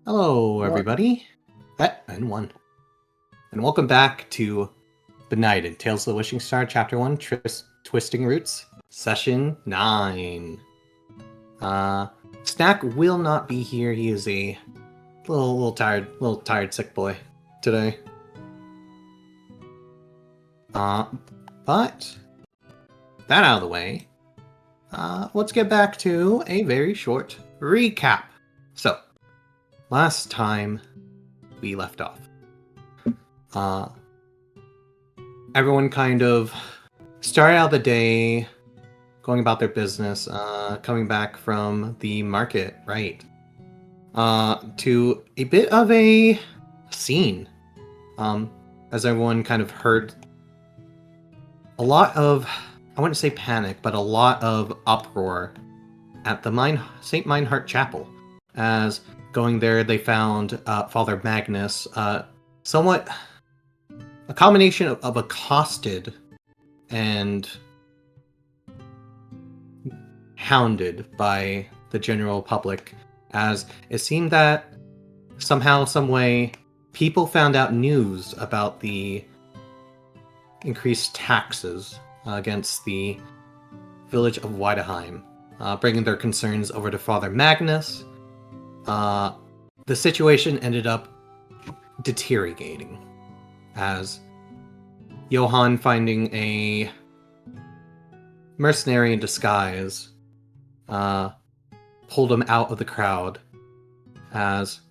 Hello, everybody. And one. And welcome back to Benighted, Tales of the Wishing Star, Chapter 1, Twisting Roots, Session 9. Snak will not be here. He is a little tired sick boy today. But that out of the way, let's get back to a very short recap. So, last time we left off, everyone kind of started out the day going about their business, coming back from the market, right? To a bit of a scene, as everyone kind of heard a lot of, I wouldn't say panic, but a lot of uproar at the St. Meinhardt Chapel. As going there, they found Father Magnus somewhat a combination of accosted and hounded by the general public, as it seemed that somehow, some way, people found out news about the increased taxes against the village of Weideheim, bringing their concerns over to Father Magnus. The situation ended up deteriorating, as Johann, finding a mercenary in disguise, pulled him out of the crowd, as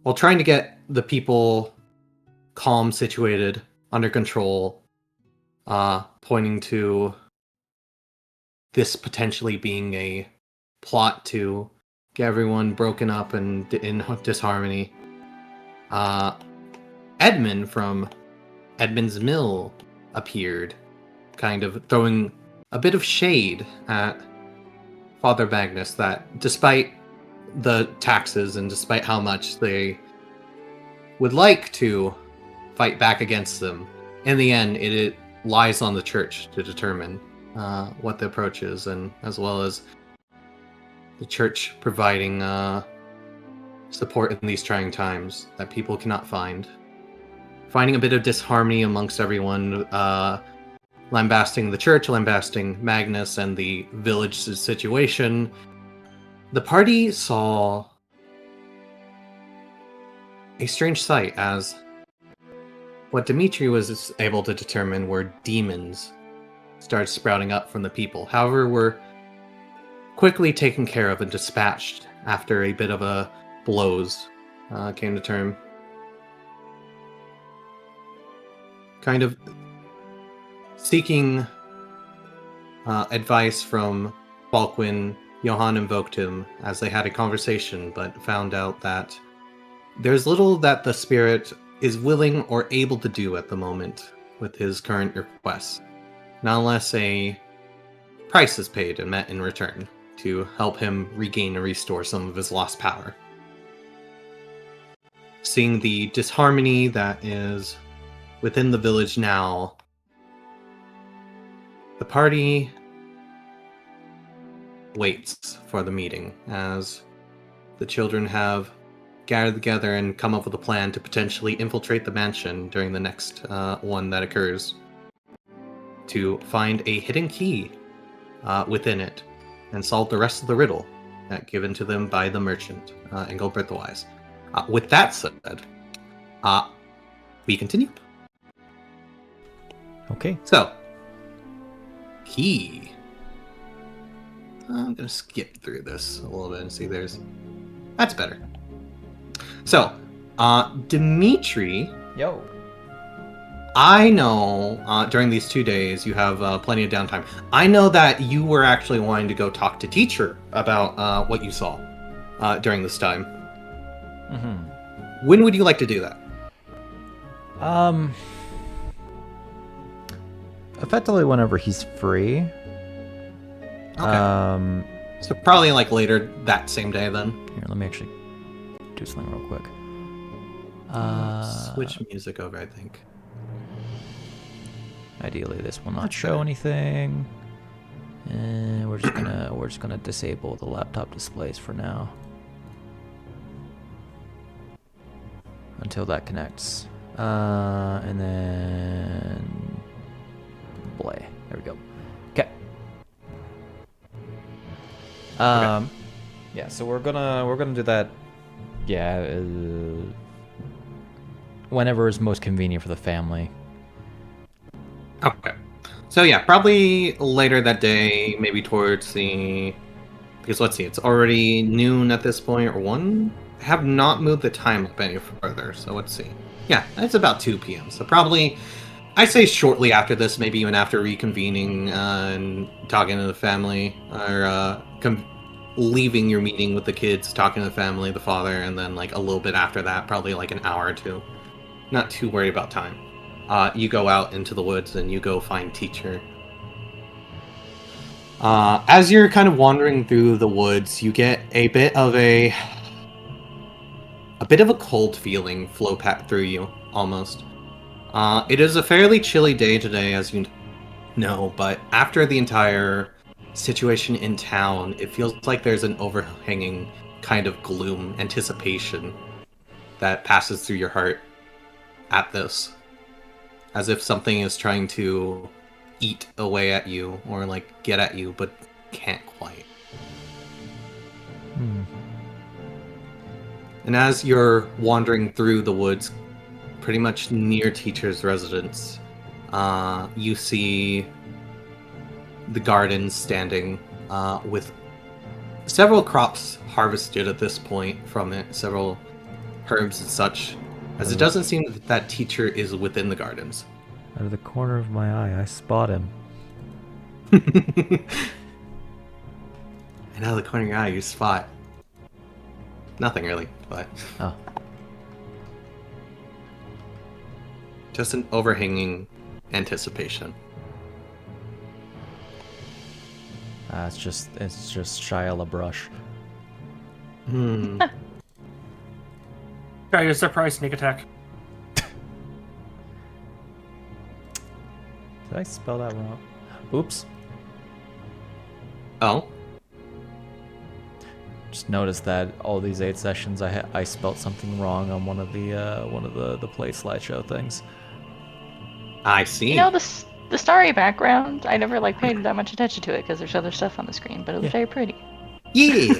while trying to get the people calm, situated, under control, pointing to this potentially being a plot to get everyone broken up and in disharmony. Edmund from Edmund's Mill appeared, kind of throwing a bit of shade at Father Magnus, that despite the taxes and despite how much they would like to fight back against them, in the end it lies on the church to determine what the approach is, and as well as the church providing support in these trying times that people cannot find. Finding a bit of disharmony amongst everyone, lambasting the church, lambasting Magnus and the village's situation, the party saw a strange sight, as what Dimitri was able to determine were demons started sprouting up from the people. However, were quickly taken care of and dispatched after a bit of a blows came to term. Kind of seeking advice from Volker, Johannes invoked him as they had a conversation, but found out that there's little that the spirit is willing or able to do at the moment with his current requests, not unless a price is paid and met in return to help him regain and restore some of his lost power. Seeing the disharmony that is within the village now, the party waits for the meeting, as the children have gathered together and come up with a plan to potentially infiltrate the mansion during the next one that occurs, to find a hidden key within it and solve the rest of the riddle that given to them by the merchant, Engelbert the Wise. With that said, we continue. Okay. So, key. I'm gonna skip through this a little bit and see that's better. So, Dimitri. Yo. I know during these 2 days you have plenty of downtime. I know that you were actually wanting to go talk to teacher about what you saw during this time. Mm-hmm. When would you like to do that? Effectively whenever he's free. Okay. So probably like later that same day then. Here, let me actually do something real quick. Switch music over, I think. Ideally, this will not show anything. And we're just gonna disable the laptop displays for now. Until that connects. And then play. There we go. Okay. Yeah, so we're gonna do that. Yeah, whenever is most convenient for the family. Okay. So yeah, probably later that day, maybe towards the... Because let's see, it's already noon at this point, or 1? I have not moved the time up any further, so let's see. Yeah, it's about 2 p.m. So probably, I say shortly after this, maybe even after reconvening and talking to the family, or leaving your meeting with the kids, talking to the family, the father, and then like a little bit after that, probably like an hour or 2. Not too worried about time. You go out into the woods and you go find teacher. As you're kind of wandering through the woods, you get a bit of a cold feeling flow through you, almost. It is a fairly chilly day today, as you know, but after the entire situation in town, it feels like there's an overhanging kind of gloom, anticipation that passes through your heart at this. As if something is trying to eat away at you, or like get at you, but can't quite. And as you're wandering through the woods, pretty much near teacher's residence, you see the garden standing with several crops harvested at this point from it, several herbs and such, as it doesn't seem that teacher is within the gardens. Out of the corner of my eye, I spot him. And out of the corner of your eye, you spot nothing really, but just an overhanging anticipation. It's just Shia LaBrush. Try your surprise sneak attack. Did I spell that wrong? Oops. Oh? Just noticed that all these 8 sessions I spelt something wrong on one of the play slideshow things. I see. You know, the starry background, I never like paid that much attention to it because there's other stuff on the screen, but it was very pretty. Yeah!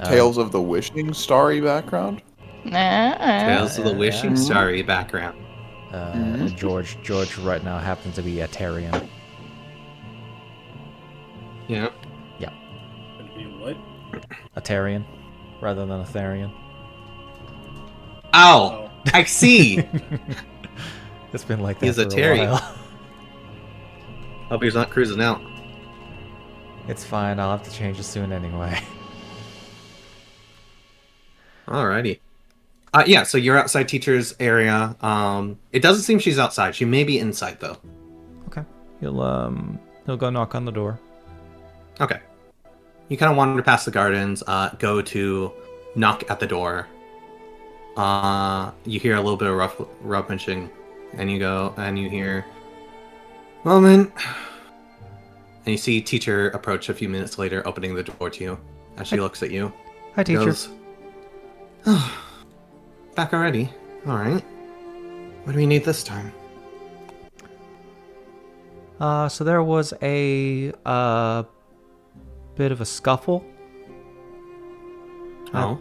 Tales of the Wishing starry background? Tales of the Wishing Starry background. George right now happens to be a Tarian. Yeah. Yeah. Gonna be what? A Tarian rather than a Therian. Ow! I see! It's been like that He's for a Tarian. while. Hope he's not cruising out. It's fine, I'll have to change it soon anyway. Alrighty. Yeah, so you're outside teacher's area. It doesn't seem she's outside. She may be inside, though. Okay. He'll go knock on the door. Okay. You kind of wander past the gardens, go to knock at the door. You hear a little bit of rummaging, and you go, and you hear, "Moment." And you see teacher approach a few minutes later, opening the door to you, as she looks at you. Hi, teacher. Goes, "Oh, back already? Alright. What do we need this time?" So there was a bit of a scuffle. Oh.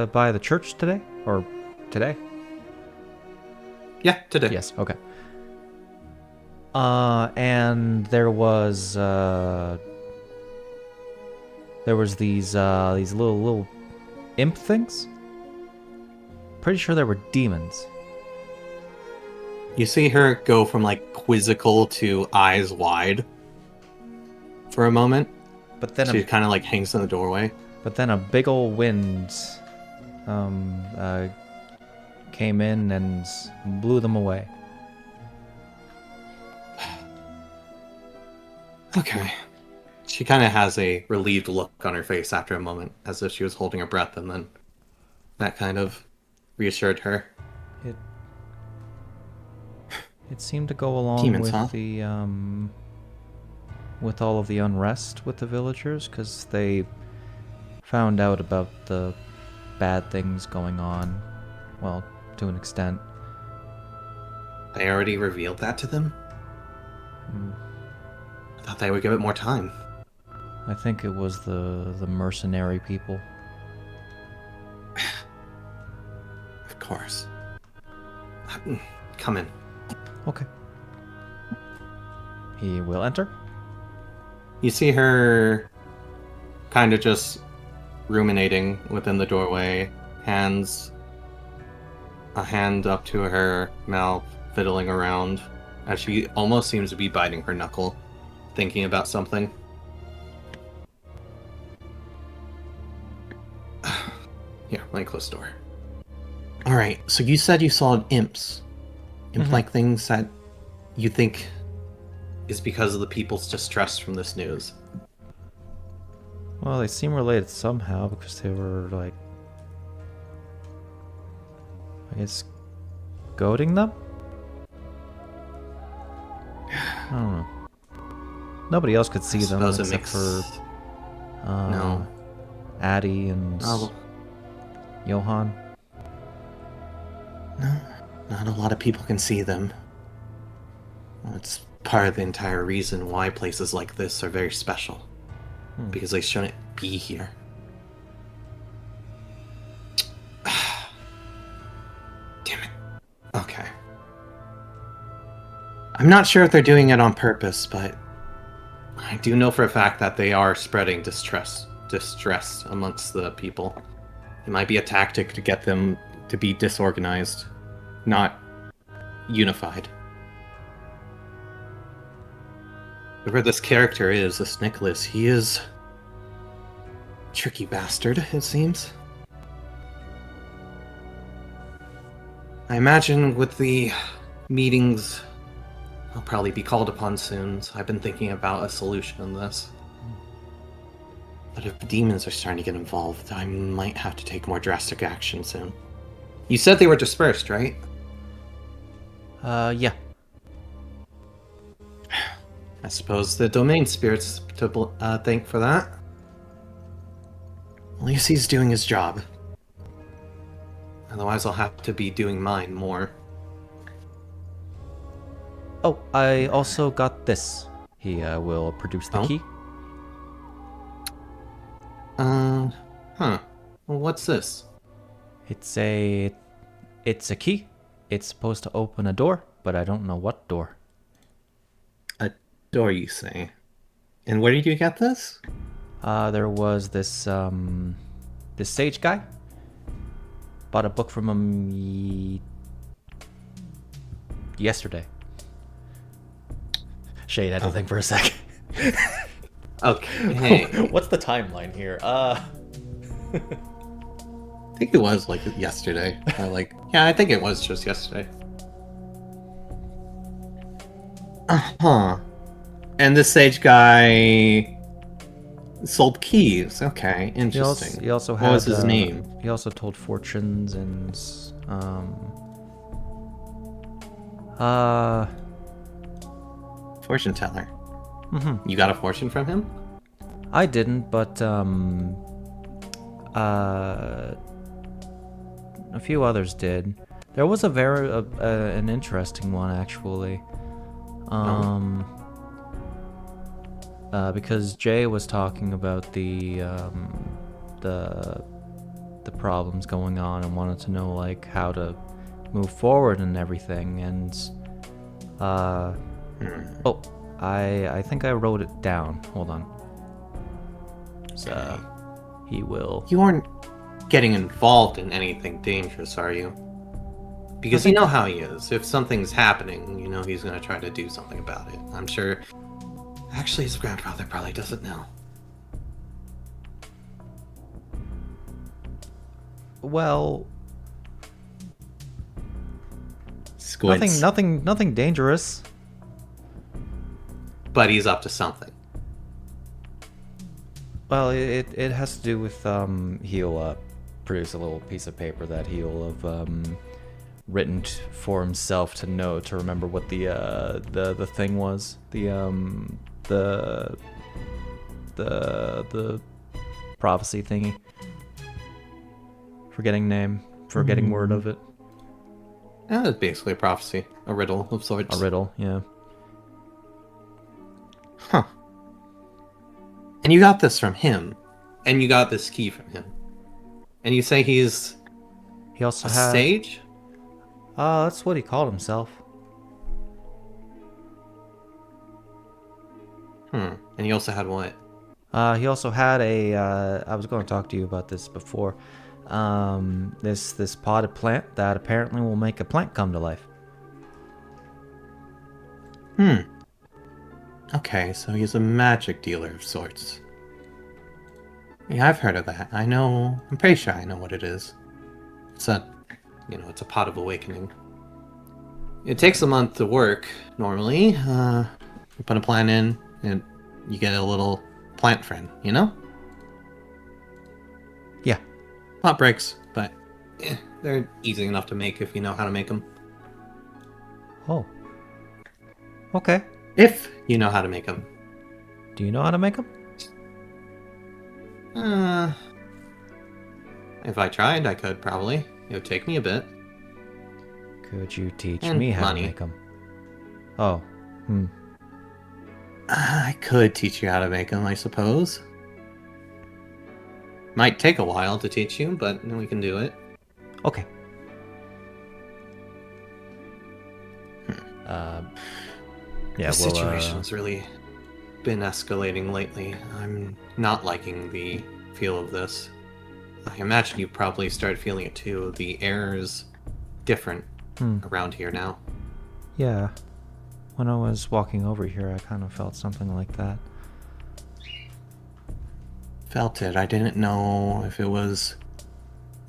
By the church today? Or today? Yeah, today. Yes, okay. And there was these little imp things. Pretty sure they were demons. You see her go from like quizzical to eyes wide for a moment. But then She kind of like hangs in the doorway. But then a big ol' wind came in and blew them away. Okay. She kind of has a relieved look on her face after a moment, as if she was holding her breath, and then that kind of reassured her. It seemed to go along Demons, with huh? with all of the unrest with the villagers, because they found out about the bad things going on, well, to an extent. They already revealed that to them? I thought they would give it more time. I think it was the mercenary people. Of course. Come in. Okay. He will enter. You see her kind of just ruminating within the doorway, a hand up to her mouth, fiddling around, as she almost seems to be biting her knuckle, thinking about something. Here, let me close the door. Alright, so you said you saw imps. Imp-like things that you think is because of the people's distress from this news. Well, they seem related somehow because they were, like, I guess, goading them? I don't know. Nobody else could see them except for No. Attie and Johan. No, not a lot of people can see them. Well, it's part of the entire reason why places like this are very special. Because they shouldn't be here. Damn it. Okay. I'm not sure if they're doing it on purpose, but I do know for a fact that they are spreading distress amongst the people. It might be a tactic to get them to be disorganized, not unified. Whoever this character is, this Nicholas, he is a tricky bastard, it seems. I imagine with the meetings I'll probably be called upon soon, so I've been thinking about a solution in this. But if demons are starting to get involved, I might have to take more drastic action soon. You said they were dispersed, right? Yeah. I suppose the domain spirits to thank for that. At least he's doing his job. Otherwise I'll have to be doing mine more. Oh, I also got this. He will produce the key. Well, what's this? It's a key. It's supposed to open a door, but I don't know what door. A door, you say? And where did you get this? There was this this sage guy. Bought a book from him yesterday. Shade had to think for a sec. Okay. What's the timeline here? I think it was like yesterday. Yeah, I think it was just yesterday. And this sage guy sold keys. Okay, interesting. He also had, what was his name? He also told fortunes and Fortune teller. Mm-hmm. You got a fortune from him? I didn't, but a few others did. There was a very an interesting one actually. Because Jay was talking about the problems going on and wanted to know like how to move forward and everything, and I think I wrote it down. Hold on. So he will. You aren't getting involved in anything dangerous, are you? Because you know how he is. If something's happening, you know he's going to try to do something about it. I'm sure. Actually, his grandfather probably doesn't know. Well, Squints. nothing dangerous. But he's up to something. Well, it has to do with he'll produce a little piece of paper that he'll have written for himself to remember what the thing was, the the prophecy thingy. Forgetting word of it. It's basically a prophecy, a riddle of sorts. A riddle, yeah. Huh. And you got this from him, and you got this key from him, and you say he's He also a had sage? that's what he called himself. And he also had what? He also had a I was going to talk to you about this before. This potted plant that apparently will make a plant come to life. Okay, so he's a magic dealer of sorts. Yeah, I've heard of that. I'm pretty sure I know what it is. It's a pot of awakening. It takes a month to work, normally. You put a plant in, and you get a little plant friend, you know? Yeah. Pot breaks, but they're easy enough to make if you know how to make them. Oh. Okay. If you know how to make them. Do you know how to make them? If I tried, I could probably. It would take me a bit. Could you teach And me how money. to make them? Oh. I could teach you how to make them, I suppose. Might take a while to teach you, but we can do it. Okay. Yeah, The well, situation's really been escalating lately. I'm not liking the feel of this. I imagine you probably started feeling it too. The air is different around here now. yeah. When I was walking over here, I kind of felt something like that. Felt it. I didn't know if it was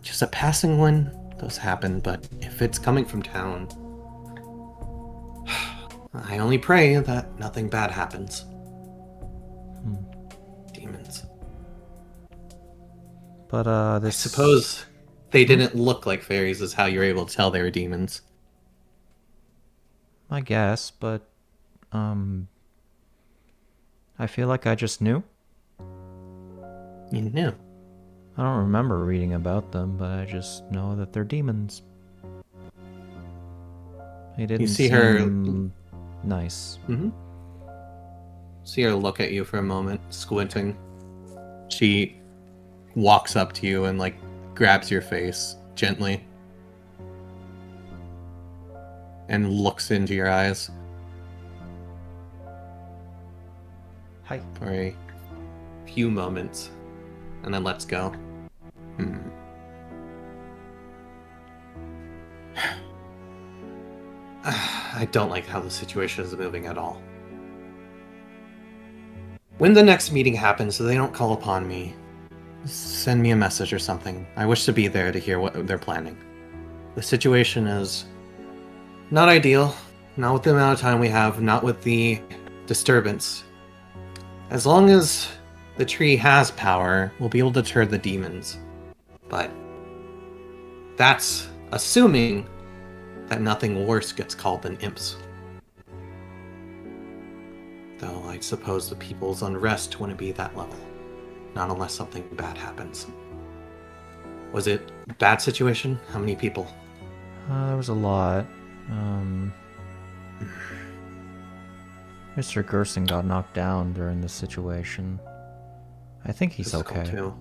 just a passing one. Those happen, but if it's coming from town, I only pray that nothing bad happens. Demons. But I this. suppose they didn't look like fairies, is how you're able to tell they were demons. I guess, but I feel like I just knew. You knew. I don't remember reading about them, but I just know that they're demons. They didn't see her- seem nice. See her look at you for a moment, squinting. She walks up to you and grabs your face gently and looks into your eyes Hi. for a few moments and then lets go. I don't like how the situation is moving at all. When the next meeting happens, so they don't call upon me, send me a message or something. I wish to be there to hear what they're planning. The situation is not ideal, not with the amount of time we have, not with the disturbance. As long as the tree has power, we'll be able to deter the demons. But that's assuming that nothing worse gets called than imps. Though I suppose the people's unrest wouldn't be that level. Not unless something bad happens. Was it a bad situation? How many people? There was a lot. Mr. Gerson got knocked down during this situation. I think he's Physical, okay. too.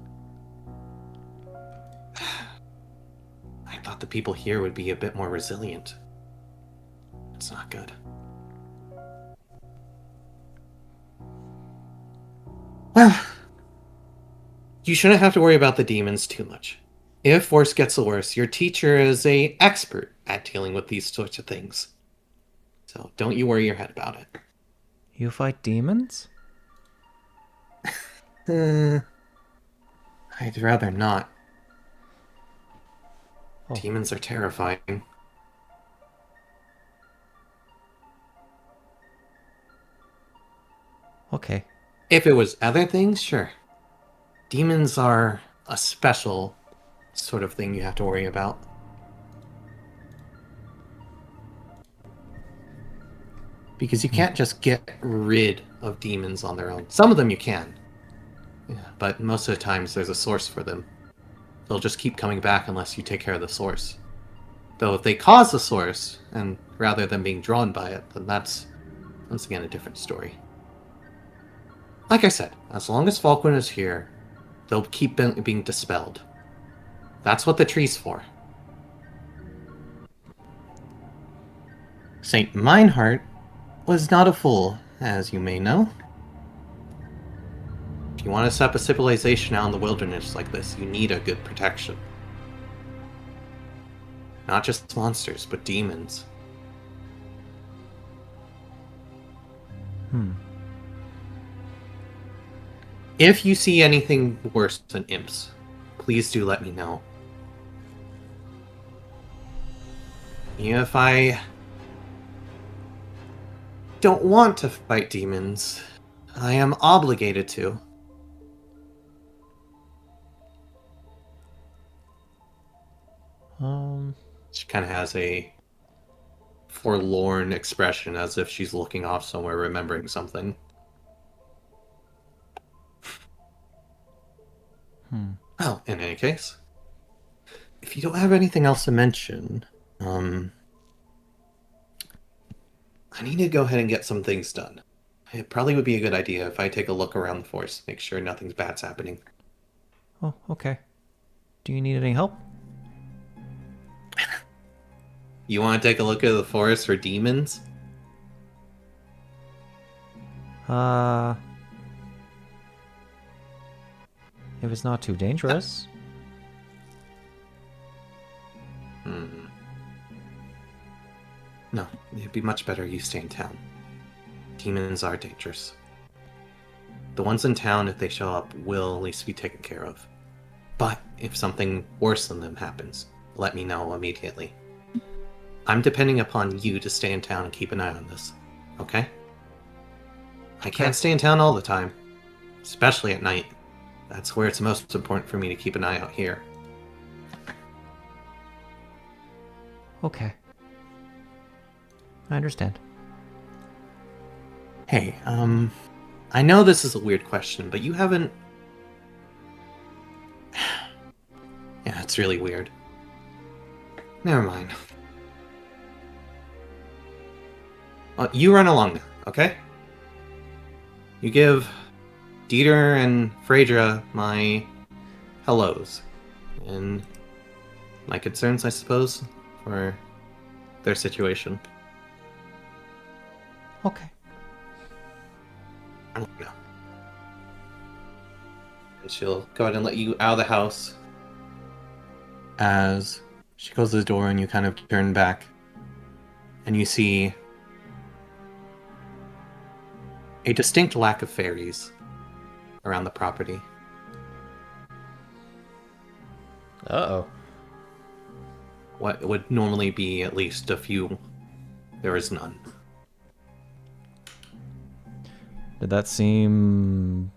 I thought the people here would be a bit more resilient. It's not good. Well, you shouldn't have to worry about the demons too much. If worse gets the worse, your teacher is an expert at dealing with these sorts of things. So don't you worry your head about it. You fight demons? I'd rather not. Oh. Demons are terrifying. Okay. If it was other things, sure. Demons are a special sort of thing you have to worry about. Because you can't just get rid of demons on their own. Some of them you can. Yeah, but most of the times there's a source for them. They'll just keep coming back unless you take care of the source. Though if they cause the source, and rather than being drawn by it, then that's, once again, a different story. Like I said, as long as Falkwind is here, they'll keep being dispelled. That's what the tree's for. Saint Meinhardt was not a fool, as you may know. If you want to set up a civilization out in the wilderness like this, you need a good protection. Not just monsters, but demons. If you see anything worse than imps, please do let me know. If I don't want to fight demons, I am obligated to. She kind of has a forlorn expression, as if she's looking off somewhere, remembering something. Well, in any case, if you don't have anything else to mention, I need to go ahead and get some things done. It probably would be a good idea if I take a look around the forest, make sure nothing bad's happening. Oh, okay. Do you need any help? You want to take a look at the forest for demons? If it's not too dangerous. No, it'd be much better you stay in town. Demons are dangerous. The ones in town, if they show up, will at least be taken care of. But if something worse than them happens, let me know immediately. I'm depending upon you to stay in town and keep an eye on this, okay? I can't stay in town all the time, especially at night. That's where it's most important for me to keep an eye out here. Okay. I understand. Hey, I know this is a weird question, but you haven't... Yeah, it's really weird. Never mind. You run along now, okay? You give Dieter and Phaedra my hellos. And my concerns, I suppose, for their situation. Okay. I don't know. And she'll go ahead and let you out of the house as she closes the door and you kind of turn back and you see a distinct lack of fairies around the property. Uh-oh. What would normally be at least a few, there is none. Did that seem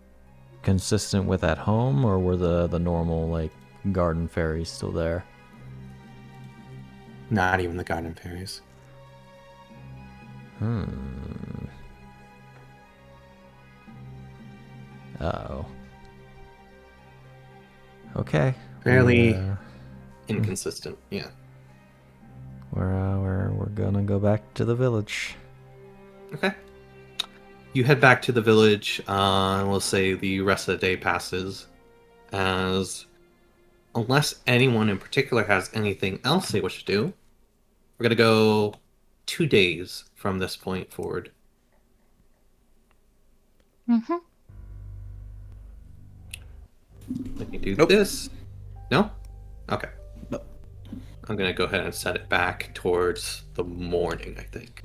consistent with at home, or were the normal, like, garden fairies still there? Not even the garden fairies. Uh-oh. Okay. Fairly inconsistent, yeah. We're gonna go back to the village. Okay. You head back to the village, and we'll say the rest of the day passes, as unless anyone in particular has anything else they wish to do, we're gonna go 2 days from this point forward. Mm-hmm. Let me do Nope. this. No? Okay. Nope. I'm gonna go ahead and set it back towards the morning, I think.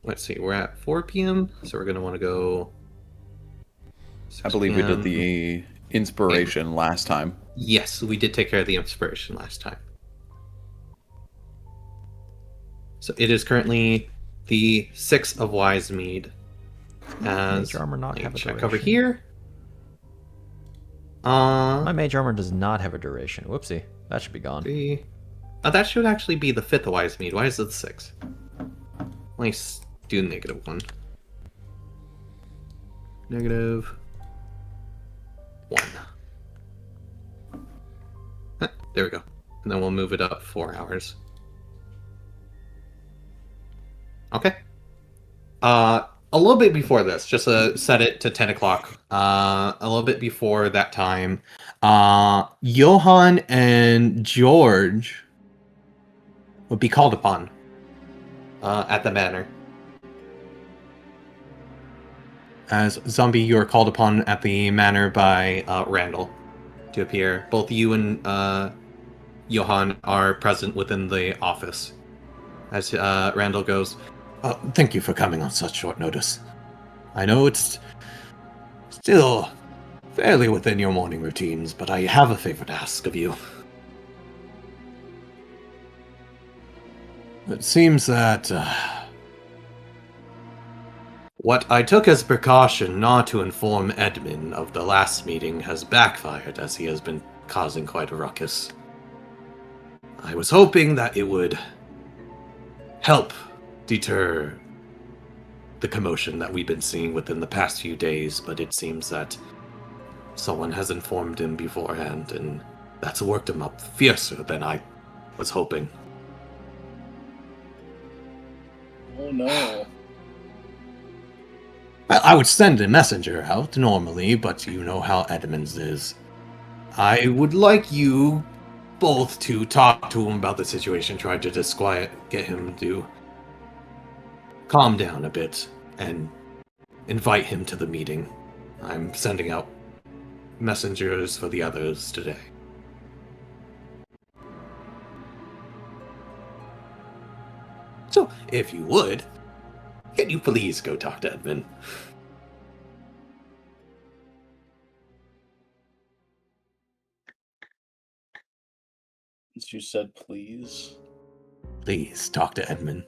Let's see, we're at 4 p.m., so we're gonna want to go... I believe we 6 did the inspiration last time. Yes, we did take care of the inspiration last time. So it is currently the 6 of Wise Mead. As Mage armor not let me have a check duration. over here. My mage armor does not have a duration. Whoopsie. That should be gone. That should actually be the 5th of Wise Mead. Why is it the 6th? Let's do -1. -1. There we go. And then we'll move it up 4 hours. Okay. A little bit before this, just set it to 10 o'clock. A little bit before that time, Johan and George would be called upon at the manor. As Zombi, you are called upon at the manor by Randall to appear. Both you and Johan are present within the office. As Randall goes, thank you for coming on such short notice. I know it's still fairly within your morning routines, but I have a favor to ask of you. It seems that what I took as precaution not to inform Edmund of the last meeting has backfired, as he has been causing quite a ruckus. I was hoping that it would help deter the commotion that we've been seeing within the past few days, but it seems that someone has informed him beforehand, and that's worked him up fiercer than I was hoping. Oh no. Well, I would send a messenger out normally, but you know how Edmonds is. I would like you both to talk to him about the situation, try to get him to calm down a bit, and invite him to the meeting. I'm sending out messengers for the others today. So, if you would, can you please go talk to Edmund? As you said, please. Please talk to Edmund.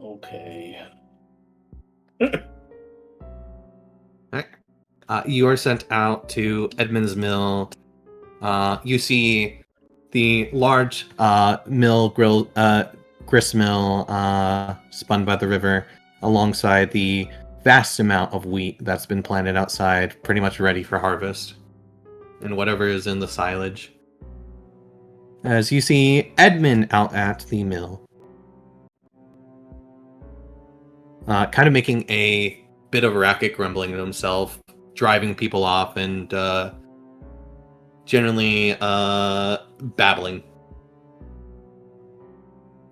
Okay. Alright. You are sent out to Edmund's mill. You see the large grist mill spun by the river alongside the vast amount of wheat that's been planted outside, pretty much ready for harvest, and whatever is in the silage. As you see Edmund out at the mill, kind of making a bit of a racket, grumbling to himself, driving people off, and generally babbling.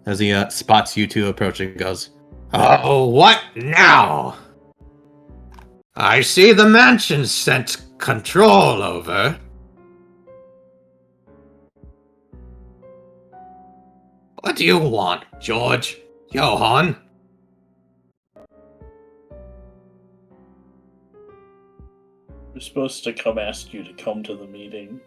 As he spots you two approaching, goes, "Oh, what now? I see the mansion sent control over. What do you want, George? Johan?" We're supposed to come ask you to come to the meeting.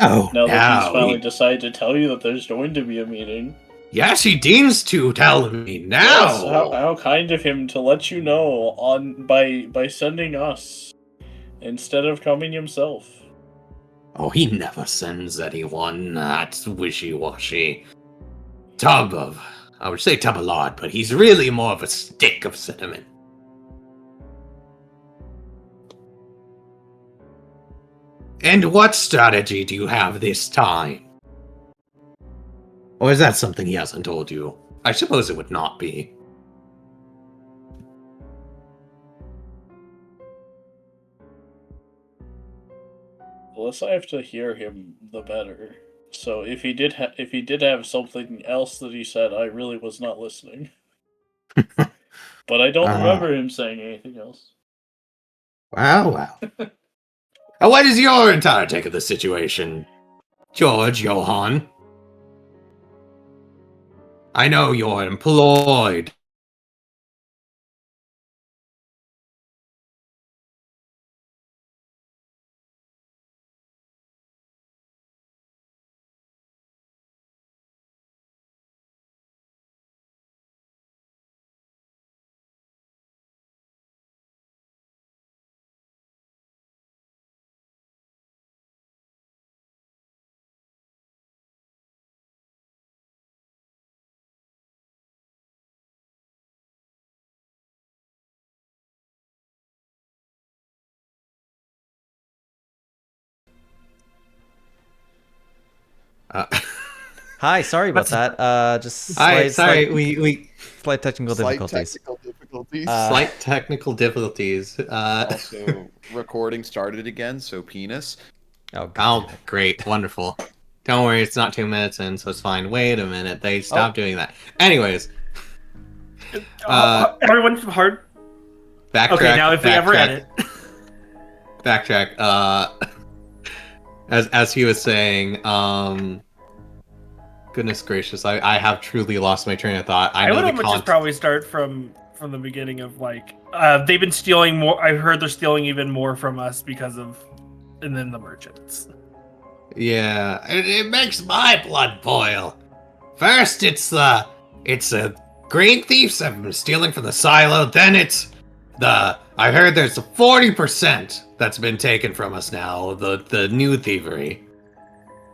Oh, Now that he's now finally decided to tell you that there's going to be a meeting. yes, he deigns to tell me now. Yes, how kind of him to let you know by sending us instead of coming himself. Oh, he never sends anyone. That's wishy-washy. I would say tub a lot, but he's really more of a stick of cinnamon. And what strategy do you have this time? Or is that something he hasn't told you? I suppose it would not be. The less I have to hear him, the better. So if he did have something else that he said, I really was not listening. But I don't remember him saying anything else. Well. And what is your entire take of the situation, George, Johan? I know you're employed. Uh, Hi, sorry about that. Just Hi, slight, sorry, slight, we slight technical Slight difficulties. technical difficulties. slight technical difficulties. Also, recording started again, so penis. Oh, God. Oh, great, wonderful. Don't worry, it's not 2 minutes in, so it's fine. Wait a minute, they stopped doing that. Anyways, Everyone's hard. backtrack. Okay, now if we ever edit. Backtrack. As he was saying, goodness gracious, I have truly lost my train of thought. I would almost just probably start from the beginning of like they've been stealing more. I've heard they're stealing even more from us because of, and then the merchants. Yeah, it makes my blood boil. First, it's the grain thieves have been stealing from the silo. Then it's I heard there's a 40% that's been taken from us now. The new thievery.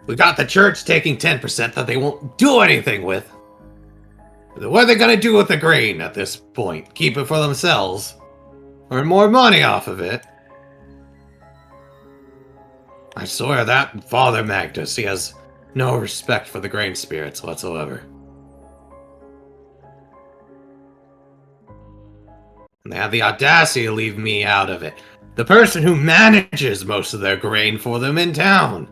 We got the church taking 10% that they won't do anything with. What are they gonna do with the grain at this point? Keep it for themselves? Earn more money off of it? I swear that Father Magnus, he has no respect for the grain spirits whatsoever. And they have the audacity to leave me out of it. The person who manages most of their grain for them in town.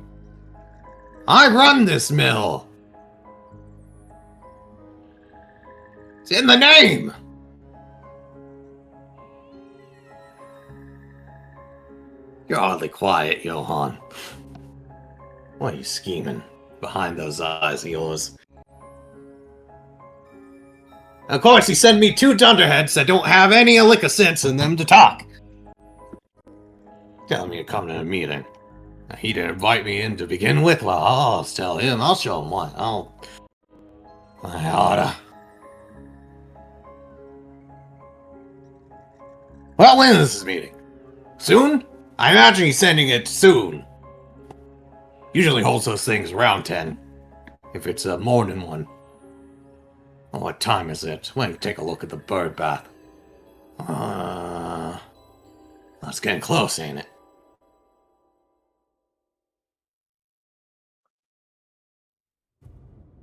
I run this mill. It's in the name. You're oddly quiet, Johann. What are you scheming behind those eyes of yours? Of course, he sent me 2 dunderheads that don't have any lick of sense in them to talk. Telling me to come to a meeting. Now, he didn't invite me in to begin with. Well, I'll tell him. I'll show him what. I oughta. Well, when is this meeting? Soon? I imagine he's sending it soon. Usually holds those things around 10. If it's a morning one. Well, what time is it? Wait, take a look at the bird bath. That's getting close, ain't it?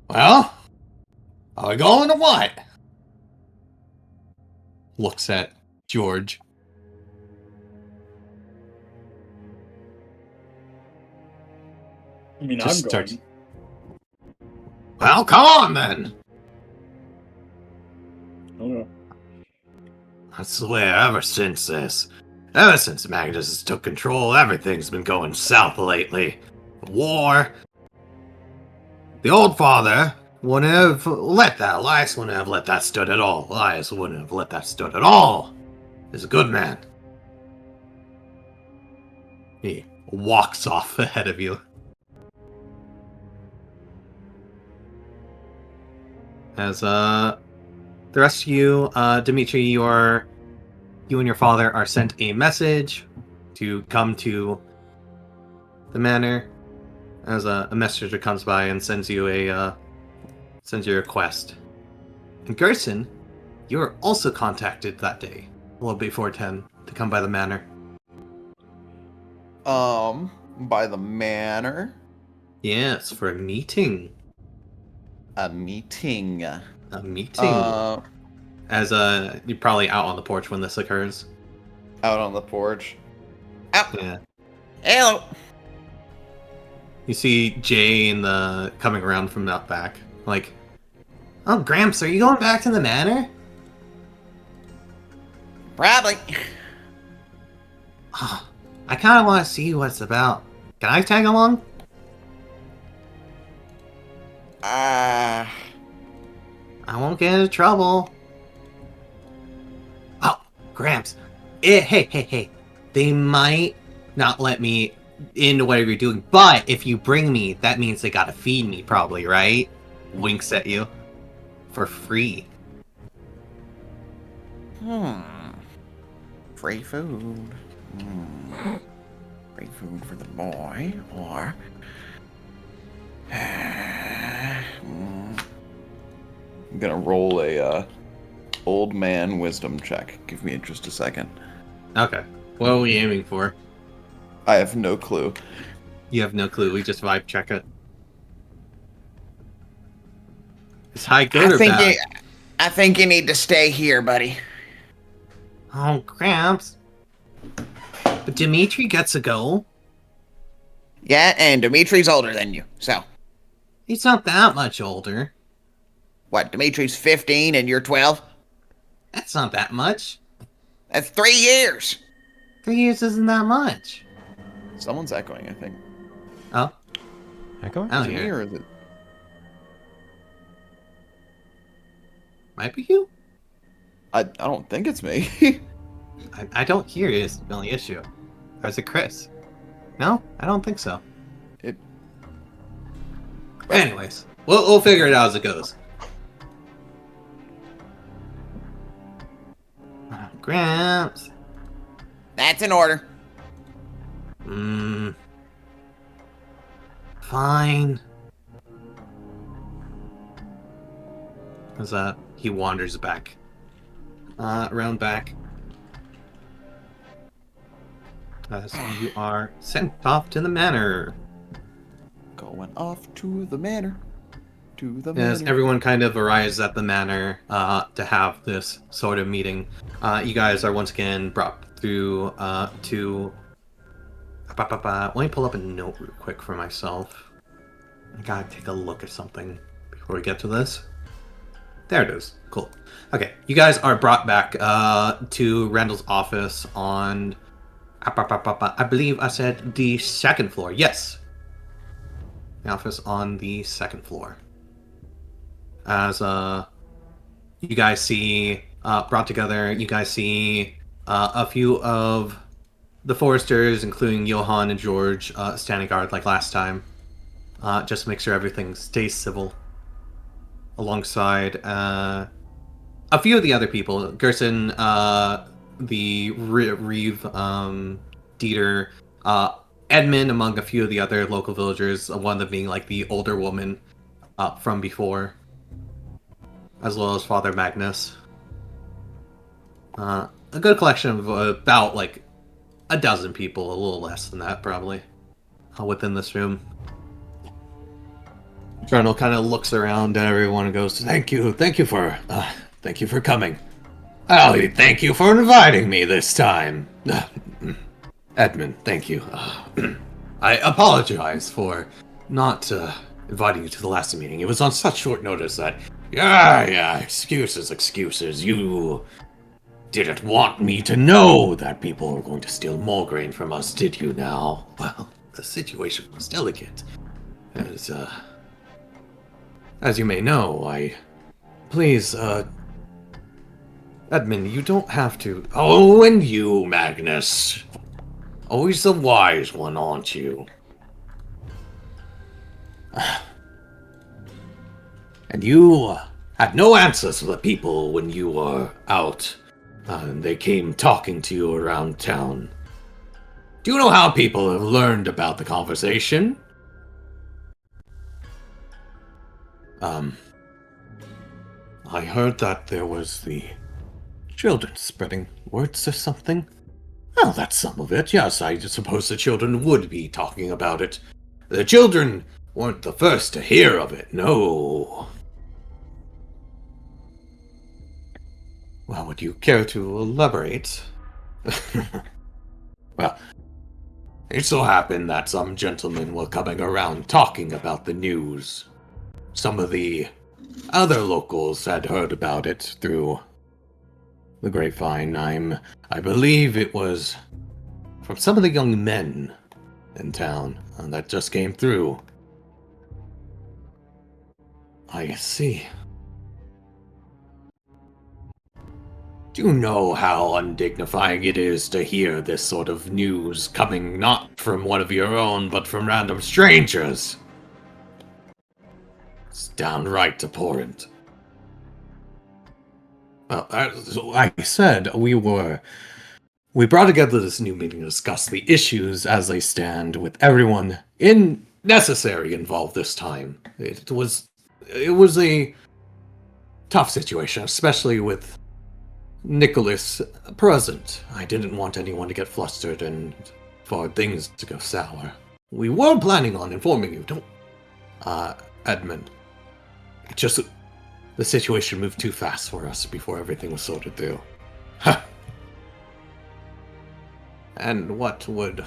Well? Are we going or what? Looks at George. I mean, Just I'm starts- going. Well, come on then! Okay. I swear, ever since Magnus has took control, everything's been going south lately. War. The old father wouldn't have let that. Elias wouldn't have let that stood at all. Elias wouldn't have let that stood at all. He's a good man. He walks off ahead of you. As the rest of you, Dimitri, you and your father are sent a message to come to the manor. As a messenger comes by and sends you a quest. And Gerson, you are also contacted that day, a little before 10, to come by the manor. By the manor? Yes, for a meeting. A meeting. A meeting. As you're probably out on the porch when this occurs. Out on the porch. Ow. Yeah. Hello. You see Jay coming around from out back. Like, oh, Gramps, are you going back to the manor? Probably. Oh, I kind of want to see what it's about. Can I tag along? I won't get into trouble. Oh, Gramps. Hey. They might not let me into whatever you're doing, but if you bring me, that means they gotta feed me, probably, right? Winks at you. For free. Free food. Free food for the boy, or... I'm gonna roll a old man wisdom check. Give me just a second. Okay. What are we aiming for? I have no clue. You have no clue. We just vibe check it. Is high good or bad? I think you need to stay here, buddy. Oh, cramps. But Dimitri gets a go. Yeah, and Dimitri's older than you, so. He's not that much older. What, Dimitri's 15 and you're 12? That's not that much. That's 3 years. 3 years isn't that much. Someone's echoing, I think. Oh, Echoing? I Is don't it me hear or it. is it? Might be you. I don't think it's me. I don't hear it is the only issue. Or is it Chris? No, I don't think so. It. Anyways, we'll figure it out as it goes. Gramps. That's in order. Fine. As he wanders back. Around back. As you are sent off to the manor. Going off to the manor. To the As manor. everyone kind of arrives at the manor to have this sort of meeting, you guys are once again brought through to. Let me pull up a note real quick for myself. I gotta take a look at something before we get to this. There it is. Cool. Okay, you guys are brought back to Randall's office on. I believe I said the second floor. Yes. The office on the second floor. As you guys see brought together, you guys see a few of the foresters, including Johan and George, standing guard like last time. Just to make sure everything stays civil. Alongside a few of the other people, Gerson, the Reeve, Dieter, Edmund, among a few of the other local villagers, one of them being like the older woman from before, as well as Father Magnus. A good collection of about like a dozen people, a little less than that probably, within this room. Colonel kind of looks around at everyone and goes, thank you for coming. Oh, thank you for inviting me this time. Edmund, thank you. I apologize for not inviting you to the last meeting. It was on such short notice that, excuses. You didn't want me to know that people were going to steal more grain from us, did you now? Well, the situation was delicate. As you may know, please, Edmund, you don't have to. Oh, and you, Magnus. Always the wise one, aren't you? And you had no answers for the people when you were out. And they came talking to you around town. Do you know how people have learned about the conversation? I heard that there was the children spreading words or something. Well, that's some of it, yes. I suppose the children would be talking about it. The children weren't the first to hear of it, no. Well, would you care to elaborate? Well, it so happened that some gentlemen were coming around talking about the news. Some of the other locals had heard about it through the grapevine. I believe it was from some of the young men in town that just came through. I see. Do you know how undignifying it is to hear this sort of news coming not from one of your own, but from random strangers? It's downright abhorrent. Well, as I said, we brought together this new meeting to discuss the issues as they stand with everyone necessary involved this time. It was a tough situation, especially with Nicholas present. I didn't want anyone to get flustered and for things to go sour. We were planning on informing you, Edmund. the situation moved too fast for us before everything was sorted through. Ha! And what would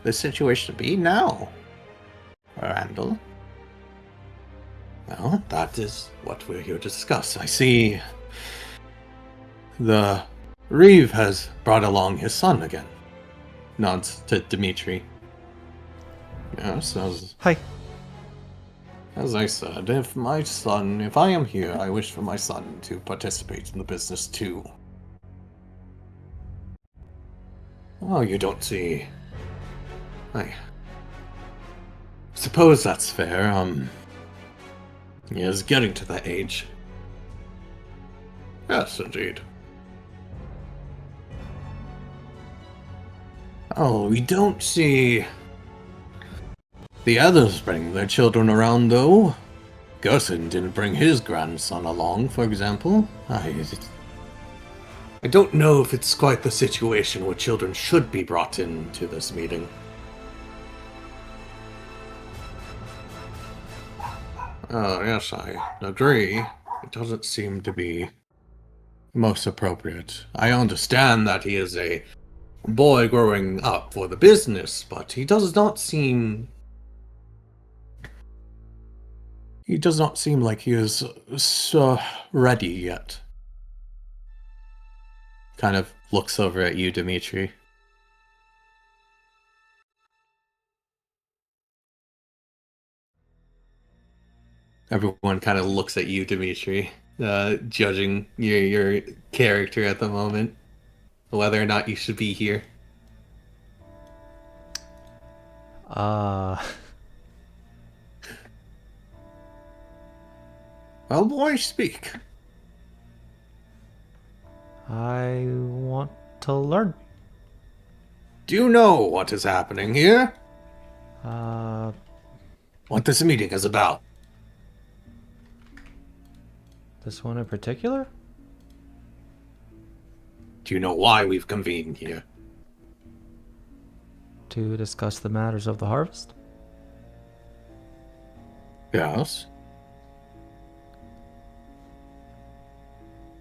the situation be now, Randall? Well, that is what we're here to discuss. I see the Reeve has brought along his son again. Nods to Dimitri. Yes, Hi. as I said, if I am here, I wish for my son to participate in the business too. Oh, you don't see. I suppose that's fair. He is getting to that age. Yes, indeed. Oh, we don't see the others bring their children around, though. Gerson didn't bring his grandson along, for example. I don't know if it's quite the situation where children should be brought into this meeting. Oh, yes, I agree. It doesn't seem to be most appropriate. I understand that he is a boy growing up for the business, but he does not seem like he is so ready yet. Kind of looks over at you, Dimitri. Everyone kind of looks at you, Dimitri, judging your character at the moment, whether or not you should be here. Well, boy, speak. I want to learn. Do you know what is happening here? What this meeting is about? This one in particular? Do you know why we've convened here? To discuss the matters of the harvest? Yes.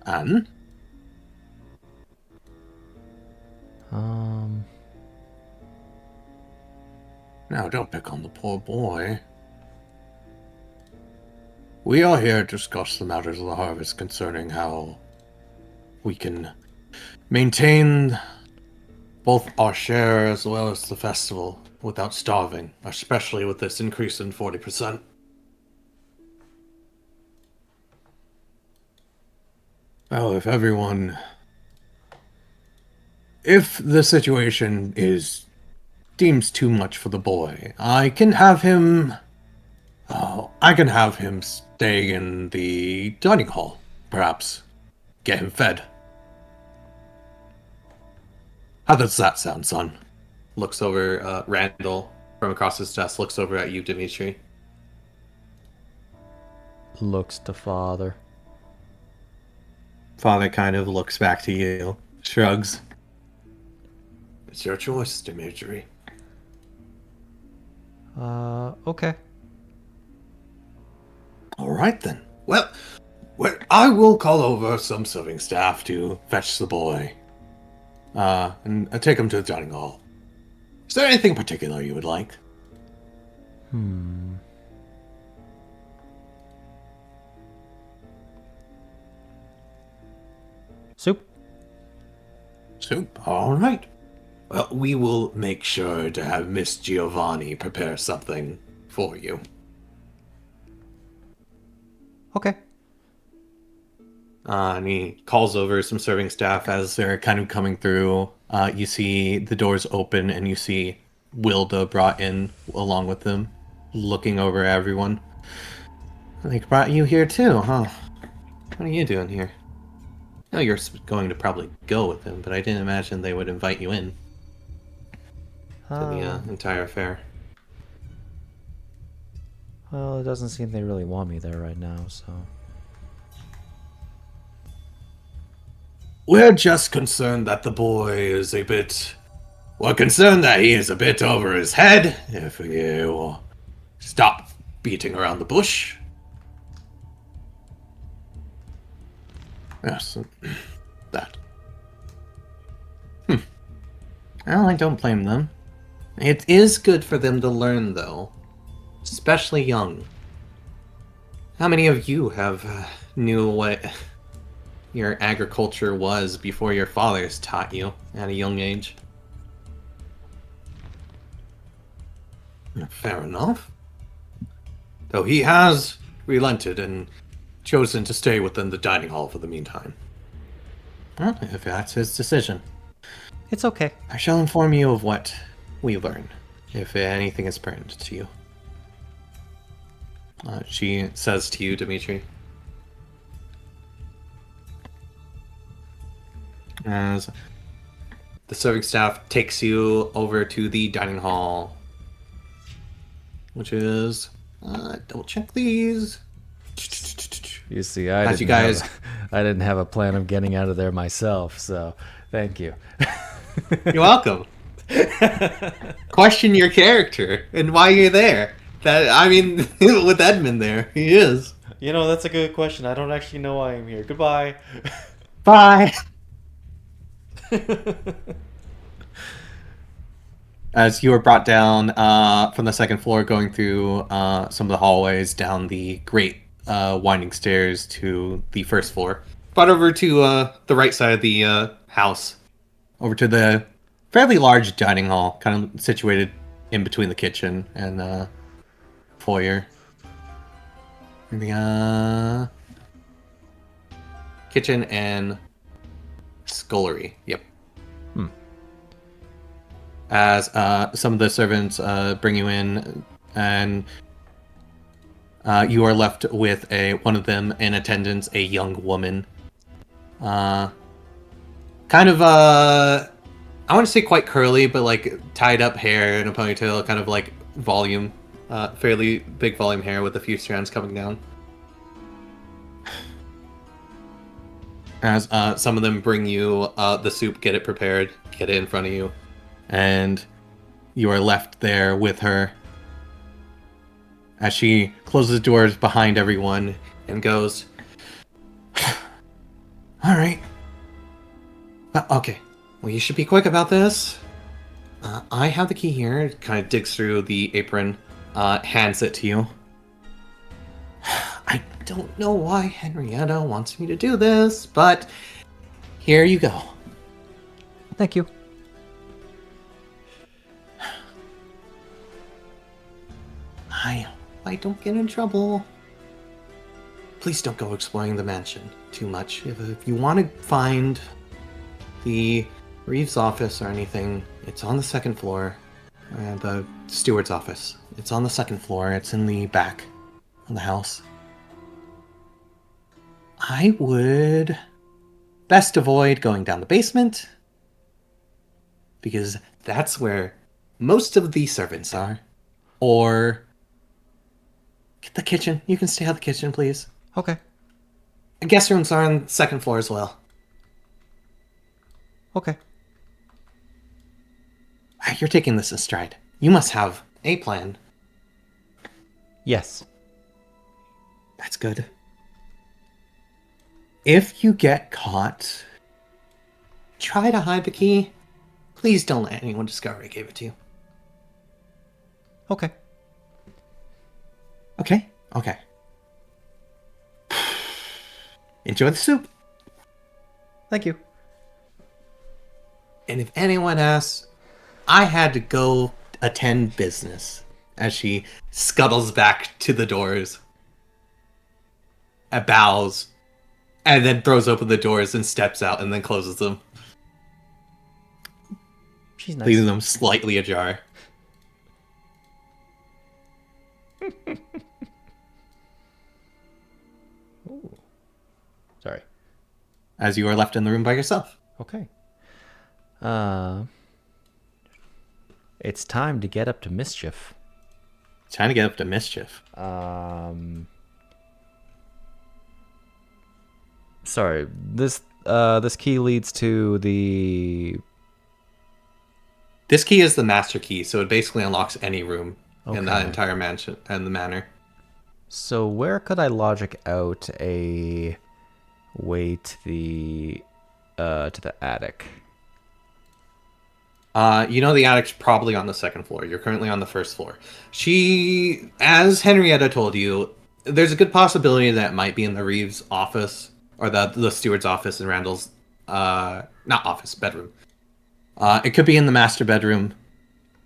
And? Now, don't pick on the poor boy. We are here to discuss the matters of the harvest concerning how we can maintain both our share as well as the festival without starving, especially with this increase in 40%. Well, if the situation deems too much for the boy, I can have him stay in the dining hall, perhaps. Get him fed. How does that sound, son? Looks over, Randall, from across his desk, looks over at you, Dimitri. Looks to father. Father kind of looks back to you, shrugs. It's your choice, Dimitri. Okay. Alright then. Well, I will call over some serving staff to fetch the boy. And take him to the dining hall. Is there anything particular you would like? Soup? Soup, alright. Well, we will make sure to have Miss Giovanni prepare something for you. Okay. And he calls over some serving staff as they're kind of coming through. You see the doors open and you see Wilda brought in along with them, looking over at everyone. They brought you here too, huh? What are you doing here? I know you're going to probably go with them, but I didn't imagine they would invite you in to the entire affair. Well, it doesn't seem they really want me there right now, so... We're just concerned that the boy is we're concerned that he is a bit over his head. If you stop beating around the bush. Yes, that. Well, I don't blame them. It is good for them to learn, though. Especially young. How many of you have knew what your agriculture was before your fathers taught you at a young age? Fair enough. Though he has relented and chosen to stay within the dining hall for the meantime. Well, if that's his decision. It's okay. I shall inform you of what we learn, if anything is pertinent to you. She says to you, Dimitri. As the serving staff takes you over to the dining hall, which is... double check these. You see, As you guys... I didn't have a plan of getting out of there myself, so thank you. You're welcome. Question your character and why you're there. With Edmund there, he is. You know, that's a good question. I don't actually know why I'm here. Goodbye. Bye. As you are brought down from the second floor, going through some of the hallways, down the great winding stairs to the first floor, brought over to the right side of the house, over to the fairly large dining hall, kind of situated in between the kitchen and foyer. The kitchen and scullery. Yep. As some of the servants bring you in, and you are left with one of them in attendance, a young woman. Kind of, I want to say quite curly, but like tied up hair in a ponytail, kind of like volume, fairly big volume hair with a few strands coming down. As some of them bring you the soup, get it prepared, get it in front of you. And you are left there with her as she closes the doors behind everyone and goes, all right. Okay. Well, you should be quick about this. I have the key here. Kind of digs through the apron, hands it to you. I don't know why Henrietta wants me to do this, but here you go. Thank you. I don't get in trouble. Please don't go exploring the mansion too much. If you want to find the Reeves office or anything, it's on the second floor. The steward's office. It's on the second floor. It's in the back of the house. I would best avoid going down the basement, because that's where most of the servants are. Or get the kitchen. You can stay out of the kitchen, please. Okay. And guest rooms are on the second floor as well. Okay. You're taking this in stride. You must have a plan. Yes. That's good. If you get caught, try to hide the key. Please don't let anyone discover I gave it to you. Okay. Okay. Enjoy the soup. Thank you. And if anyone asks, I had to go attend business. As she scuttles back to the doors, bows, and then throws open the doors and steps out and then closes them. She's nice. Leaving them slightly ajar. Ooh. Sorry. As you are left in the room by yourself. Okay. It's time to get up to mischief. Trying to get up to mischief. Sorry. This key leads to the... This key is the master key, so it basically unlocks any room in that Okay. entire mansion and the manor. So where could I logic out a way to the attic. The attic's probably on the second floor. You're currently on the first floor. As Henrietta told you, there's a good possibility that it might be in the Reeves' office or the steward's office in Randall's, not office, bedroom. It could be in the master bedroom.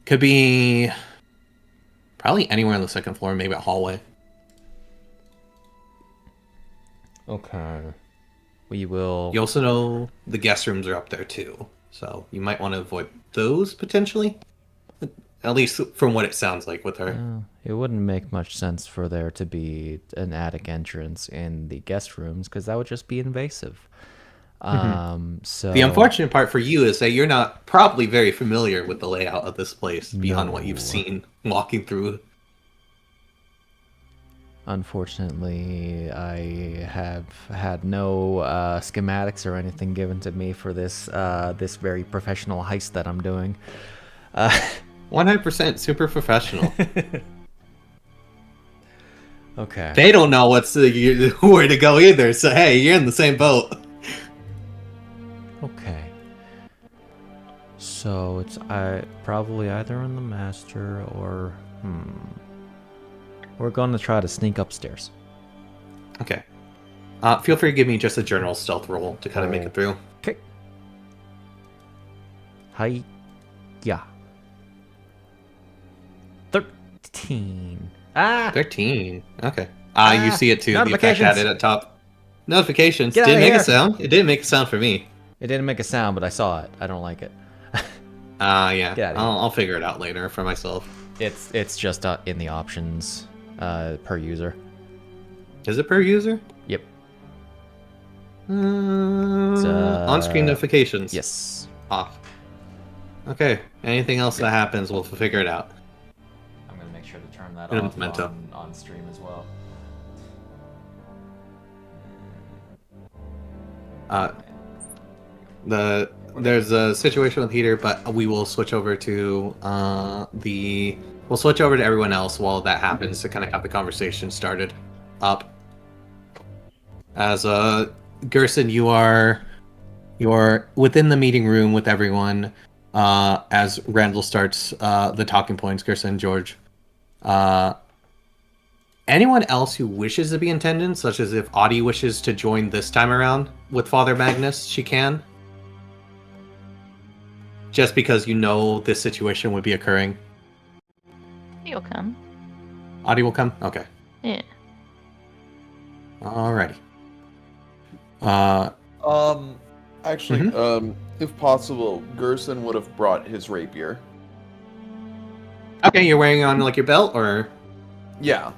Could be probably anywhere on the second floor, maybe a hallway. Okay. We will. You also know the guest rooms are up there too, so you might want to avoid those potentially. At least from what it sounds like with her. It wouldn't make much sense for there to be an attic entrance in the guest rooms because that would just be invasive. So the unfortunate part for you is that you're not probably very familiar with the layout of this place beyond what you've seen walking through. Unfortunately, I have had no schematics or anything given to me for this this very professional heist that I'm doing. 100% super professional. Okay. They don't know where to go either, so hey, you're in the same boat. Okay. So it's probably either in the master or we're going to try to sneak upstairs. Okay. Feel free to give me just a general stealth roll to kind of make it through. Okay. Hi. Yeah. 13. 13. Okay. You see it too. The effect Notifications. added at top. Notifications. Get Didn't outta make here. a sound. It didn't make a sound for me. It didn't make a sound, but I saw it. I don't like it. Yeah. Get outta here. I'll figure it out later for myself. It's just in the options per user. Is it per user? Yep. On-screen notifications. Yes. Off. Okay. Anything else that happens, we'll figure it out. I'm gonna make sure to turn that Good off memento. on stream as well. There's a situation with Heater, but we will switch over to we'll switch over to everyone else while that happens to kind of have the conversation started up. As Gerson, you're within the meeting room with everyone. As Randall starts the talking points, Gerson, George. Anyone else who wishes to be in attendance, such as if Attie wishes to join this time around with Father Magnus, she can. Just because you know this situation would be occurring. You'll come. Attie will come? Okay. Yeah. Alrighty. Actually, if possible, Gerson would have brought his rapier. Okay, you're wearing on like your belt, or? Yeah.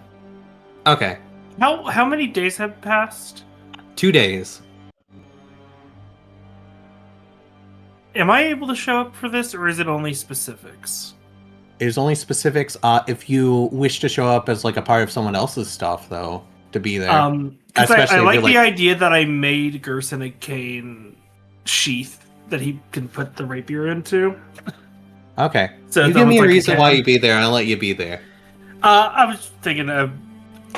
Okay. How many days have passed? 2 days. Am I able to show up for this, or is it only specifics? It is only specifics. If you wish to show up as like a part of someone else's stuff, though, to be there. Because I Especially if like you're, the idea that I made Gerson a cane sheath that he can put the rapier into. Okay. So you it's give me almost a like a reason why cannon. you be there, and I'll let you be there. I was thinking of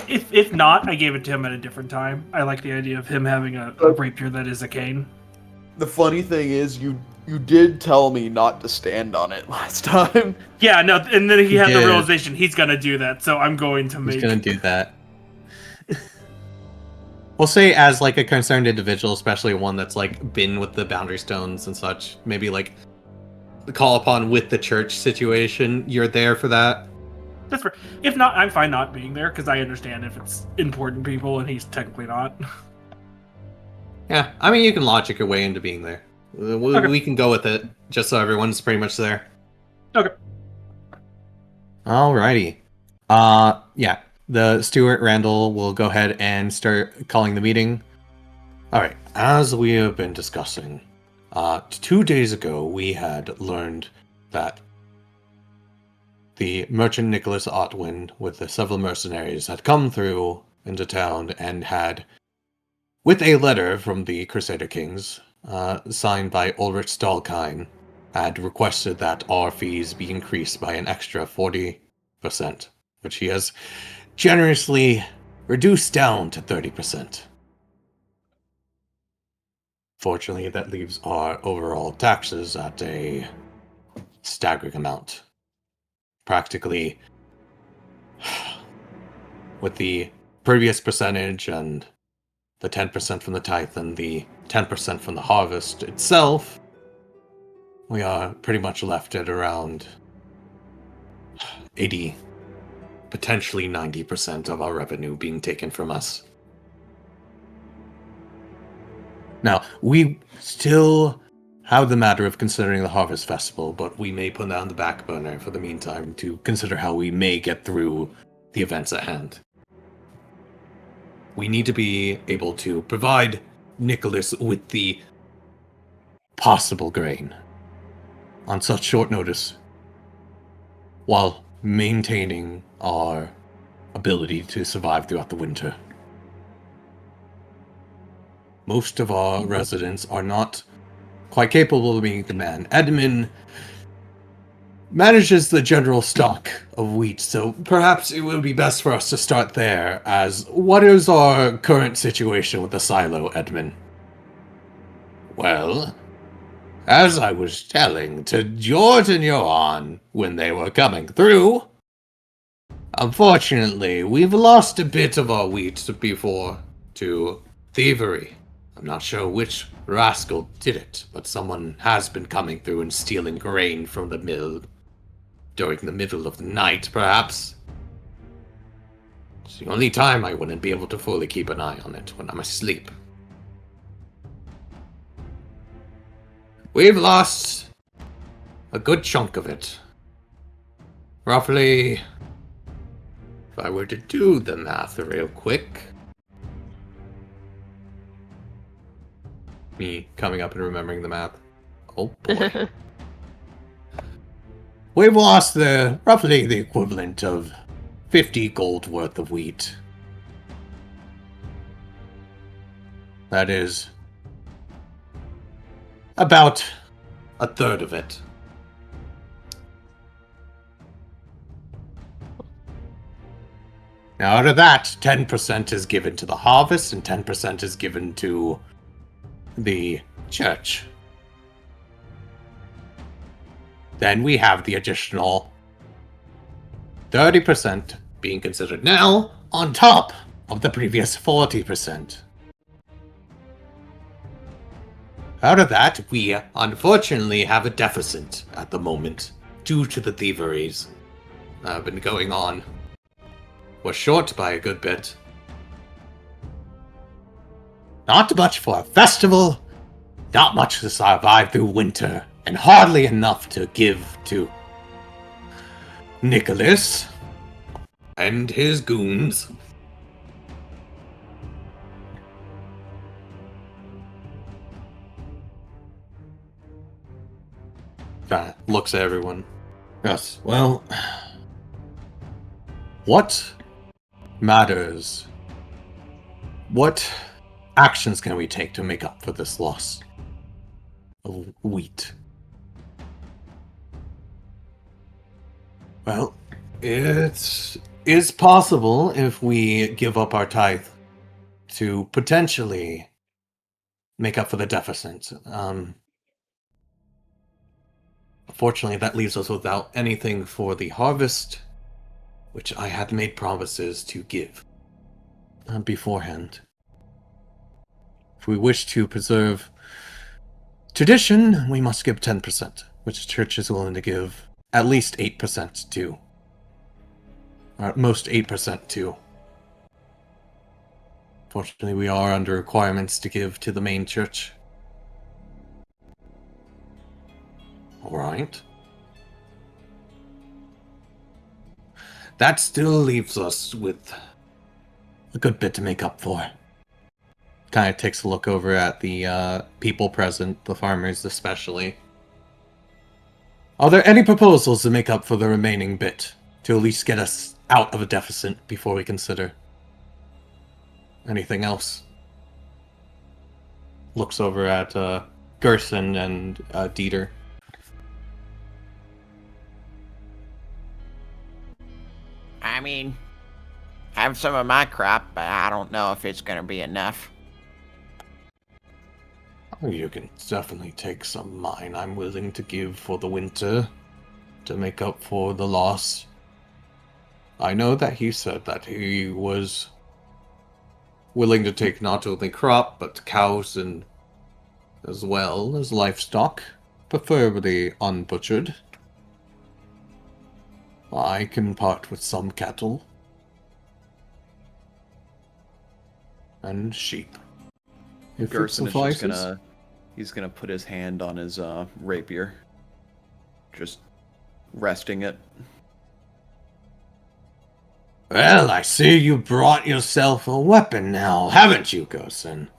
if not, I gave it to him at a different time. I like the idea of him having a rapier that is a cane. The funny thing is, you did tell me not to stand on it last time. Yeah, no, and then he had the did. realization he's gonna do that, so I'm going to make. He's gonna do that. We'll say as like a concerned individual, especially one that's like been with the boundary stones and such, maybe like the call upon with the church situation, you're there for that. That's fair. If not, I'm fine not being there because I understand if it's important people and he's technically not. Yeah, I mean you can logic your way into being there. We can go with it, just so everyone's pretty much there. Okay. Alrighty. Yeah. The Stuart Randall will go ahead and start calling the meeting. Alright, as we have been discussing, 2 days ago we had learned that the merchant Nicholas Otwin with the several mercenaries had come through into town and had, with a letter from the Crusader Kings, signed by Ulrich Stahlkine, had requested that our fees be increased by an extra 40%, which he has generously reduced down to 30%. Fortunately, that leaves our overall taxes at a staggering amount. Practically, with the previous percentage and the 10% from the tithe and the 10% from the harvest itself, we are pretty much left at around 80, potentially 90% of our revenue being taken from us. Now, we still have the matter of considering the Harvest Festival, but we may put that on the back burner for the meantime to consider how we may get through the events at hand. We need to be able to provide Nicholas with the possible grain on such short notice while maintaining our ability to survive throughout the winter. Most of our residents are not quite capable of being the man. Edmund manages the general stock of wheat, so perhaps it would be best for us to start there. As what is our current situation with the silo, Edmund? Well, as I was telling to George and Johan when they were coming through, unfortunately, we've lost a bit of our wheat before to thievery. I'm not sure which rascal did it, but someone has been coming through and stealing grain from the mill during the middle of the night, perhaps. It's the only time I wouldn't be able to fully keep an eye on it, when I'm asleep. We've lost a good chunk of it. Roughly, if I were to do the math real quick, me coming up and remembering the math. Oh boy. We've lost roughly the equivalent of 50 gold worth of wheat. That is about a third of it. Now, out of that, 10% is given to the harvest and 10% is given to the church. Then we have the additional 30% being considered now on top of the previous 40%. Out of that, we unfortunately have a deficit at the moment due to the thieveries that have been going on. We're short by a good bit. Not much for a festival, not much to survive through winter, and hardly enough to give to Nicholas and his goons. Looks at everyone. Yes, well, what matters? What actions can we take to make up for this loss of wheat? Well, it is possible if we give up our tithe to potentially make up for the deficit. Unfortunately, that leaves us without anything for the harvest, which I had made promises to give beforehand. If we wish to preserve tradition, we must give 10%, which the church is willing to give at least 8% to. Or at most 8% to. Fortunately, we are under requirements to give to the main church. Alright. That still leaves us with a good bit to make up for. Kind of takes a look over at the people present, the farmers especially. Are there any proposals to make up for the remaining bit? To at least get us out of a deficit before we consider anything else? Looks over at Gerson and Dieter. I mean, have some of my crop, but I don't know if it's gonna be enough. You can definitely take some mine. I'm willing to give for the winter to make up for the loss. I know that he said that he was willing to take not only crop, but cows and as well as livestock, preferably unbutchered. I can part with some cattle and sheep. If Gerson it is just suffices. he's gonna put his hand on his rapier, just resting it. Well, I see you brought yourself a weapon now, haven't you, Gerson?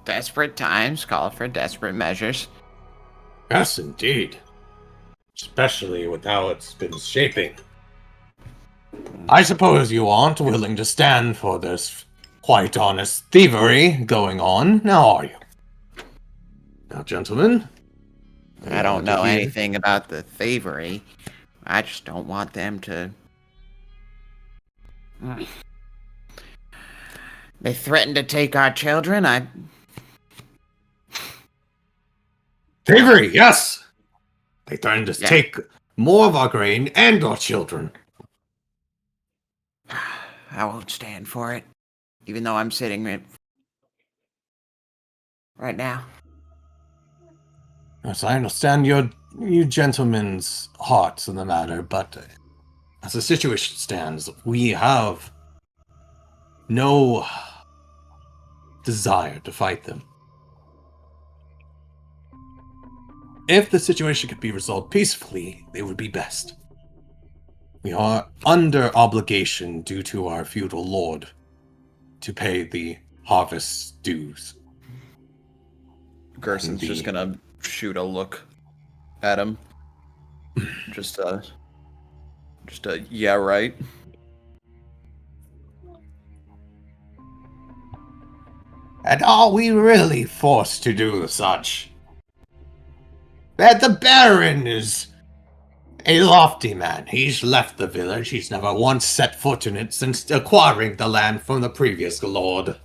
Desperate times call for desperate measures. Yes, indeed. Especially with how it's been shaping. I suppose you aren't willing to stand for this quite honest thievery going on, now are you? Now, gentlemen. I don't know anything about the thievery. I just don't want them to... They threatened to take our children. Thievery, yes! They threatened to take more of our grain and our children. I won't stand for it. Even though I'm sitting right now. Yes, I understand you gentlemen's hearts in the matter, but as the situation stands, we have no desire to fight them. If the situation could be resolved peacefully, it would be best. We are under obligation due to our feudal lord to pay the harvest dues. Gerson's just gonna shoot a look at him. Just a yeah, right. And are we really forced to do such? That the Baron is a lofty man. He's left the village. He's never once set foot in it since acquiring the land from the previous lord.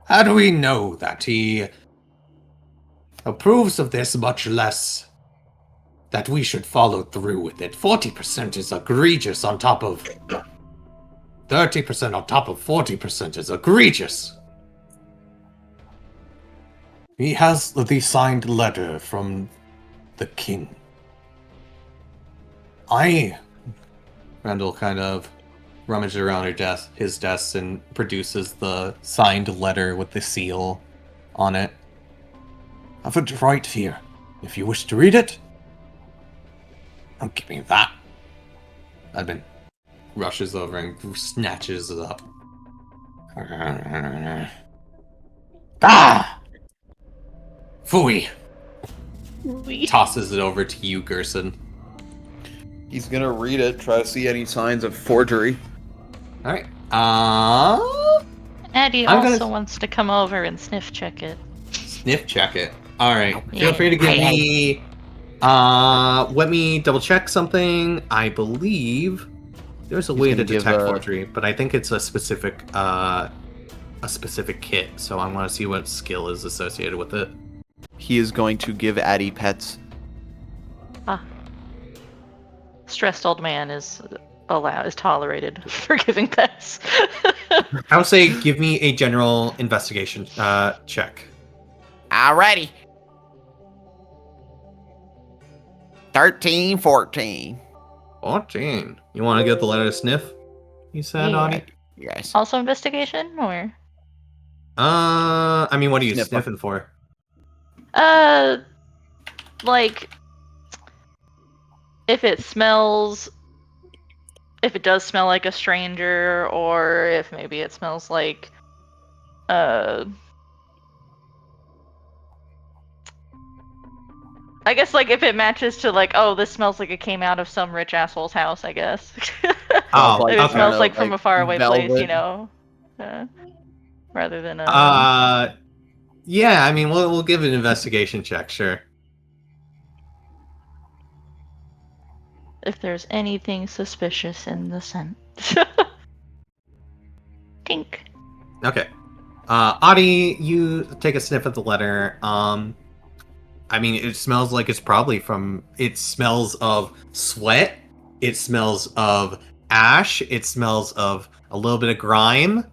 How do we know that he approves of this, much less that we should follow through with it? 40% is egregious on top of... 30% on top of 40% is egregious. He has the signed letter from the king. Randall kind of rummages around his desk and produces the signed letter with the seal on it. I have it right here. If you wish to read it, don't give me that. Edmund rushes over and snatches it up. Ah! Phooey! Tosses it over to you, Gerson. He's gonna read it, try to see any signs of forgery. Alright. Attie I'm also gonna- wants to come over and sniff check it. Sniff check it. Alright. Yeah. Feel free to give me... let me double check something. I believe there's a way to gonna give detect a- forgery, but I think it's a specific kit, so I want to see what skill is associated with it. He is going to give Attie pets. Stressed old man is tolerated for giving pets. I would say give me a general investigation check. Alrighty. 13, 14. 14. You want to get the letter to sniff? You said, Yeah. Ani? Yes. Also investigation, or I mean, what are you Sniff. sniffing for? like if it does smell like a stranger, or if maybe it smells like I guess, like, if it matches to, like, oh, this smells like it came out of some rich asshole's house, I guess. Oh, If it okay. smells like from a faraway place, velvet. you know, rather than Yeah, I mean, we'll give an investigation check, sure. if there's anything suspicious in the scent. Tink. Okay. Attie, you take a sniff at the letter. I mean, it smells like it's probably from. It smells of sweat. It smells of ash. It smells of a little bit of grime.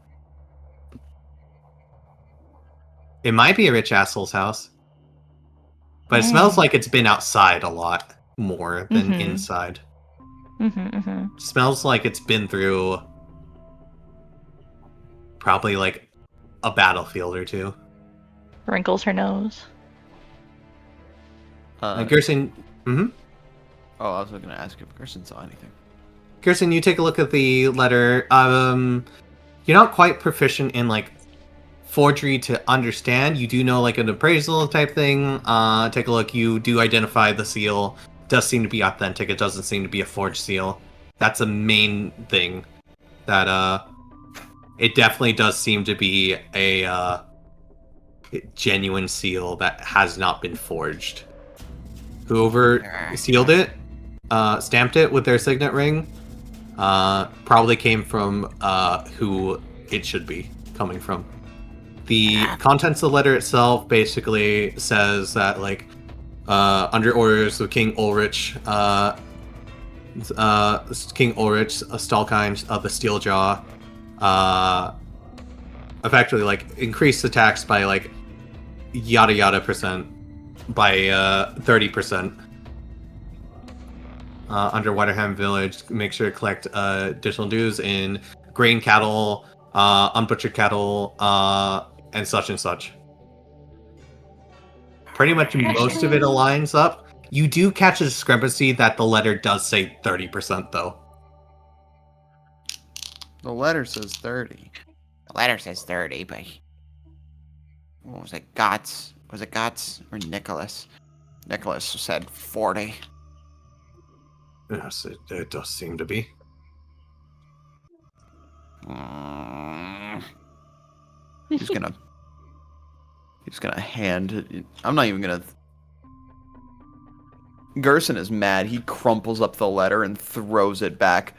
It might be a rich asshole's house. But it smells like it's been outside a lot more than inside. Smells like it's been through probably like a battlefield or two. Wrinkles her nose. Gerson. Oh, I was going to ask if Gerson saw anything. Gerson, you take a look at the letter. You're not quite proficient in like forgery to understand. You do know like an appraisal type thing. Take a look. You do identify the seal. Does seem to be authentic. It doesn't seem to be a forged seal. That's a main thing. That it definitely does seem to be a genuine seal that has not been forged. Whoever sealed it, stamped it with their signet ring, probably came from who it should be coming from. The contents of the letter itself basically says that, like, under orders of King Ulrich, Stalkind of the Steeljaw, effectively, like, increased the tax by, like, yada yada percent, by 30%. Under Waterham Village, make sure to collect additional dues in grain cattle, unbutchered cattle, and such and such. Pretty much most of it aligns up. You do catch a discrepancy that the letter does say 30%, though. The letter says 30. The letter says 30, but what was it? Gotts? Was it Gotts or Nicholas? Nicholas said 40. Yes, it does seem to be. He's gonna hand it. I'm not even gonna. Gerson is mad. He crumples up the letter and throws it back.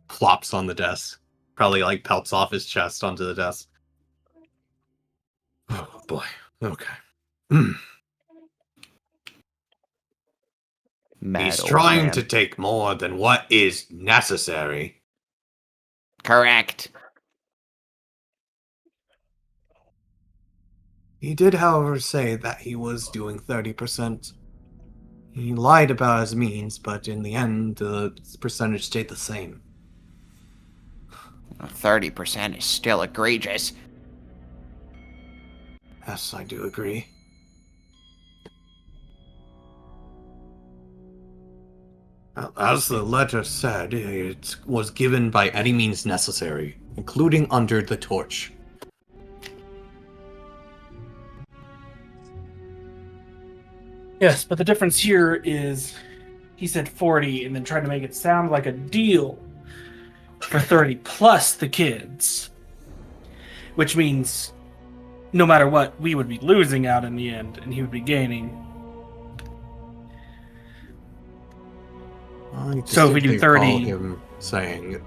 Plops on the desk. Probably like pelts off his chest onto the desk. Oh boy. Okay. Mad He's old trying man. to take more than what is necessary. Correct. He did, however, say that he was doing 30%. He lied about his means, but in the end, the percentage stayed the same. 30% is still egregious. Yes, I do agree. As the letter said, it was given by any means necessary, including under the torch. Yes, but the difference here is he said 40 and then tried to make it sound like a deal for 30 plus the kids. Which means no matter what, we would be losing out in the end and he would be gaining. So if we do 30... him saying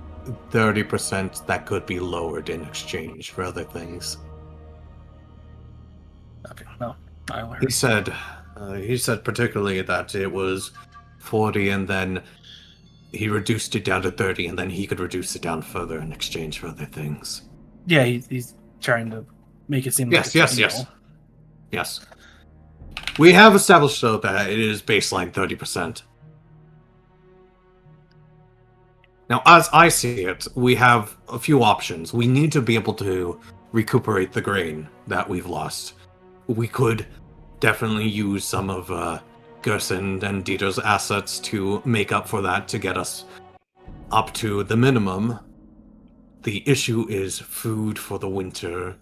30% that could be lowered in exchange for other things. Okay, well, I'll hear. He said particularly that it was 40 and then he reduced it down to 30 and then he could reduce it down further in exchange for other things. Yeah, he's trying to make it seem like Yes. We have established, though, that it is baseline 30%. Now, as I see it, we have a few options. We need to be able to recuperate the grain that we've lost. We could definitely use some of Gerson and Dieter's assets to make up for that, to get us up to the minimum. The issue is food for the winter.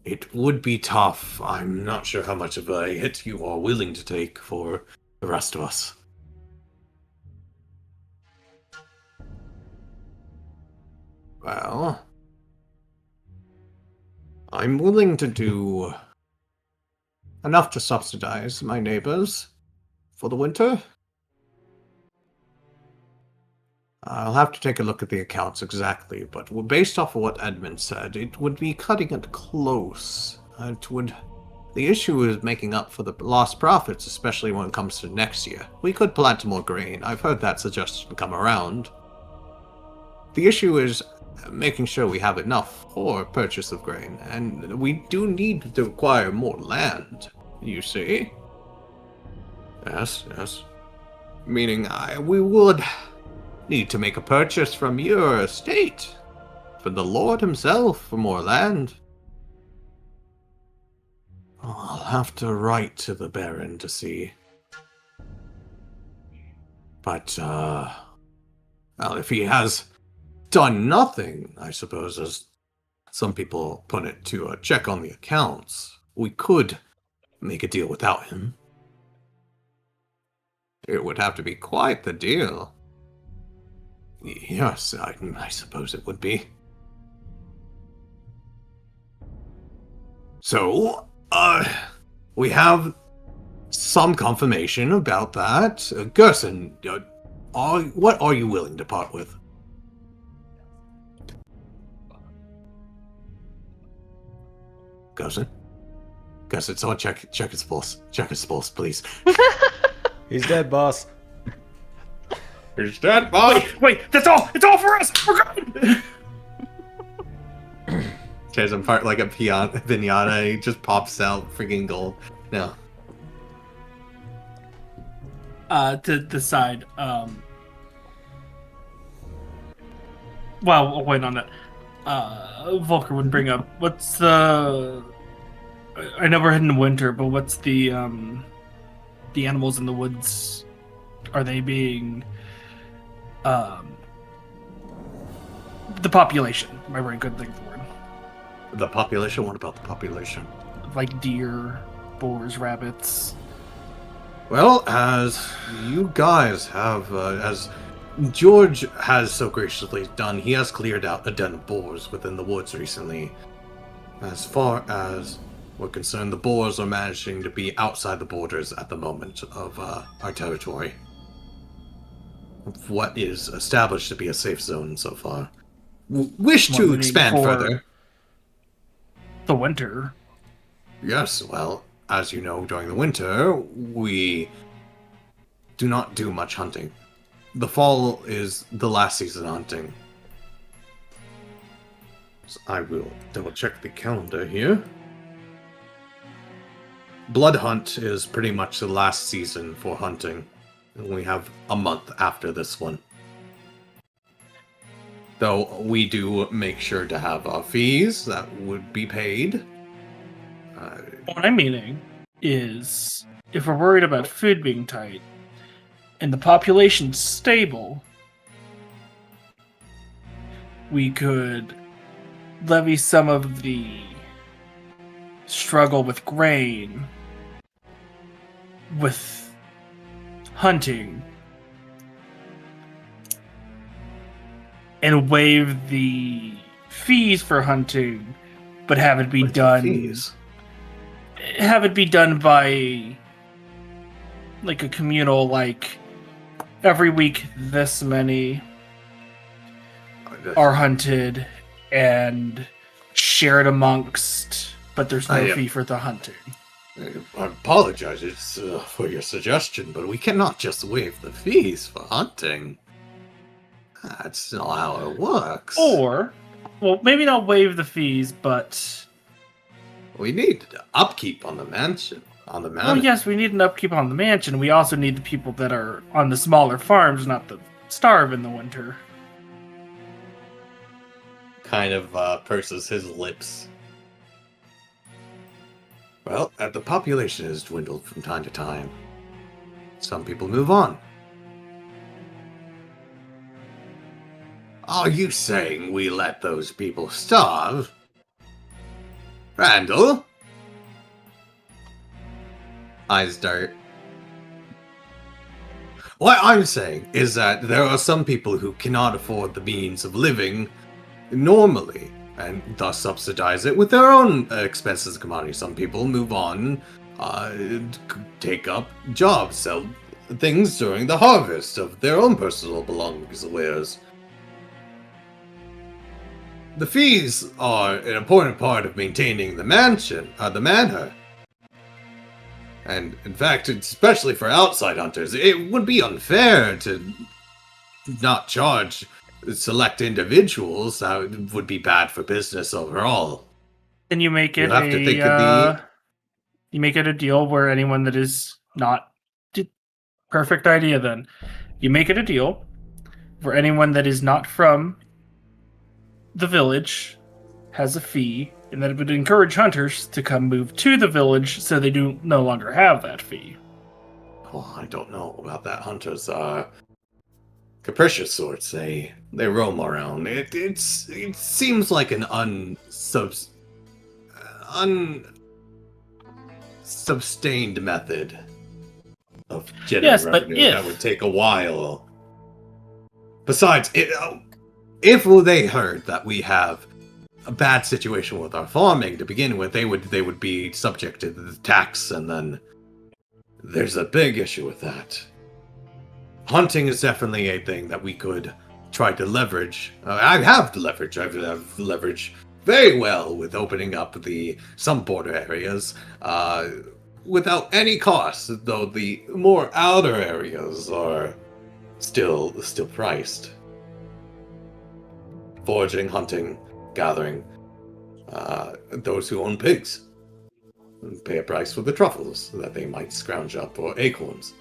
It would be tough. I'm not sure how much of a hit you are willing to take for the rest of us. Well, I'm willing to do enough to subsidize my neighbors for the winter. I'll have to take a look at the accounts exactly, but based off of what Edmund said, it would be cutting it close. The issue is making up for the lost profits, especially when it comes to next year. We could plant more grain. I've heard that suggestion come around. The issue is making sure we have enough for purchase of grain, and we do need to acquire more land, you see? Yes. Meaning we would need to make a purchase from your estate, from the Lord himself, for more land. I'll have to write to the Baron to see. But, well, if he has done nothing, I suppose, as some people put it, to check on the accounts, we could make a deal without him. It would have to be quite the deal. Yes, I suppose it would be. So, we have some confirmation about that. Gerson, what are you willing to part with? Gerson, someone check his pulse. Check his pulse, please. He's dead, boss. He's dead, boss. Wait, that's all. It's all for us. We're good. Tears him apart like a pinata. He just pops out freaking gold. No. To the side. Well, I'll wait on that. Volker would bring up, what's the... I know we're heading to winter, but what's the animals in the woods? Are they being... the population. My brain couldn't think of the word. The population? What about the population? Like deer, boars, rabbits. Well, as you guys have, as George has so graciously done, he has cleared out a den of boars within the woods recently. As far as we're concerned, the boars are managing to be outside the borders at the moment of our territory. Of what is established to be a safe zone so far. Wish to expand further. The winter. Yes, well, as you know, during the winter, we do not do much hunting. The fall is the last season of hunting. So I will double check the calendar here. Blood Hunt is pretty much the last season for hunting. And we have a month after this one. Though we do make sure to have fees that would be paid. What I'm meaning is, if we're worried about food being tight, and the population's stable, we could levy some of the struggle with grain with hunting and waive the fees for hunting, but have it be done. Fees? Have it be done by like a communal, like every week this many are hunted and shared amongst, but there's no fee for the hunting. I apologize for your suggestion, but we cannot just waive the fees for hunting. That's not how it works. Or, well, maybe not waive the fees, but we need upkeep on the mansion. Oh yes, we need an upkeep on the mansion. We also need the people that are on the smaller farms not to starve in the winter. Kind of purses his lips. Well, the population has dwindled from time to time. Some people move on. Are you saying we let those people starve? Randall? Eyes dart. What I'm saying is that there are some people who cannot afford the means of living normally, and thus subsidize it with their own expenses and commodities. Some people move on, take up jobs, sell things during the harvest of their own personal belongings and wares. The fees are an important part of maintaining the manor. And in fact, especially for outside hunters, it would be unfair to not charge select individuals. That would be bad for business overall. Then you make it You have to think of you make it a deal where anyone that is not perfect idea. Then you make it a deal where anyone that is not from the village has a fee, and that it would encourage hunters to come move to the village so they do no longer have that fee. Oh, I don't know about that. Hunters are capricious sorts. They roam around. It seems like an unsustained method of generating revenue. That would take a while. Besides, if they heard that we have a bad situation with our farming to begin with, they would be subject to the tax, and then there's a big issue with that. Hunting is definitely a thing that we could try to leverage. I have leverage. I've leveraged very well with opening up some border areas without any cost, though the more outer areas are still priced. Foraging, hunting, gathering. Those who own pigs pay a price for the truffles that they might scrounge up, or acorns.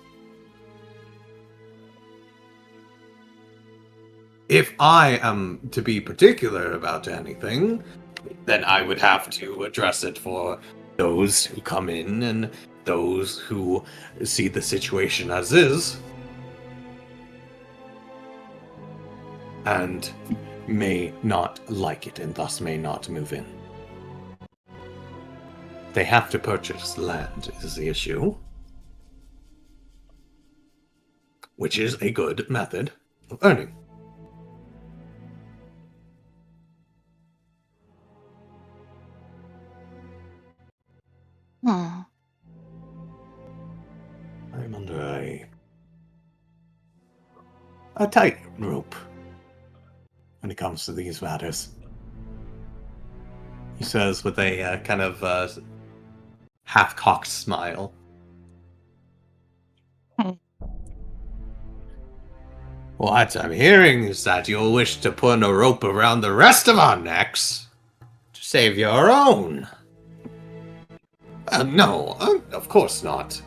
If I am to be particular about anything, then I would have to address it for those who come in and those who see the situation as is, and may not like it and thus may not move in. They have to purchase land is the issue, which is a good method of earning. I'm under a tight rope when it comes to these matters, he says with a kind of half-cocked smile. What I'm hearing is that you'll wish to put a rope around the rest of our necks to save your own. No, of course not.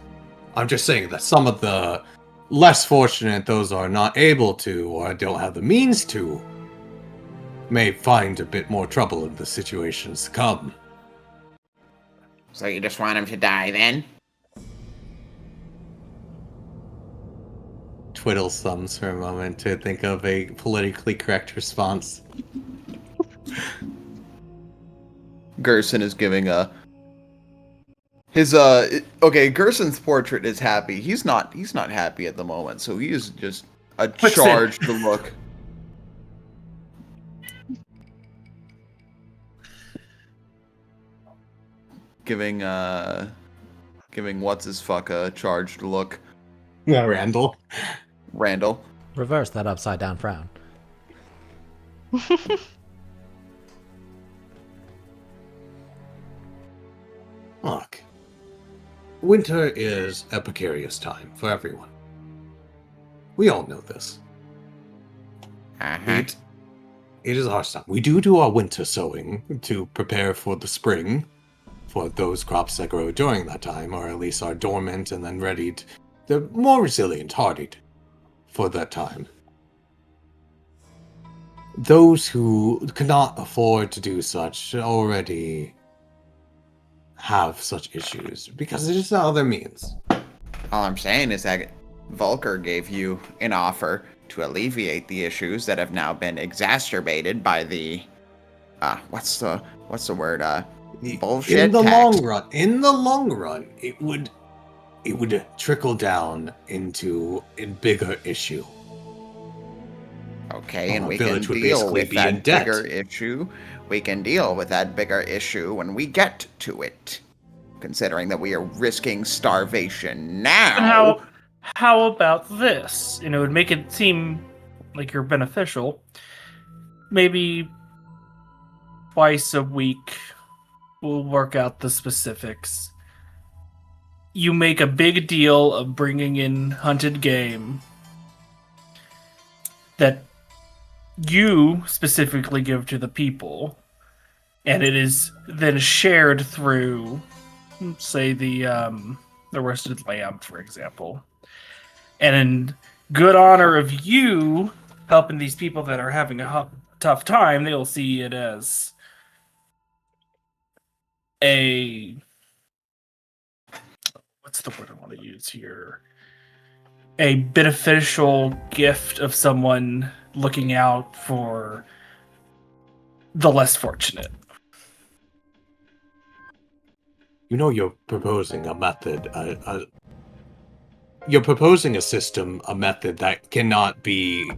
I'm just saying that some of the less fortunate, those are not able to or don't have the means to, may find a bit more trouble in the situations to come. So you just want him to die then? Twiddles thumbs for a moment to think of a politically correct response. Gerson is giving Gerson's portrait is happy. He's not happy at the moment, so he is just a charged look. Giving what's his fuck a charged look. Randall. Reverse that upside down frown. Look, winter is a precarious time for everyone. We all know this. Uh-huh. It is a harsh time. We do our winter sowing to prepare for the spring, for those crops that grow during that time, or at least are dormant and then ready to, they're more resilient, hardied for that time. Those who cannot afford to do such already have such issues because it is not their means. All I'm saying is that Volker gave you an offer to alleviate the issues that have now been exacerbated by the what's the word? Bullshit. In the tax. long run, it would trickle down into a bigger issue. Okay, and we can deal with that bigger issue. We can deal with that bigger issue when we get to it. Considering that we are risking starvation now. how about this? And it would make it seem like you're beneficial. Maybe twice a week, we'll work out the specifics. You make a big deal of bringing in hunted game that you specifically give to the people, and it is then shared through, say, the roasted lamb, for example. And in good honor of you helping these people that are having a tough time, they'll see it as a... what's the word I want to use here? A beneficial gift of someone looking out for the less fortunate. You know, you're proposing a method. You're proposing a system, a method that cannot be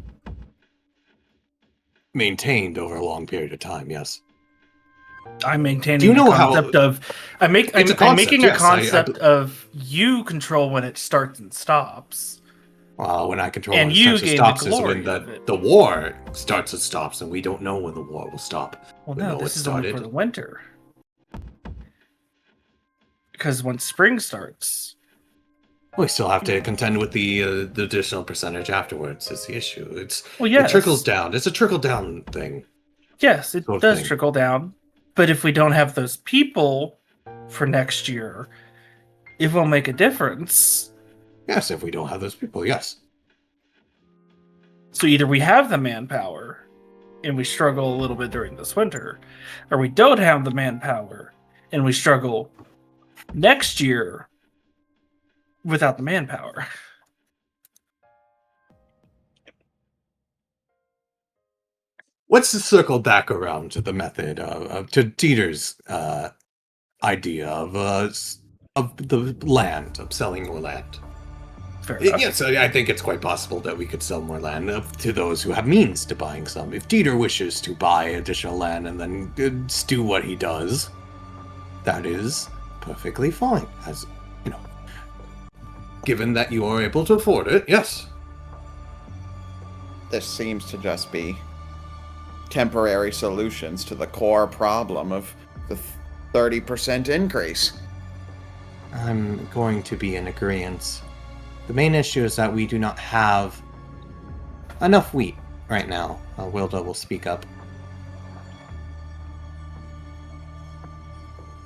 maintained over a long period of time. Yes. I'm maintaining Do you know the concept of I'm making a concept of you control when it starts and stops. Well, when I control And when it you starts and gain stops the is glory when of it. the war starts and stops, and we don't know when the war will stop. Well, We no, know this it is only for started. the winter. Because once spring starts, We still have to contend with the additional percentage afterwards. Is the issue? It yes. trickles down. It's a trickle down thing. Yes, it Sort of does thing. trickle down. But if we don't have those people for next year, it will make a difference. Yes, if we don't have those people, yes. So either we have the manpower and we struggle a little bit during this winter, or we don't have the manpower and we struggle next year without the manpower. Let's circle back around to the method to Dieter's idea of the land, of selling more land. Fair enough. Yes, I think it's quite possible that we could sell more land to those who have means to buying some. If Dieter wishes to buy additional land and then do what he does, that is perfectly fine. As you know, given that you are able to afford it, yes. This seems to just be temporary solutions to the core problem of the 30% increase. I'm going to be in agreement. The main issue is that we do not have enough wheat right now. Wilda will speak up.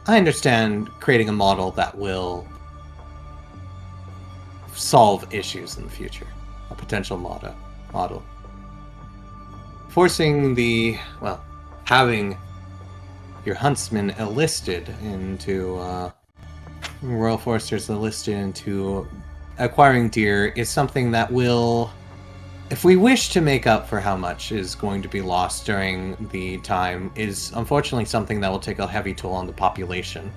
I understand creating a model that will solve issues in the future. A potential model. Forcing having your huntsman enlisted into Royal Foresters enlisted into acquiring deer is something that will, if we wish to make up for how much is going to be lost during the time, is unfortunately something that will take a heavy toll on the population,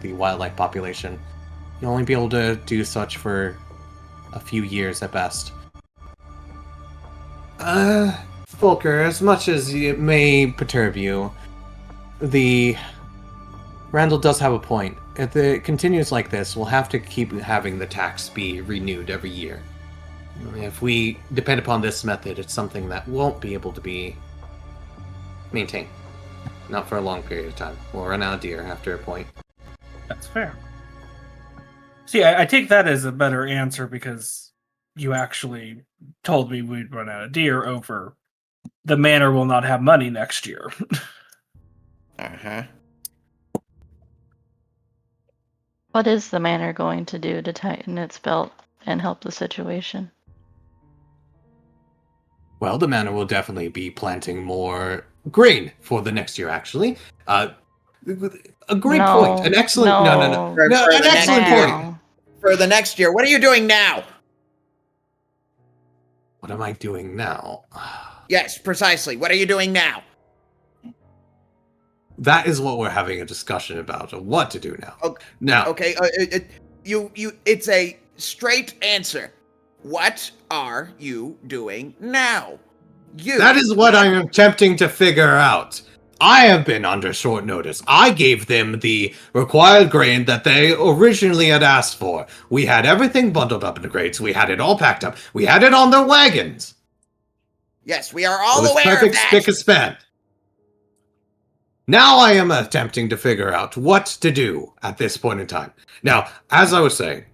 the wildlife population. You'll only be able to do such for a few years at best. Volker, as much as it may perturb you, Randall does have a point. If it continues like this, we'll have to keep having the tax be renewed every year. If we depend upon this method, it's something that won't be able to be maintained. Not for a long period of time. We'll run out of deer after a point. That's fair. See, I take that as a better answer because you actually told me we'd run out of deer over the manor will not have money next year. Uh-huh. What is the manor going to do to tighten its belt and help the situation? Well, the manor will definitely be planting more grain for the next year, actually. A great point. An excellent... No. For An the excellent next point. year. For the next year. What are you doing now? What am I doing now? Yes, precisely. What are you doing now? That is what we're having a discussion about, of what to do now. Okay. Now, Okay, it's a straight answer. What are you doing now? that is what I'm attempting to figure out. I have been under short notice. I gave them the required grain that they originally had asked for. We had everything bundled up in the crates. We had it all packed up. We had it on their wagons. Yes, we are all It was aware perfect of that. spick and span. Now I am attempting to figure out what to do at this point in time. Now, as I was saying,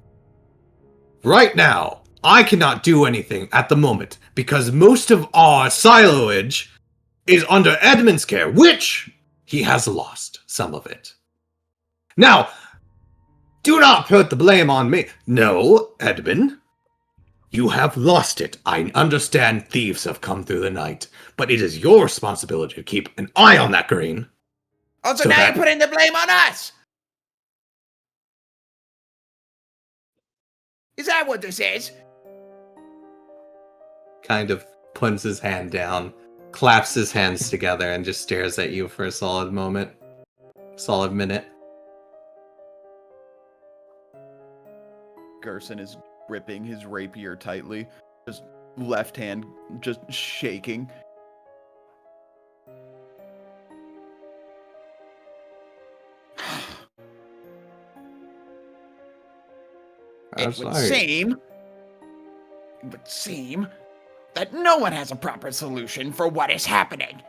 right now, I cannot do anything at the moment because most of our siloage is under Edmund's care, which he has lost some of it. Now, do not put the blame on me. No, Edmund, you have lost it. I understand thieves have come through the night, but it is your responsibility to keep an eye on that grain. Also, So now that- you're putting the blame on us. Is that what this is? Kind of puts his hand down, claps his hands together, and just stares at you for a solid minute. Gerson is gripping his rapier tightly, just left hand just shaking. It would seem that no one has a proper solution for what is happening.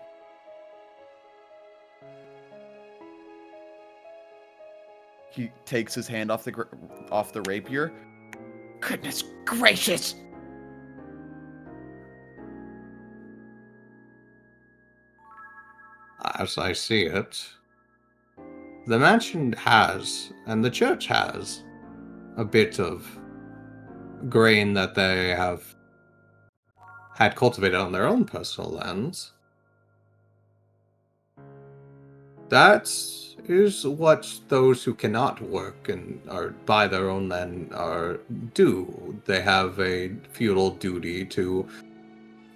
He takes his hand off the rapier. Goodness gracious. As I see it, the mansion has, and the church has, a bit of grain that they have had cultivated on their own personal lands. That is what those who cannot work and are by their own land do. They have a feudal duty to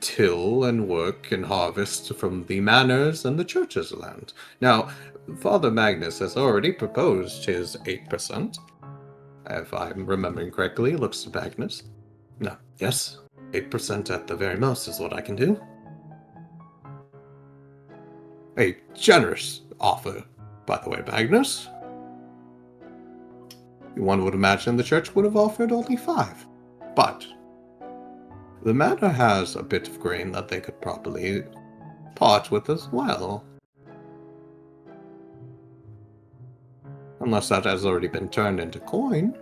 till and work and harvest from the manors and the church's land. Now, Father Magnus has already proposed his 8%. If I'm remembering correctly, looks to Magnus. No, yes, 8% at the very most is what I can do. A generous offer, by the way, Magnus. One would imagine the church would have offered only 5. But the manor has a bit of grain that they could probably part with as well. Unless that has already been turned into coin.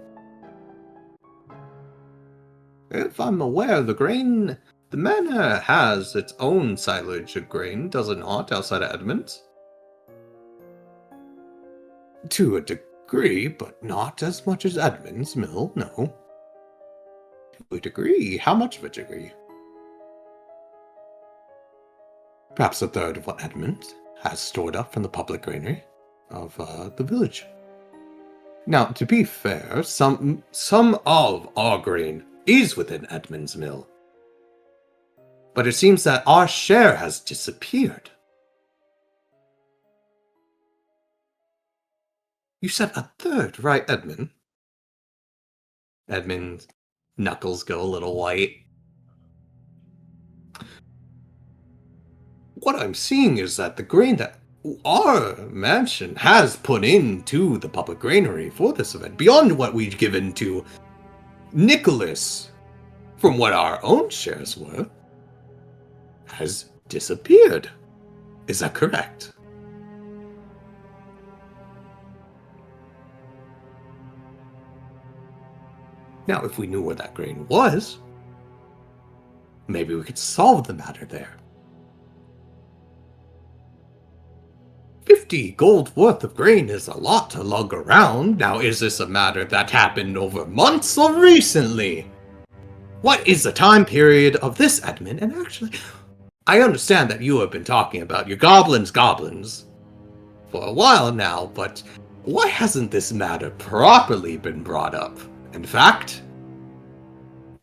If I'm aware, the manor has its own silage of grain, does it not, outside of Edmonds? To a degree, but not as much as Edmonds Mill, no. To a degree? How much of a degree? Perhaps a third of what Edmonds has stored up from the public granary of the village. Now, to be fair, some of our grain is within Edmund's mill. But it seems that our share has disappeared. You said a third, right, Edmund? Edmund's knuckles go a little white. What I'm seeing is that the grain that our mansion has put into the public granary for this event, beyond what we've given to Nicholas from what our own shares were, has disappeared. Is that correct? Now, if we knew where that grain was, maybe we could solve the matter there. 50 gold worth of grain is a lot to lug around. Now, is this a matter that happened over months or recently? What is the time period of this, Edmund? And actually, I understand that you have been talking about your goblins for a while now, but why hasn't this matter properly been brought up? In fact,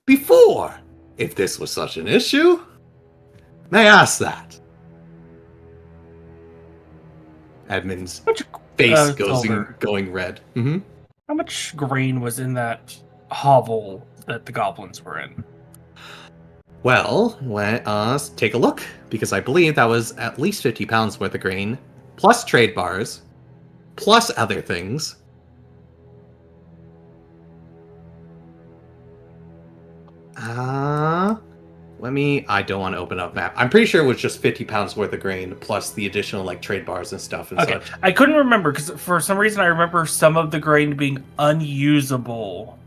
before, if this was such an issue, may I ask that? Edmund's face going red. Mm-hmm. How much grain was in that hovel that the goblins were in? Well, let us take a look, because I believe that was at least 50 pounds worth of grain plus trade bars, plus other things. I don't want to open up map. I'm pretty sure it was just 50 pounds worth of grain plus the additional like trade bars and stuff and such. I couldn't remember because for some reason I remember some of the grain being unusable.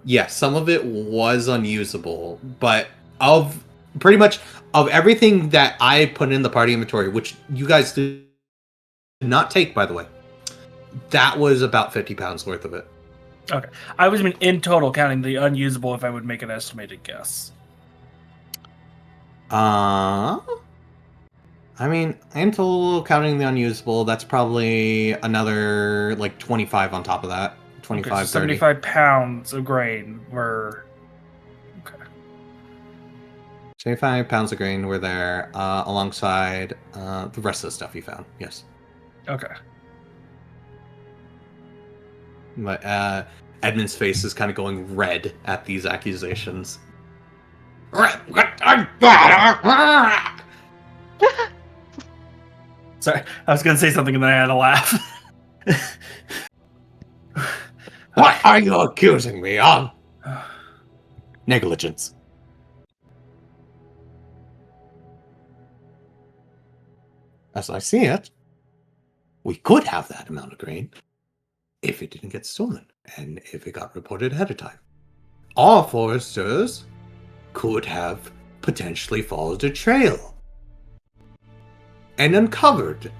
Yeah, some of it was unusable, but of pretty much of everything that I put in the party inventory, which you guys did not take, by the way, that was about 50 pounds worth of it. Okay. I was in total counting the unusable if I would make an estimated guess. I mean, in total, counting the unusable, that's probably another, like, 25 on top of that. 25, okay, so 30. 75 pounds of grain were... Okay. 75 pounds of grain were there, alongside the rest of the stuff you found, yes. Okay. But Edmund's face is kind of going red at these accusations. Sorry, I was going to say something and then I had to laugh. What are you accusing me of? Negligence. As I see it, we could have that amount of grain if it didn't get stolen and if it got reported ahead of time. All foresters could have potentially followed a trail and uncovered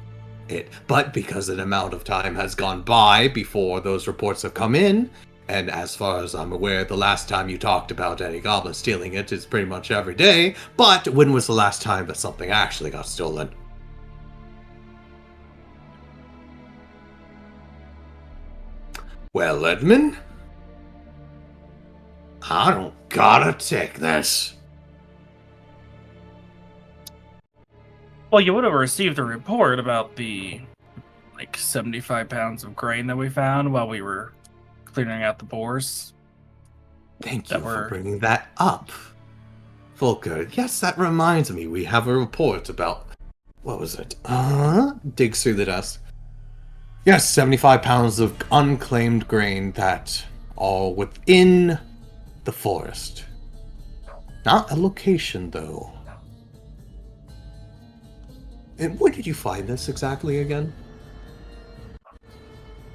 it. But because an amount of time has gone by before those reports have come in, and as far as I'm aware, the last time you talked about any goblin stealing it is pretty much every day, but when was the last time that something actually got stolen? Well, Edmund, I don't gotta take this. Well, you would have received a report about the, 75 pounds of grain that we found while we were clearing out the bores. Thank you for bringing that up. Volker, yes, that reminds me. We have a report about... What was it? Digs through the dust. Yes, 75 pounds of unclaimed grain that are within the forest. Not a location, though. And where did you find this exactly again?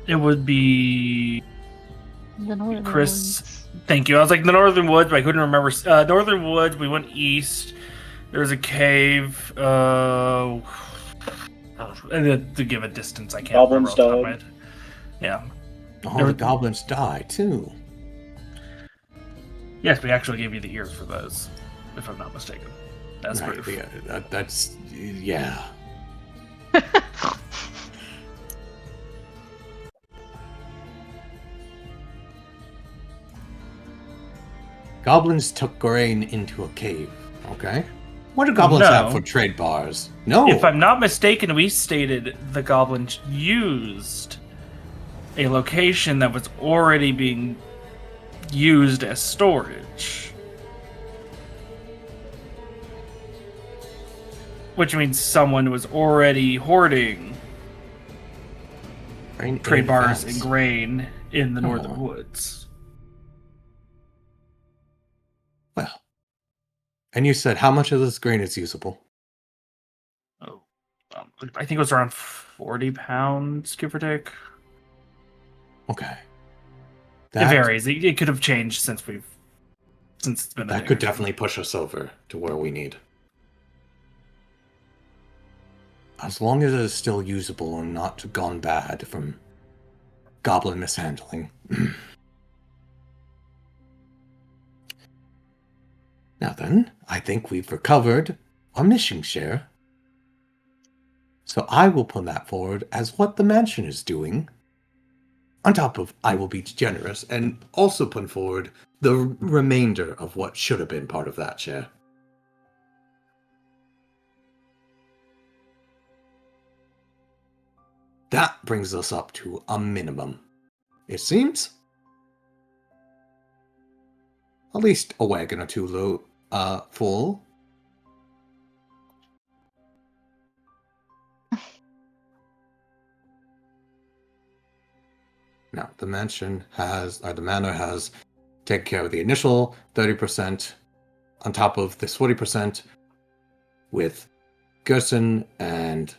It would be... The Northern Chris... Woods. Thank you. I was like, the Northern Woods, but I couldn't remember. Northern Woods, we went east. There was a cave. And to give a distance, I can't Goblins remember. died. Yeah. Oh, the goblins die, too. Yes, we actually gave you the ears for those, if I'm not mistaken. That's Right, proof. yeah, that's... Yeah. Goblins took grain into a cave, okay? What do goblins have for trade bars? No. If I'm not mistaken, we stated the goblins used a location that was already being used as storage. Which means someone was already hoarding trade bars and grain in the Northern Woods. Well, and you said how much of this grain is usable? Oh, I think it was around 40 pounds, give or take. Okay. It varies. It could have changed since it's been. That could definitely push us over to where we need. As long as it is still usable and not gone bad from goblin mishandling. Now then, I think we've recovered our mission share. So I will put that forward as what the mansion is doing. On top of, I will be generous and also put forward the remainder of what should have been part of that share. That brings us up to a minimum, it seems. At least a wagon or two full. Now, the manor has taken care of the initial 30% on top of this 40% with Gerson and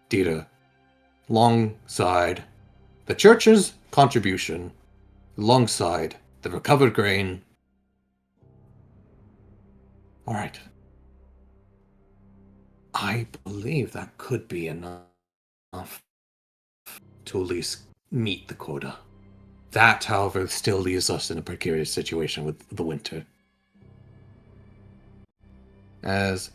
Dita alongside the church's contribution, alongside the recovered grain. All right. I believe that could be enough to at least meet the quota. That, however, still leaves us in a precarious situation with the winter. As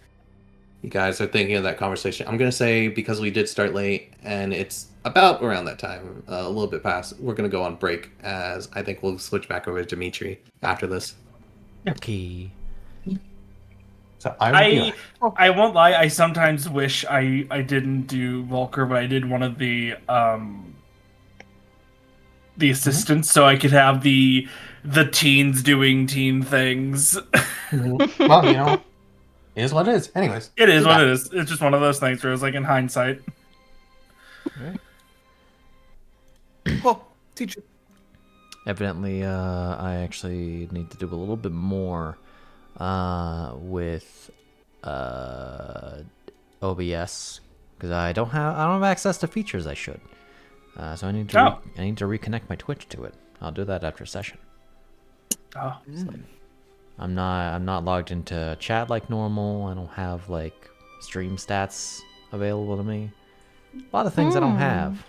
you guys are thinking of that conversation, I'm going to say, because we did start late, and it's about around that time, a little bit past, we're going to go on break, as I think we'll switch back over to Dimitri after this. Okay. So I won't lie, I sometimes wish I didn't do Volker, but I did one of the assistants, so I could have the teens doing teen things. Well, you know, it is what it is. Anyways. It is what it is. It's just one of those things where it's like in hindsight. Oh, teacher. Evidently, I actually need to do a little bit more with OBS because I don't have access to features I should. So I need to reconnect my Twitch to it. I'll do that after session. Oh. I'm not logged into chat like normal. I don't have like stream stats available to me. A lot of things I don't have.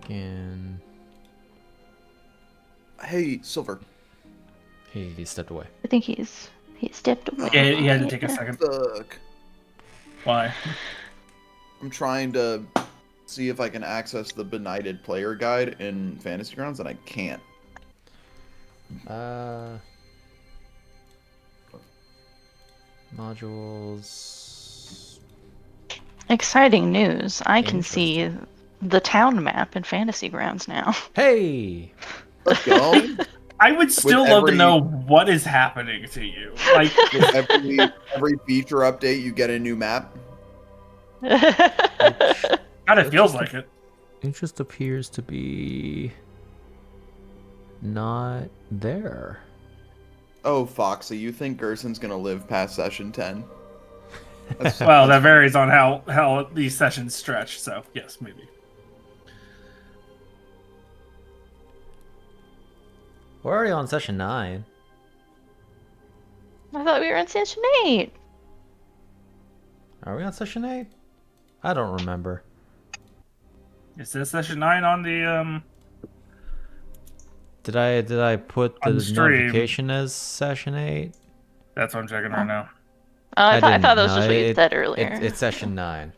Again. Hey, Silver. He stepped away. I think he stepped away. Yeah, he had to take a second. Fuck. Why? I'm trying to see if I can access the Benighted player guide in Fantasy Grounds, and I can't. Modules. Exciting news. I can see the town map in Fantasy Grounds now. Hey! Let's go. I would still love to know what is happening to you. Like with every feature update, you get a new map. God, it feels like it. It just appears to be not there. Oh, Foxy, you think Gerson's gonna live past session 10? Well, that varies on how these sessions stretch, so yes, maybe. We're already on session 9. I thought we were in session 8. Are we on session 8? I don't remember. Is this session 9 on the Did I put the notification as session 8? That's what I'm checking right now. Oh, I thought that was just what you said earlier. It's session 9.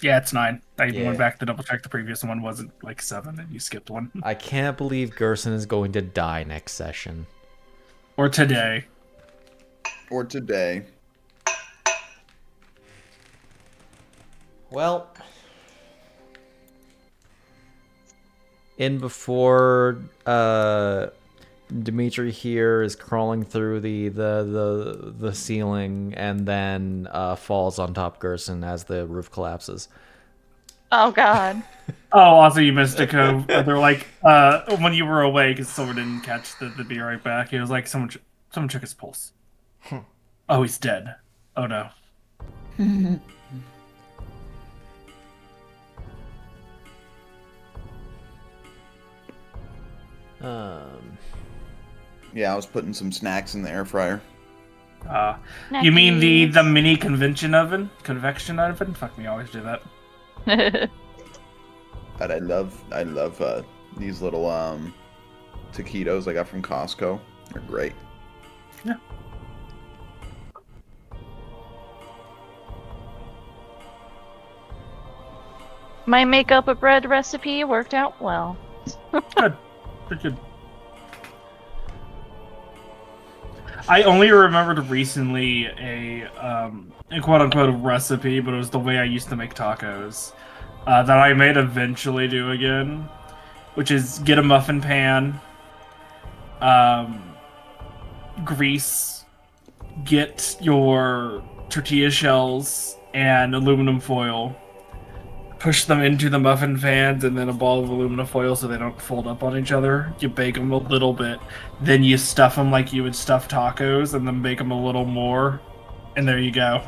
Yeah, it's 9. I even went back to double check the previous one wasn't like 7 and you skipped one. I can't believe Gerson is going to die next session. Or today. Or today. Well, in before Dimitri here is crawling through the ceiling and then falls on top Gerson as the roof collapses. Oh God. Oh, also you missed a code. They're like when you were away because someone didn't catch the be right back. It was like someone took his pulse. Oh, he's dead. Oh no. Yeah, I was putting some snacks in the air fryer. You mean the mini convection oven? Convection oven? Fuck me, I always do that. But I love these little taquitos I got from Costco. They're great. Yeah. My makeup a bread recipe worked out well. Good. Good. I only remembered recently a quote-unquote recipe, but it was the way I used to make tacos that I may eventually do again, which is get a muffin pan, grease, get your tortilla shells and aluminum foil, push them into the muffin fans and then a ball of aluminum foil so they don't fold up on each other. You bake them a little bit, then you stuff them like you would stuff tacos, and then bake them a little more, and there you go.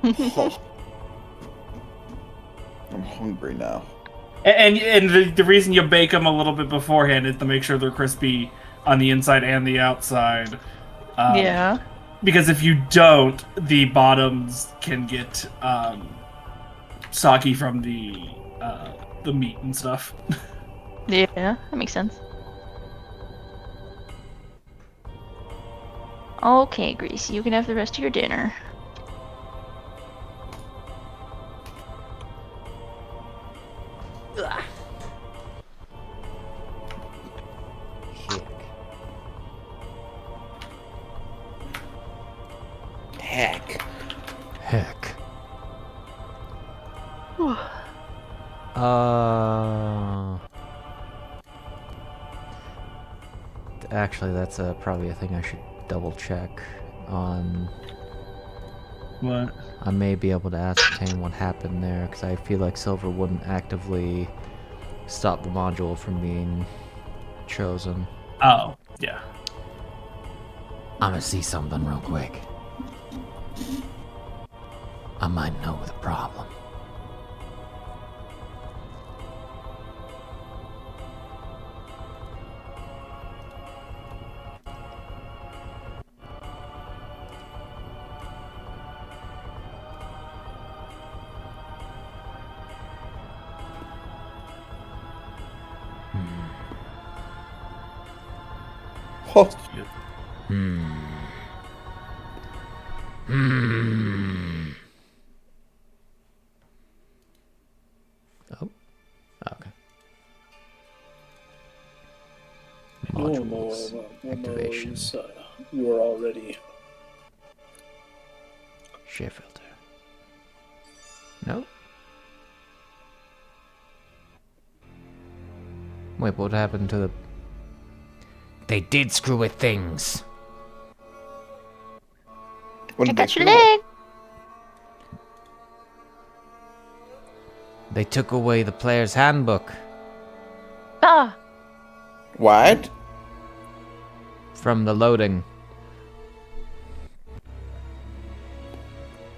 Oh. I'm hungry now. And the reason you bake them a little bit beforehand is to make sure they're crispy on the inside and the outside. Yeah. Because if you don't, the bottoms can get soggy from the meat and stuff. Yeah, that makes sense. Okay, Grease, you can have the rest of your dinner. Ugh. Heck. Actually, that's probably a thing I should double check on. What? I may be able to ascertain what happened there, because I feel like Silver wouldn't actively stop the module from being chosen. Oh, yeah. I'm gonna see something real quick. I might know the problem. Oh. Oh. Okay. Modules. Activation. You are already. Share filter. No. Wait, what happened to the... They did screw with things. What I did they got your screw with? leg! They took away the player's handbook Ah! What? from the loading.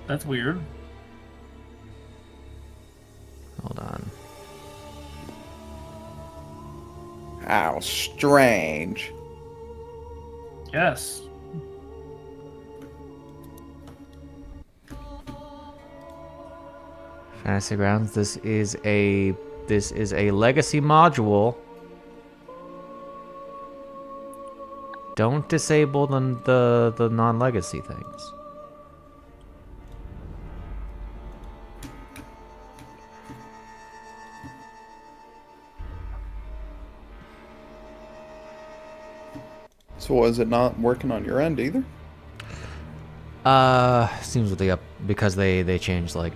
That's weird. Hold on. How strange. Yes. Fantasy Grounds, this is a legacy module. Don't disable the non-legacy things. So was it not working on your end either? Seems with the because they changed like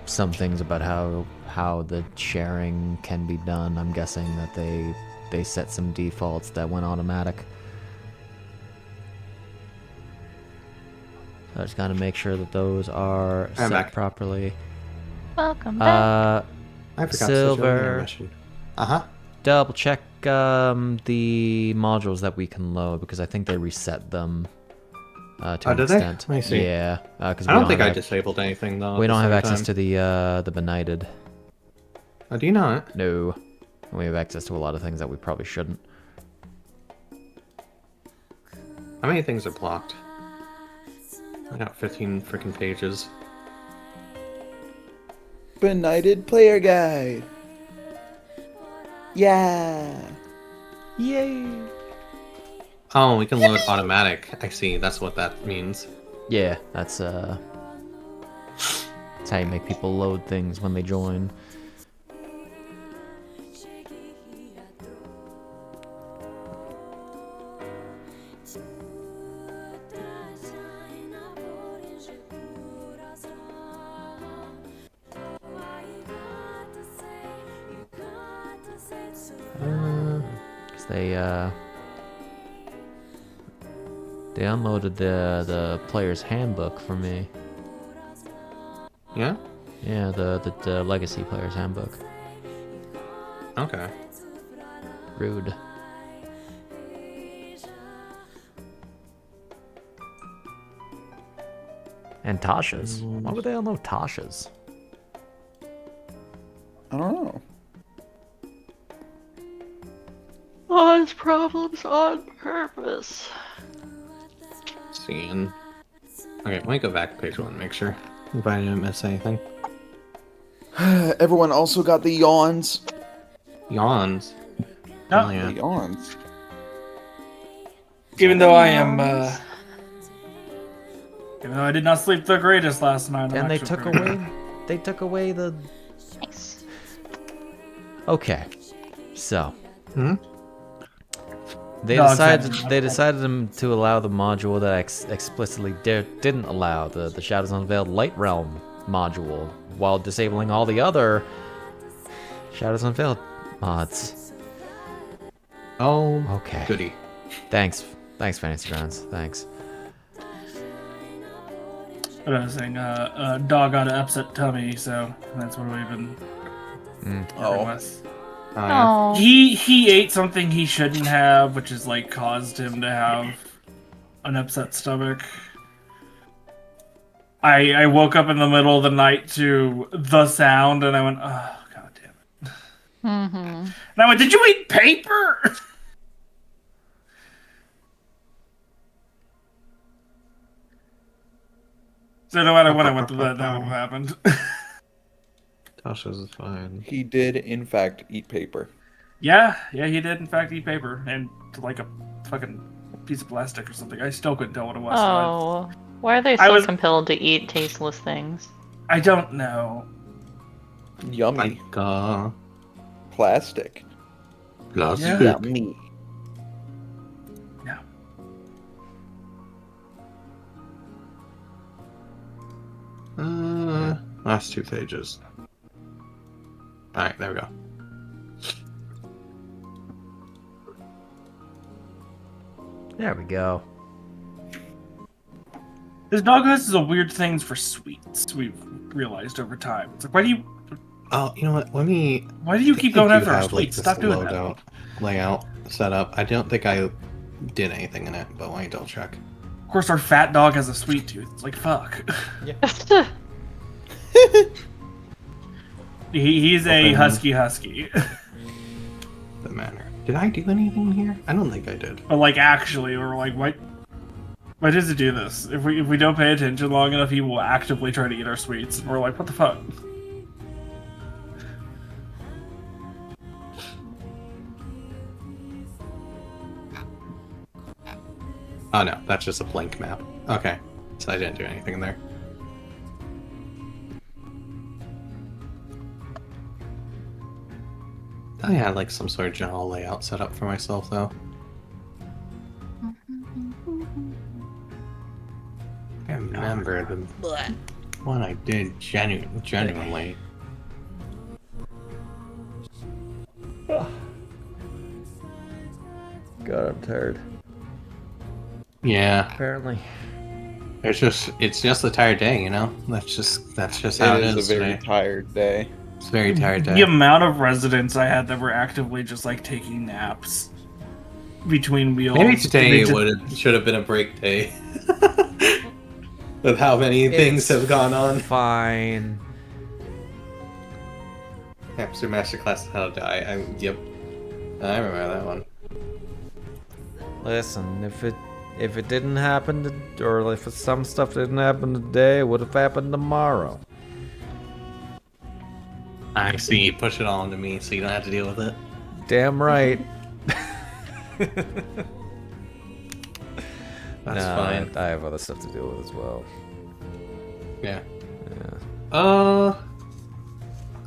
some things about how the sharing can be done. I'm guessing that they set some defaults that went automatic. So I just gotta make sure that those are I'm set back. properly. Welcome back. I forgot Silver. Uh-huh. Double check the modules that we can load, because I think they reset them to an did they? extent. I see. Yeah, because I don't think I disabled anything, though. We don't have access to the Benighted. Oh, do you not? No, we have access to a lot of things that we probably shouldn't. How many things are blocked? I got 15 freaking pages. Benighted player guide. Yeah. Yay! Oh, we can load automatic. I see. That's what that means. Yeah, that's how you make people load things when they join. Because They unloaded the player's handbook for me. Yeah? Yeah, the legacy player's handbook. Okay. Rude. And Tasha's. Why would they unload Tasha's? I don't know. Cause problems on purpose. Seeing. Okay, let me go back to page 1 and make sure if I didn't miss anything. Everyone also got the yawns. Yawns. No. Oh, yeah. The yawns. Even though I am, even though I did not sleep the greatest last night. And they took away the... Nice. Okay. So. Hmm? They No, decided to allow the module that explicitly didn't allow the Shadows Unveiled Light Realm module, while disabling all the other Shadows Unveiled mods. Oh, Okay. goody. Thanks, Fantasy Grounds. Thanks. What I was saying, dog got an upset tummy, so that's what we've been working with. Oh, yeah. Oh. He ate something he shouldn't have, which has like caused him to have an upset stomach. I woke up in the middle of the night to the sound, and I went, oh god damn it! Mm-hmm. And I went, did you eat paper? So no matter what I went through, that happened. Tasha's is fine. He did, in fact, eat paper. Yeah, he did in fact eat paper, and like a fucking piece of plastic or something. I still couldn't tell what it was. Oh, why are they I so was- compelled to eat tasteless things? I don't know. Yummy. Like, Plastic. plastic. Yeah. Yummy. Yeah. Last 2 pages. Alright, there we go. There we go. This dog has a weird things for sweets. We've realized over time. It's like, why do you Oh, you know what? Let me. Why do you keep going after our have, sweets? this Stop doing that. loadout layout set up. I don't think I did anything in it, but let me double check. Of course, our fat dog has a sweet tooth. It's like, fuck. He's a Open. husky. The manor. Did I do anything here? I don't think I did. But like, actually, we're like, why does it do this? If we don't pay attention long enough, he will actively try to eat our sweets. And we're like, what the fuck? Oh no, that's just a blank map. Okay, so I didn't do anything in there. I had like some sort of general layout set up for myself though. I remember the one I did genuinely. God, I'm tired. Yeah, Apparently. it's just a tired day, you know. That's just how It is a very today. tired day. It's a very tired day. The amount of residents I had that were actively just like taking naps between meals. Maybe today They should have been a break day. With how many things have gone on. Fine. Hamster Masterclass How to Die. Yep. I remember that one. Listen, if it didn't happen or if some stuff didn't happen today, it would have happened tomorrow. I see. You push it all onto me, so you don't have to deal with it. Damn right. That's Nah, fine. I have other stuff to deal with as well. Yeah. Yeah.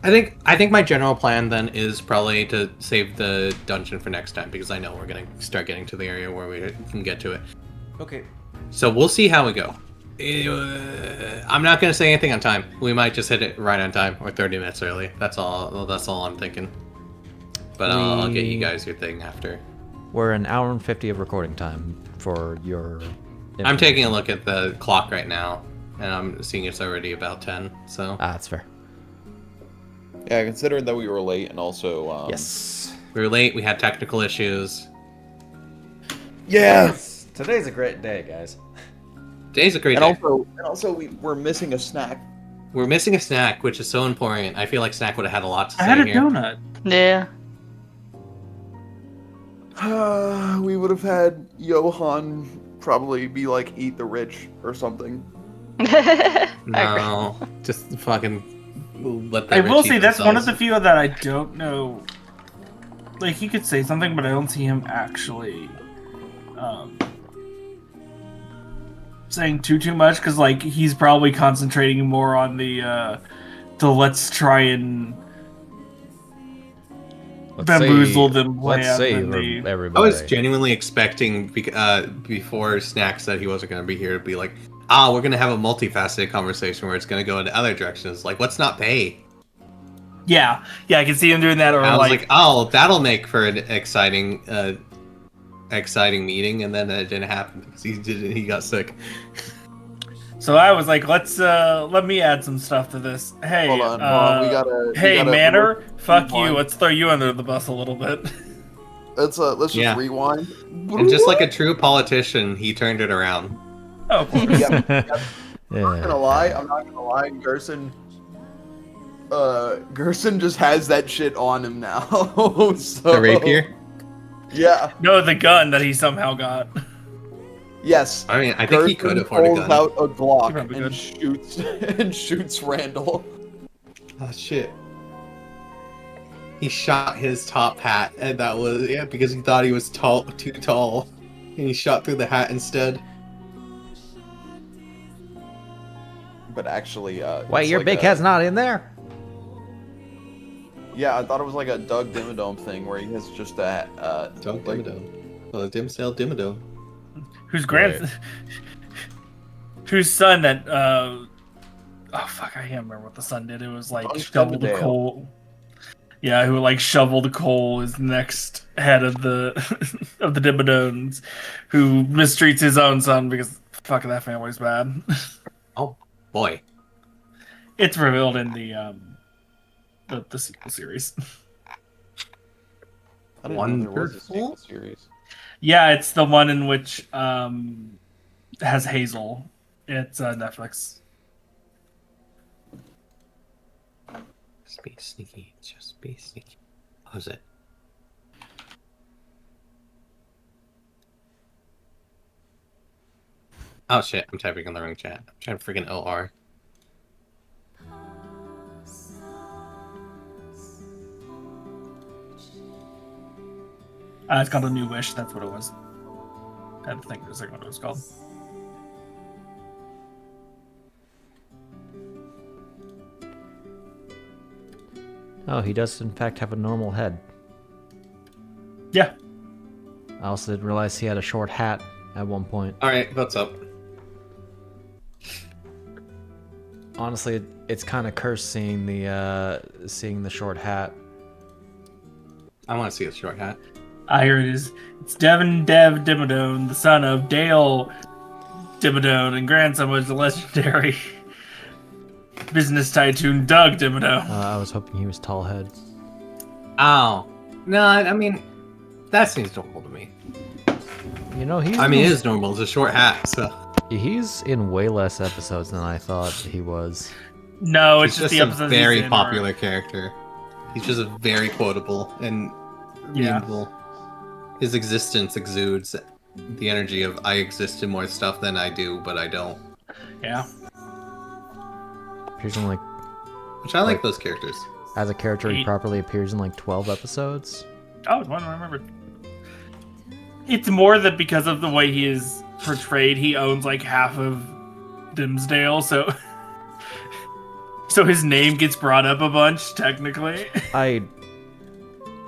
I think my general plan then is probably to save the dungeon for next time because I know we're gonna start getting to the area where we can get to it. Okay. So we'll see how we go. I'm not gonna say anything on time. We might just hit it right on time or 30 minutes early. That's all. That's all I'm thinking. But I'll get you guys your thing after. We're an hour and 50 of recording time for your I'm taking a look at the clock right now, and I'm seeing it's already about 10. So That's fair. Yeah, considering that we were late and also Yes. we were late. We had technical issues. Yeah. Today's a great day, guys. Today's a great And day. also we're missing a snack. We're missing a snack, which is so important. I feel like Snack would have had a lot to say I had a here. donut. Yeah. We would have had Johan probably be like, eat the rich or something. No, just fucking let that. I will say that's one of the few that I don't know. Like, he could say something, but I don't see him actually saying too much, because like he's probably concentrating more on the let's try and bamboozle them plan. Let's save than the... everybody. I was genuinely expecting before Snack said he wasn't going to be here to be like, we're going to have a multifaceted conversation where it's going to go in other directions. Like, let's not pay. Yeah, I can see him doing that. Or I was like, that'll make for an exciting meeting, and then it didn't happen because he got sick. So I was like, let me add some stuff to this. Hey, Hold on, we gotta Manor, fuck you. Let's throw you under the bus a little bit. Let's just rewind. And just like a true politician, he turned it around. Oh, of course. Yep. I'm Yeah. not gonna lie, Gerson just has that shit on him now. So, The rapier? Yeah. No, the gun that he somehow got. Yes. I mean, I think he could afford a pulls gun. out a Glock probably and could. shoots Randall. Oh shit. He shot his top hat, and that was because he thought he was too tall, and he shot through the hat instead. But actually, Wait, it's your like big head's not in there? Yeah, I thought it was like a Doug Dimmadome thing where he has just a Doug like, Dimmadome. Well, Dimsdale Dimmadome. Whose whose son that oh fuck, I can't remember what the son did. It was like Doug shovel the Dimmadale. coal. Yeah, who like shovel the coal is the next head of the of the Dimmadones, who mistreats his own son because fuck that family's bad. Oh boy. It's revealed in the sequel series. I didn't know there was a Wonderful. sequel series. Yeah, it's the one in which has Hazel. It's Netflix. Just be sneaky. Just be sneaky. What was it? Oh shit, I'm typing in the wrong chat. I'm trying to freaking OR. It's called A New Wish. That's what it was. I had to think for a second what it was called. Oh, he does in fact have a normal head. Yeah. I also didn't realize he had a short hat at one point. Alright, what's up? Honestly, it's kind of cursed seeing the short hat. I want to see a short hat. Here it is. It's Devin Dev Dimmadome, the son of Dale Dimmadome and grandson was the legendary business tycoon Doug Dimmadome. I was hoping he was tall head. Oh. No, I mean, that seems normal to me. You know, he's I mean, it is normal. It's a short hat, so. he's in way less episodes than I thought he was. No, He's it's just the a episodes very he's in popular character. He's just a very quotable and Yeah. memeable. His existence exudes the energy of I exist in more stuff than I do, but I don't. Yeah. Appears in like Which I like those characters. as a character, he 8. properly appears in like 12 episodes. Oh, it's one I remember. It's more that because of the way he is portrayed, he owns like half of Dimsdale, so so his name gets brought up a bunch, technically.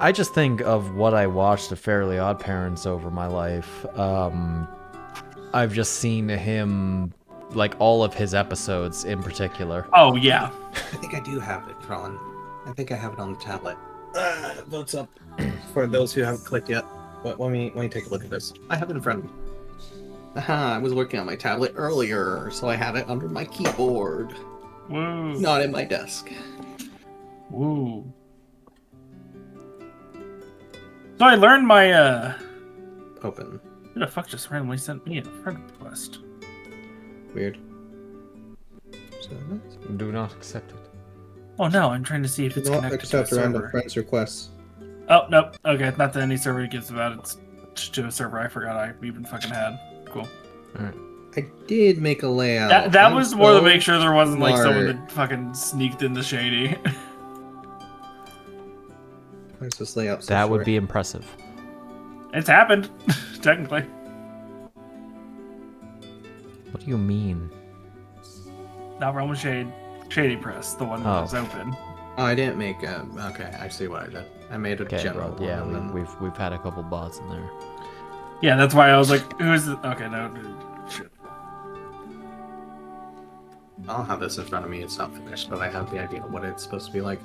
I just think of what I watched of Fairly Odd Parents over my life. I've just seen him, like all of his episodes in particular. Oh yeah. I think I do have it, Ron. I think I have it on the tablet. Votes up for those who haven't clicked yet. Let me take a look at this. I have it in front of me. I was working on my tablet earlier, so I had it under my keyboard, Woo. not in my desk. Woo. So I learned my Open. who the fuck just randomly sent me a friend request? Weird. Do not accept it. Oh no, I'm trying to see if it's Do not connected to a accept random server. friends requests. Oh nope. Okay, not that any server gives about it. It's to a server I forgot I even fucking had. Cool. I did make a layout. That I'm was more to so make sure there wasn't like someone smart. that fucking sneaked in the shady. Why is this layout so That would short? be impressive. It's happened, technically. What do you mean? Not Realm of Shade, Shady Press, the one that Oh. was open. Oh, I didn't make a. Okay, I see what I did. I made a Okay, general well, yeah, one. and then- we've had a couple bots in there. Yeah, that's why I was like, who is it? Okay, no, shit. I don't have this in front of me. It's not finished, but I have the idea of what it's supposed to be like.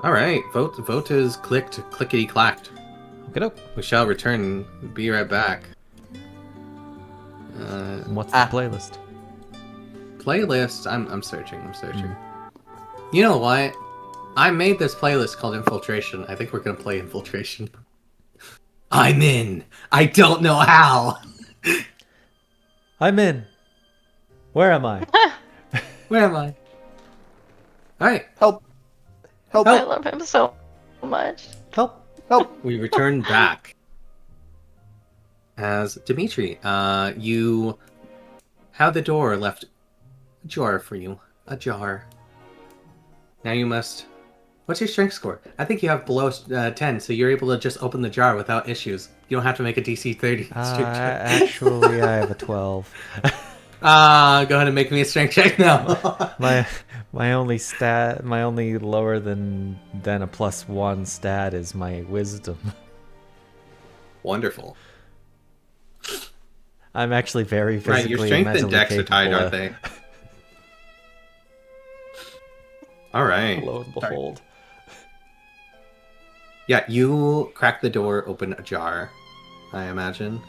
All right, vote is clicked, clickety clacked. Get up. We shall return. Be right back. What's the playlist? Playlist. I'm searching. You know what? I made this playlist called Infiltration. I think we're gonna play Infiltration. I'm in. I don't know how. I'm in. Where am I? Where am I? All right. Help! Help! I love him so much. Help! Help! We return back as Dimitri. You have the door left ajar for you. Ajar. Now you must. What's your strength score? I think you have below 10, so you're able to just open the jar without issues. You don't have to make a DC 30 strength check. Actually, I have a 12. Go ahead and make me a strength check now. My only lower than a +1 stat is my wisdom. Wonderful. I'm actually very physically Right, your strength and mentally dex are tied, capable aren't they? All right. Lo and behold. Yeah, you crack the door open ajar, I imagine,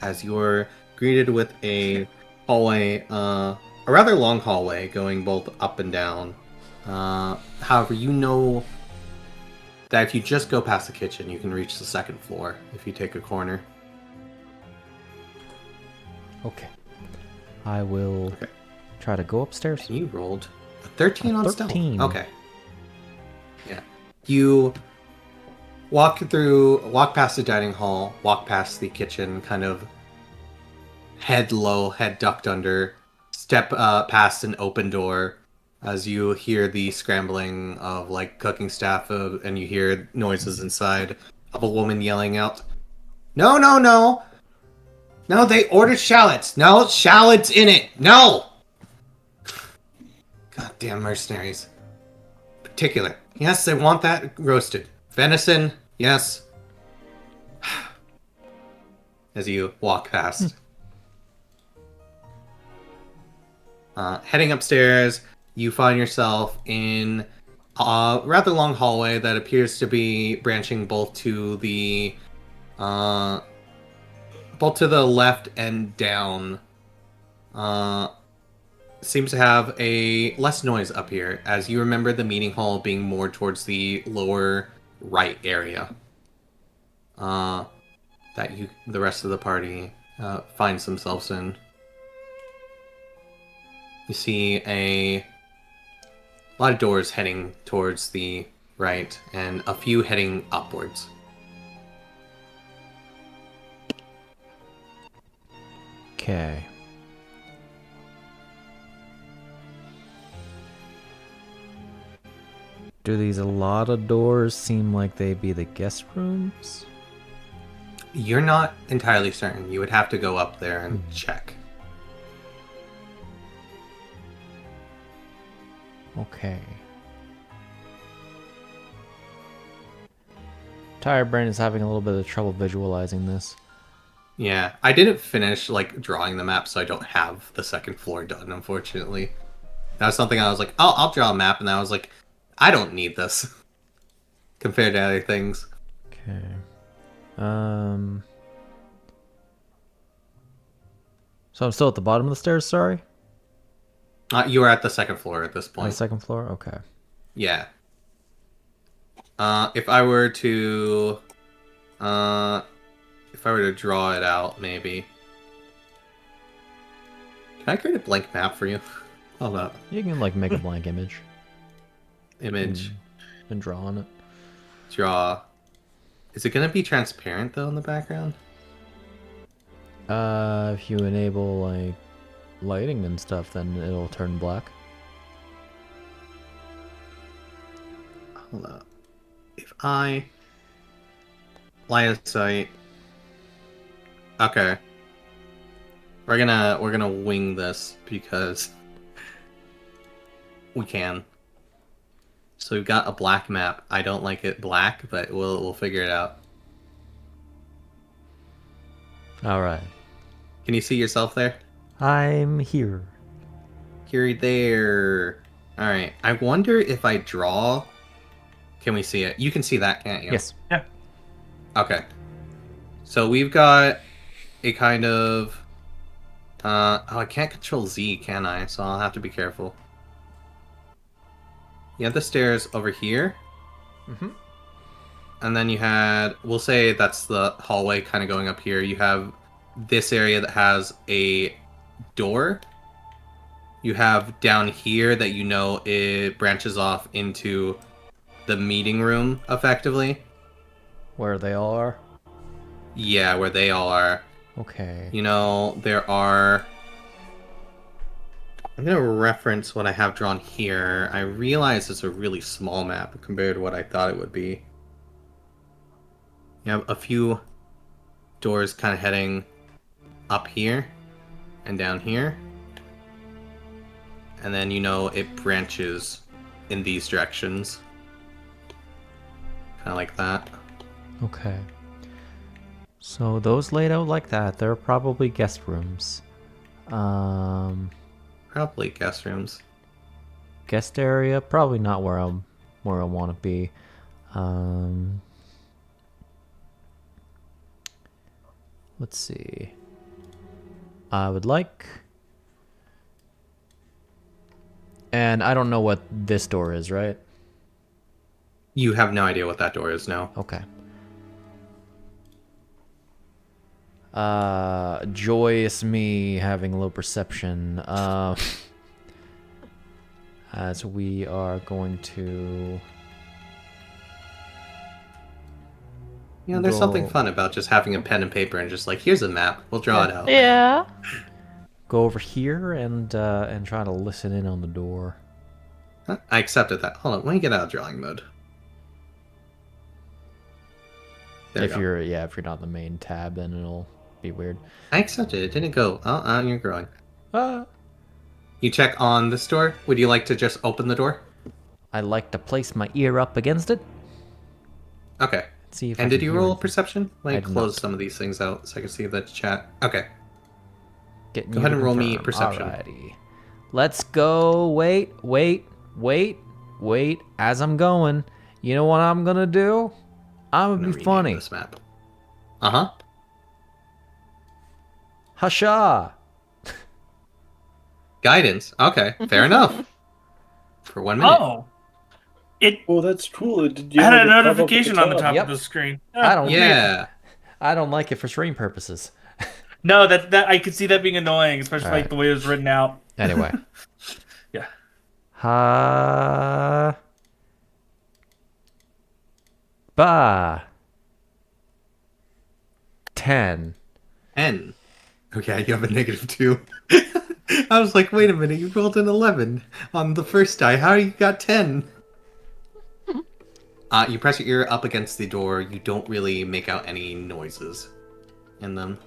as you're greeted with a hallway, a rather long hallway going both up and down. However, you know that if you just go past the kitchen, you can reach the second floor if you take a corner. Okay. I will try to go upstairs. You rolled a 13 on stealth. 13. Okay. Yeah. You walk past the dining hall, walk past the kitchen, kind of head low, head ducked under, step past an open door as you hear the scrambling of like cooking staff and you hear noises inside of a woman yelling out, "No, no, no! No, they ordered shallots! No, shallots in it! No!" Goddamn mercenaries. Particular. Yes, they want that roasted. Venison, yes. As you walk past. Heading upstairs, you find yourself in a rather long hallway that appears to be branching both to the left and down. Seems to have a less noise up here, as you remember the meeting hall being more towards the lower right area. That the rest of the party finds themselves in. You see a lot of doors heading towards the right, and a few heading upwards. Okay. Do these a lot of doors seem like they be the guest rooms? You're not entirely certain. You would have to go up there and check. Okay. Tired brain is having a little bit of trouble visualizing this. Yeah, I didn't finish like drawing the map, so I don't have the second floor done, unfortunately. That was something I was like, I'll draw a map, and I was like, I don't need this compared to other things. Okay. So I'm still at the bottom of the stairs, sorry? You are at the second floor at this On the point. second floor? Okay. Yeah. If I were to draw it out, maybe. Can I create a blank map for you? Hold up. You can, like, make a blank image. Image. And draw on it. Draw. Is it gonna be transparent though in the background? If you enable, like, lighting and stuff, then it'll turn black. Hold up. If I line of sight. Okay. We're gonna wing this because we can. So we've got a black map. I don't like it black, but we'll figure it out. All right. Can you see yourself there? I'm here. You're there. All right. I wonder if I draw. Can we see it? You can see that, can't you? Yes. Yeah. Okay. So we've got a kind of. Oh, I can't control Z, can I? So I'll have to be careful. You have the stairs over here. Mm-hmm. And then you had, we'll say that's the hallway kind of going up here. You have this area that has a door. You have down here that you know it branches off into the meeting room, effectively. Where they all are? Yeah, where they all are. Okay. You know, there are... I'm going to reference what I have drawn here. I realize it's a really small map compared to what I thought it would be. You have a few doors kind of heading up here and down here. And then, you know, it branches in these directions. Kind of like that. Okay. So those laid out like that, they're probably guest rooms. Probably guest rooms. Guest area, probably not where I want to be. Let's see. I would like, and I don't know what this door is, right? You have no idea what that door is now. Okay. Joyous me having low perception. As we are going to... You know, there's go- something fun about just having a pen and paper and just like, here's a map, we'll draw it out. Yeah. Go over here and try to listen in on the door. I accepted that. Hold on, let me get out of drawing mode. There we If go. you're not in the main tab, then it'll be weird. I accepted it. It didn't go. Oh, you're growing. Ah. You check on this door. Would you like to just open the door? I like to place my ear up against it. Okay. See if And I did can you hear roll anything. perception? Let I me did close not. some of these things out so I can see the chat. Okay. Getting Go you ahead to and roll me confirm. perception. Alrighty. Let's go. Wait. As I'm going, you know what I'm gonna do? I'm I'm gonna gonna be rename funny. this map. Uh-huh. Hasha. Guidance. Okay. Fair enough. For 1 minute. Oh, it Oh, that's cool. Did you had have a it pop up at notification on the top Yep. of the screen. I don't. Yeah. I don't like it for stream purposes. No, that I could see that being annoying, especially Alright. like the way it was written out. Anyway. Yeah. Ha. Ba. 10. N. Okay, you have a -2. I was like, wait a minute, you rolled an 11 on the first die. How you got 10? You press your ear up against the door. You don't really make out any noises in them.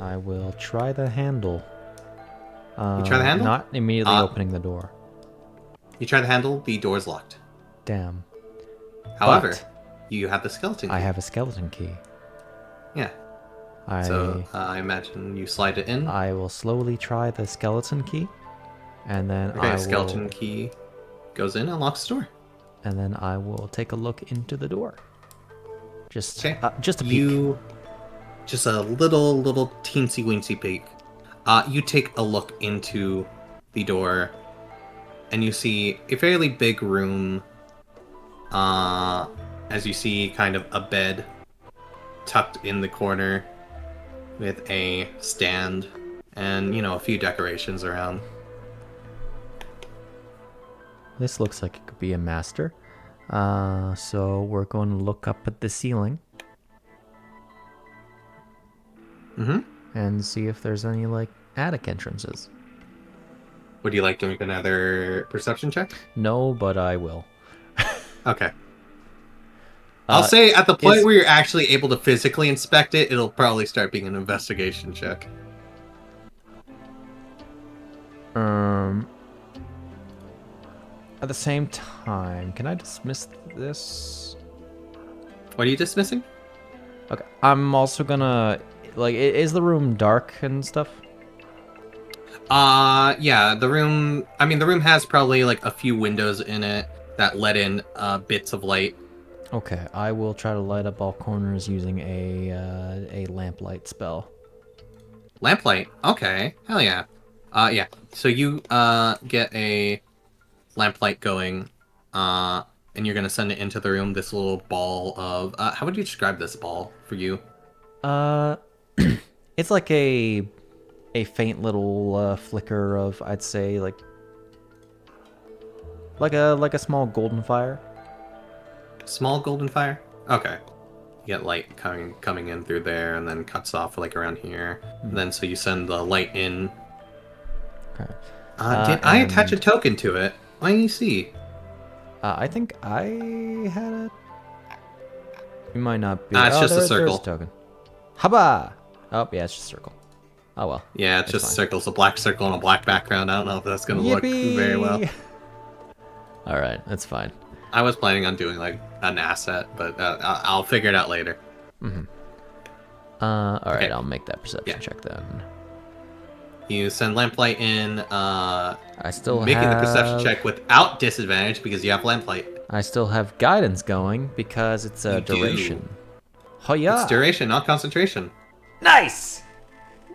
I will try the handle. You try the handle? Not immediately opening the door. You try the handle, the door's locked. Damn. However, But you have the skeleton key. I have a skeleton key. Yeah. I So I imagine you slide it in. I will slowly try the skeleton key, and then Okay, I skeleton will, key goes in and locks the door. and then I will take a look into the door. Just Okay. just a peek. Just a little teensy weensy peek. You take a look into the door, and you see a fairly big room. As you see, kind of a bed tucked in the corner with a stand and a few decorations around. This looks like it could be a master. So we're going to look up at the ceiling. Mm-hmm. And see if there's any, like, attic entrances. Would you like to make another perception check? No, but I will. Okay. I'll say at the point where you're actually able to physically inspect it, it'll probably start being an investigation check. At the same time, can I dismiss this? What are you dismissing? Okay, I'm also gonna, like, is the room dark and stuff? Yeah, the room has probably, like, a few windows in it that let in, bits of light. Okay, I will try to light up all corners using a lamplight spell. Lamplight? Okay, hell yeah. Yeah, so you, get a lamplight going, and you're gonna send it into the room, this little ball of, how would you describe this ball for you? It's like a faint little flicker of, I'd say, like a small golden fire. Small golden fire? Okay. You get light coming in through there, and then cuts off, like, around here. And then so you send the light in. Okay. Did I attach a token to it? Let me see. I think I had it. You might not be. It's just a there's circle. a token. Haba! Oh, yeah, it's just a circle. Oh, well. Yeah, it's just circles, a black circle on a black background. I don't know if that's going to look very well. Alright, that's fine. I was planning on doing, like, an asset, but I'll figure it out later. Mm-hmm. Alright, Okay. I'll make that perception check then. You send lamplight in, I still making have... the perception check without disadvantage because you have lamplight. I still have guidance going because it's a duration. Oh yeah. It's duration, not concentration. Nice!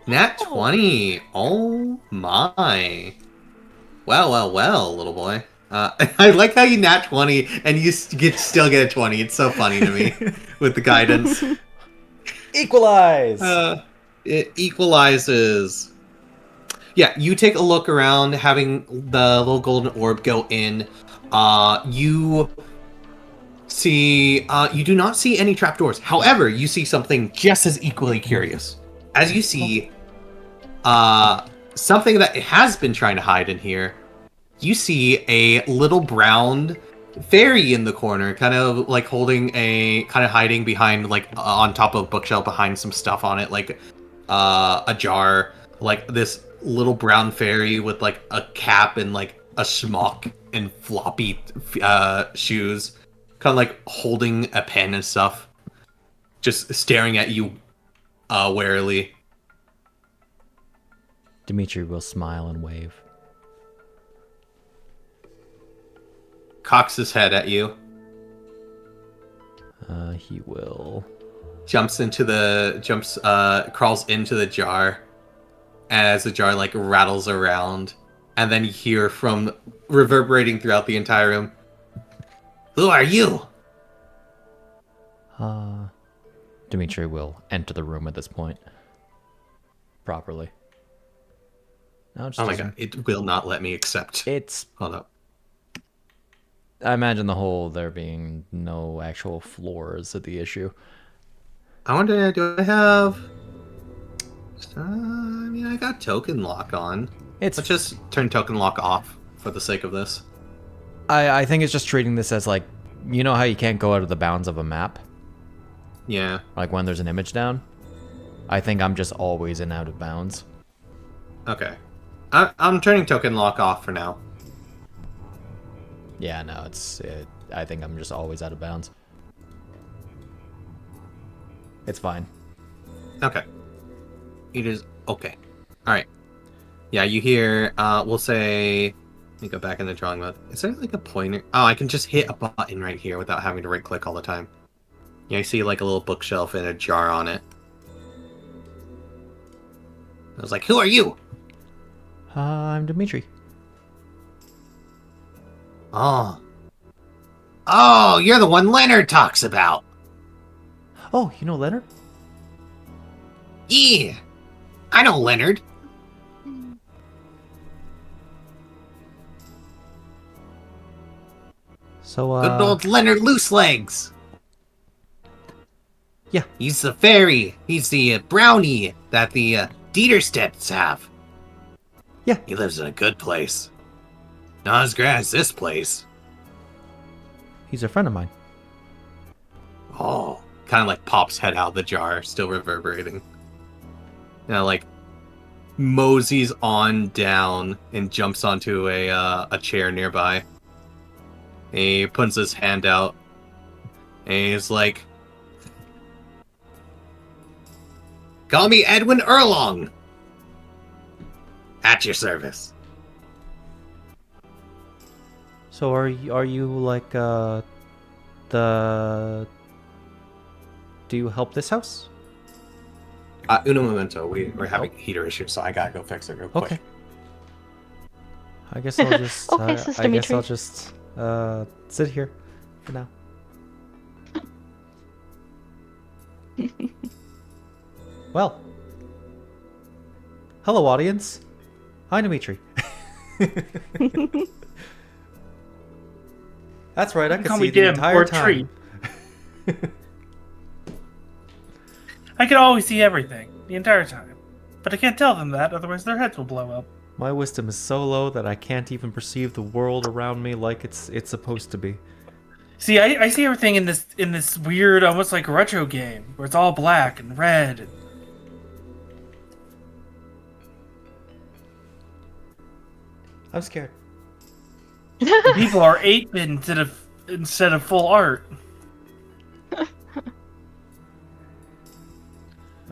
Nat 20. Oh my. Well, little boy. I like how you nat 20 and you still get a 20. It's so funny to me with the guidance. Equalize! It equalizes. Yeah, you take a look around, having the little golden orb go in. You see, you do not see any trapdoors. However, you see something just as equally curious. As you see, something that it has been trying to hide in here. You see a little brown fairy in the corner, kind of like hiding behind, like, on top of a bookshelf behind some stuff on it, like a jar, like this little brown fairy with, like, a cap and, like, a smock and floppy shoes, kind of like holding a pen and stuff, just staring at you warily. Dimitri will smile and wave. Cocks his head at you. He will. Crawls into the jar. As the jar, like, rattles around. And then you hear from reverberating throughout the entire room. Who are you? Dimitri will enter the room at this point. Properly. No, Oh my god, it will not let me accept. Hold up. I imagine there being no actual floors at the issue. I wonder, do I have... I got token lock on. Let's just turn token lock off for the sake of this. I think it's just treating this as, like, you know how you can't go out of the bounds of a map? Yeah. Like when there's an image down? I think I'm just always in out of bounds. Okay. I'm turning token lock off for now. Yeah, no, I think I'm just always out of bounds. It's fine. Okay. It is okay. Alright. Yeah, you hear, we'll say... Let me go back in the drawing mode. Is there, like, a pointer? Oh, I can just hit a button right here without having to right-click all the time. Yeah, I see like a little bookshelf and a jar on it. I was like, "Who are you?" I'm Dimitri. Oh. Oh, you're the one Leonard talks about. Oh, you know Leonard? Yeah. I know Leonard. So, Good old Leonard Looselegs. Yeah. He's the fairy. He's the brownie that the Dieterstedts have. Yeah. He lives in a good place. Not as great as this place. he's a friend of mine. Oh. Kind of like pops head out of the jar, still reverberating. Like moseys on down and jumps onto a chair nearby. And he puts his hand out. And he's like, "Call me Edwin Erlong. At your service." So are you like the? Do you help this house? Uno momento. We're having heater issues, so I gotta go fix it real quick. Okay. I guess I'll just. Okay, Sister I guess Dimitri. I'll just sit here for now. Well, hello, audience. Hi, Dimitri. That's right. I You can call see me the Dim entire or time. Tree. I can always see everything the entire time, but I can't tell them that, otherwise their heads will blow up. My wisdom is so low that I can't even perceive the world around me like it's supposed to be. See, I see everything in this weird, almost like retro game where it's all black and red. And... I'm scared. people are 8-bit instead of full art.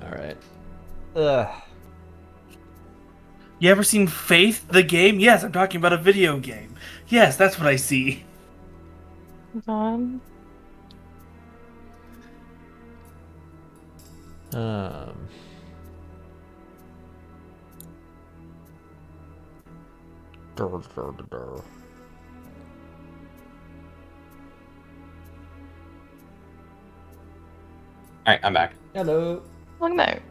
All right. Ugh. You ever seen Faith the game? Yes, I'm talking about a video game. Yes, that's what I see. Um. Alright, I'm back. Hello. Look there.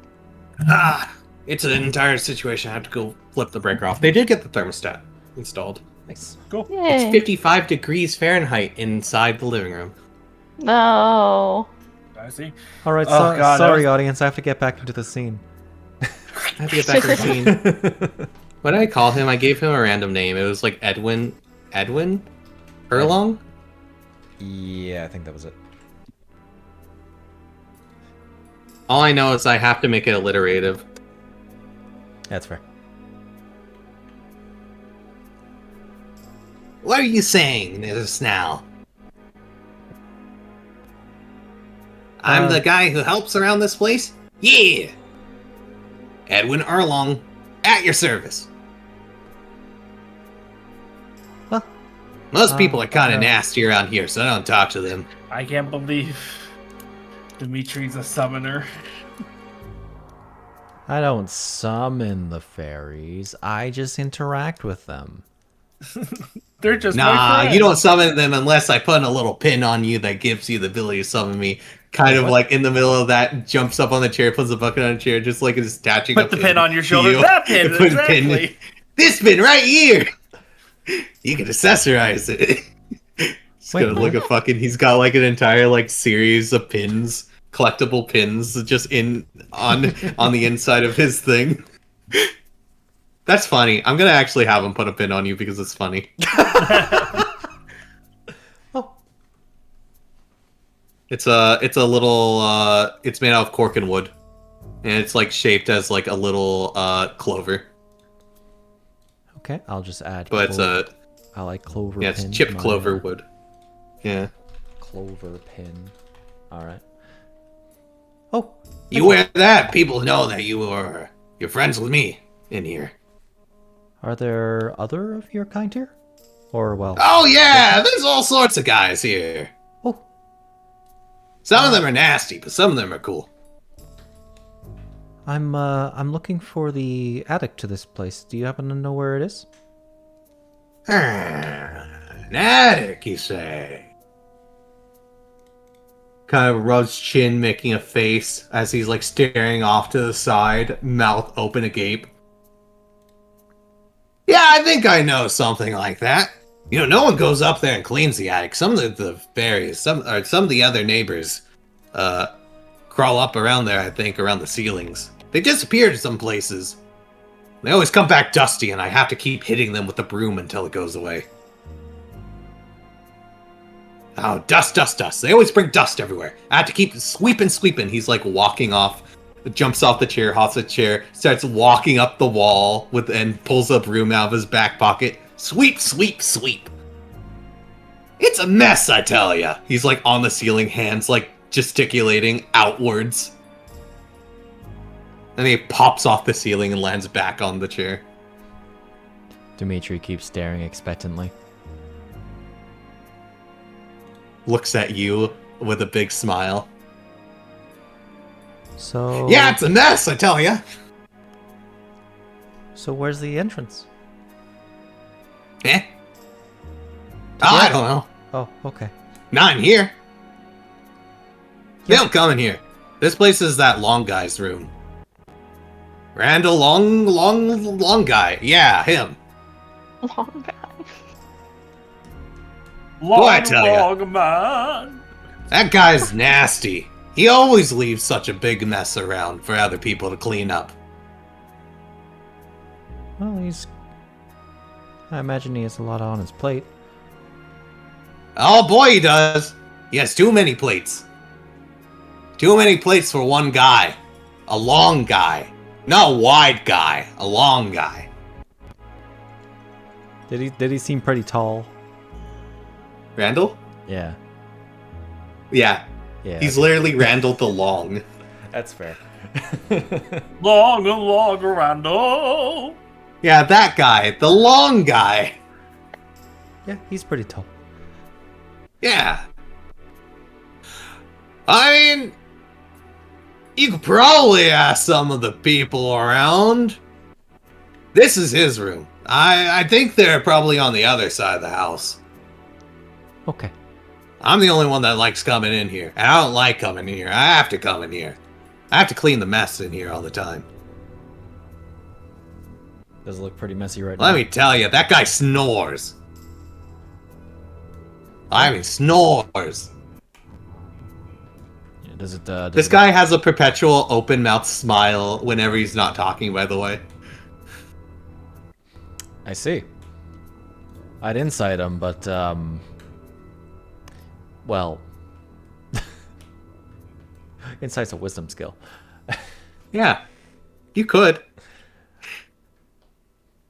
It's an entire situation. I have to go flip the breaker off. They did get the thermostat installed. Nice. Cool. It's Yay. 55 degrees Fahrenheit inside the living room. No. I see. All right. Oh, God, sorry, that was- audience. I have to get back into the scene. I have to get back to the scene. What did I call him? I gave him a random name. It was like Edwin Erlong? Yeah, I think that was it. All I know is I have to make it alliterative. That's fair. What are you saying, Snal? I'm the guy who helps around this place? Yeah! Edwin Erlong, at your service. Well, Most people are kind of okay. nasty around here, so I don't talk to them. I can't believe Dimitri's a summoner. I don't summon the fairies. I just interact with them. They're just my Nah, friends. you don't summon them unless I put a little pin on you that gives you the ability to summon me. Kind of like in the middle of that, jumps up on the chair, puts a bucket on a chair, just like it's attaching Put a the pin on your to shoulder. you. That pin, Put a pin- exactly. This pin right here! You can accessorize it. He's Wait, gonna look at fucking. He's got like an entire like series of pins, collectible pins, just on the inside of his thing. That's funny. I'm gonna actually have him put a pin on you because it's funny. Oh. It's a little. It's made out of cork and wood, and it's like shaped as like a little clover. Okay, I'll just add. But it's a I like clover. yeah, it's pin to chipped my, clover wood. Yeah. Clover pin. All right. Oh, You wear that, people know that you're friends with me in here. are there other of your kind here? Or well? Oh yeah, there's all sorts of guys here. Oh. Some of them are nasty, but some of them are cool. I'm looking for the attic to this place. Do you happen to know where it is? An attic, you say? Kind of rubs chin, making a face as he's like staring off to the side, mouth open agape. Yeah, I think I know something like that. You know, no one goes up there and cleans the attic. Some of the fairies, some of the other neighbors, crawl up around there. I think around the ceilings. They disappeared some places. They always come back dusty, and I have to keep hitting them with the broom until it goes away. Oh, dust, dust, dust. They always bring dust everywhere. I have to keep sweeping. He's like walking off, jumps off the chair, hops the chair, starts walking up the wall and pulls a broom out of his back pocket. Sweep, sweep, sweep. It's a mess, I tell ya. He's like on the ceiling, hands like gesticulating outwards. And he pops off the ceiling and lands back on the chair. Dimitri keeps staring expectantly. Looks at you with a big smile. So... Yeah, it's a mess, I tell ya. So where's the entrance? Eh? Oh, I don't know. Oh, okay. Not in here. They don't come in here. This place is that long guy's room. Randall long guy. Yeah, him. Long guy. Boy, I tell ya. Long man. That guy's nasty. He always leaves such a big mess around for other people to clean up. Well, I imagine he has a lot on his plate. Oh boy, he does. He has too many plates. Too many plates for one guy. A long guy. Not a wide guy. A long guy. Did he seem pretty tall? Randall? Yeah. Yeah. Yeah. He's literally Randall the Long. That's fair. Long Randall. Yeah, that guy. The long guy. Yeah, he's pretty tall. Yeah. I mean, you could probably ask some of the people around. This is his room. I think they're probably on the other side of the house. Okay. I'm the only one that likes coming in here. And I don't like coming in here. I have to come in here. I have to clean the mess in here all the time. Does look pretty messy right now. Let me tell you, that guy snores. I mean, snores. Yeah, does This guy has a perpetual open mouth smile whenever he's not talking, by the way. I see. I'd insight him, but well, insight's a wisdom skill. Yeah, you could.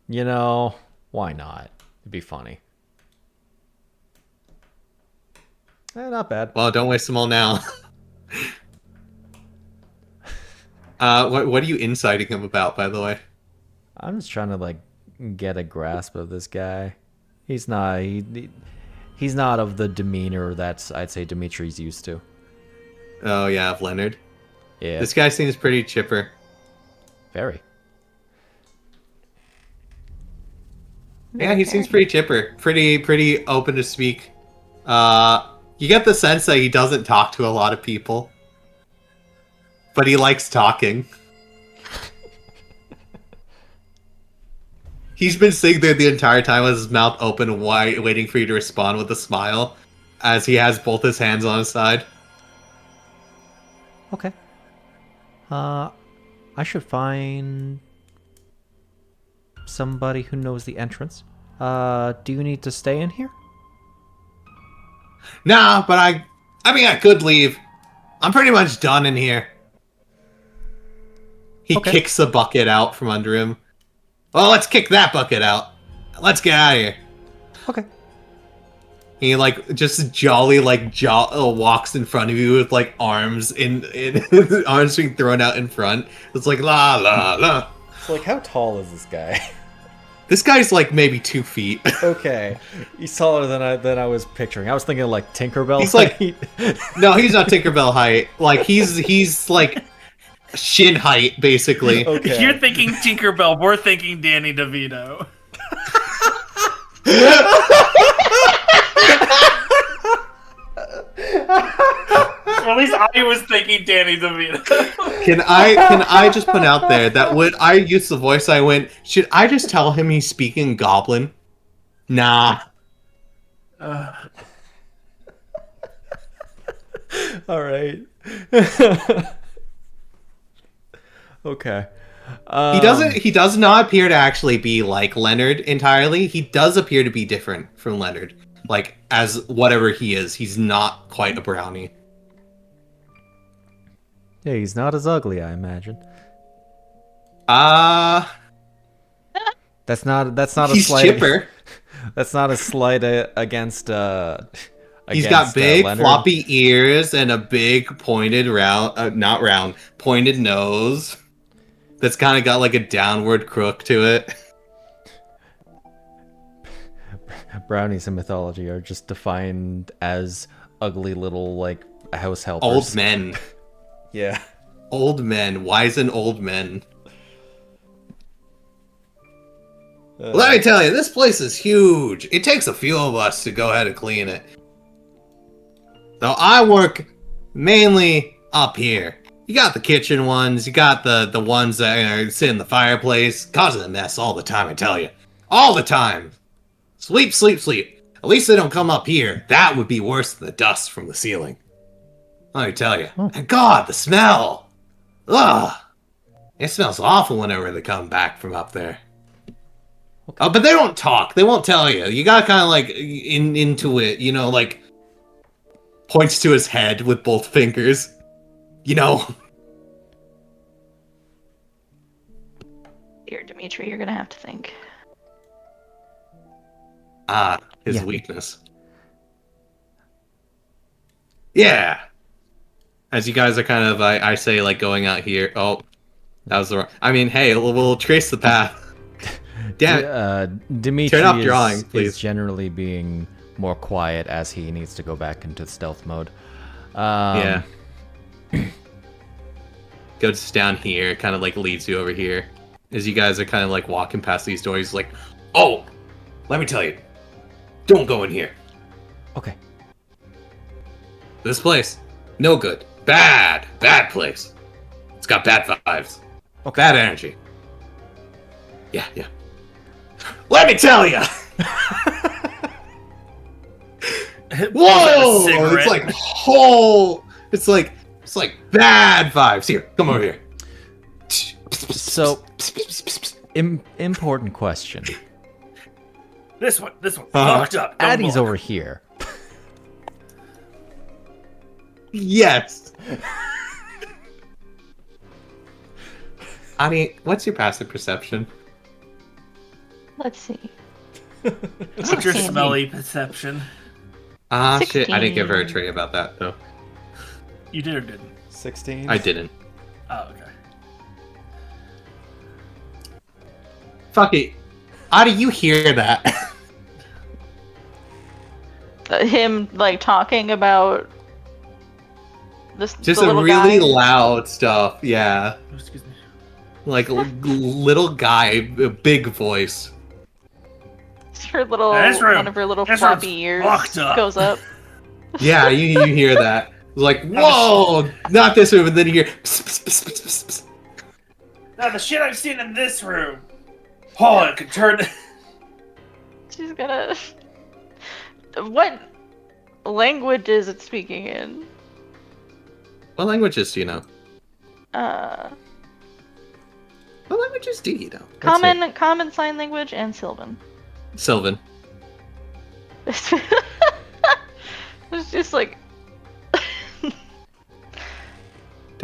You know, why not? It'd be funny. Not bad. Well, don't waste them all now. What are you inciting him about, by the way? I'm just trying to like get a grasp of this guy. He's not he's not of the demeanor that's I'd say Dimitri's used to. Oh yeah, of Leonard. Yeah. This guy seems pretty chipper. Very. Yeah, he seems pretty chipper. Pretty open to speak. You get the sense that he doesn't talk to a lot of people. But he likes talking. He's been sitting there the entire time with his mouth open, waiting for you to respond with a smile, as he has both his hands on his side. Okay. I should find somebody who knows the entrance. Do you need to stay in here? Nah, but I mean, I could leave. I'm pretty much done in here. He kicks a bucket out from under him. Well, let's kick that bucket out. Let's get out of here. Okay. He like just jolly walks in front of you with like arms in arms being thrown out in front. It's like la la la. So like, how tall is this guy? This guy's like maybe 2 feet. Okay, he's taller than I was picturing. I was thinking like Tinkerbell. He's like, height. no, he's not Tinkerbell height. Like he's like shin height basically. Okay. You're thinking Tinkerbell, we're thinking Danny DeVito. Or at least I was thinking Danny DeVito. Can I just put out there that when I used the voice, I went, should I just tell him he's speaking Goblin? Nah. All right. Okay. He does not appear to actually be like Leonard entirely. He does appear to be different from Leonard. Like, as whatever he is, he's not quite a brownie. Yeah, he's not as ugly, I imagine. That's not a He's slight. chipper. That's not a slight against. He's got big Leonard. floppy ears and a big pointed pointed nose. That's kind of got like a downward crook to it. Brownies in mythology are just defined as ugly little like house helpers. Old men. Yeah. Old men. Wizened old men. Let me tell you, this place is huge. It takes a few of us to go ahead and clean it. So I work mainly up here. You got the kitchen ones, you got the ones that sit in the fireplace, causing a mess all the time, I tell you. All the time. Sleep, sleep, sleep. At least they don't come up here. That would be worse than the dust from the ceiling. Let me tell you. And God, the smell! Ugh! It smells awful whenever they come back from up there. Okay. Oh, but they don't talk. They won't tell you. You gotta kind of like into it, you know, like points to his head with both fingers. You know. Dear Dimitri, you're gonna have to think. His weakness. Yeah. As you guys are kind of, I say, like going out here. Oh, that was the wrong. I mean, hey, we'll trace the path. Damn it. Dimitri Turn off drawing, please. is generally being more quiet as he needs to go back into stealth mode. Yeah. Goes down here, kind of like leads you over here. As you guys are kind of like walking past these doors, he's like, oh, let me tell you, don't go in here. Okay. This place, no good. Bad place. It's got bad vibes. Okay. Bad energy. Yeah. Let me tell you. Whoa! It's like It's like bad vibes. Here, come over here. So, important question. This one fucked up. Don't Addie's look. over here. Yes. Attie, what's your passive perception? Let's see. What's your smelly perception? Shit, I didn't give her a trait about that, though. You did or didn't? 16? I didn't. Oh, okay. Fuck it. Attie, you hear that? Him, like, talking about this. Just the a little really guy. loud stuff, yeah. Oh, excuse me. Like, little guy, a big voice. Her little, one of her little floppy ears goes up. Yeah, you hear that. Like, whoa, not this room, and then you hear. Pss, pss, pss, pss, pss, pss. Now the shit I've seen in this room. Oh, it could turn. She's gonna. What language is it speaking in? What languages do you know? What languages do you know? Common sign language and Sylvan. Sylvan. It's just like. Do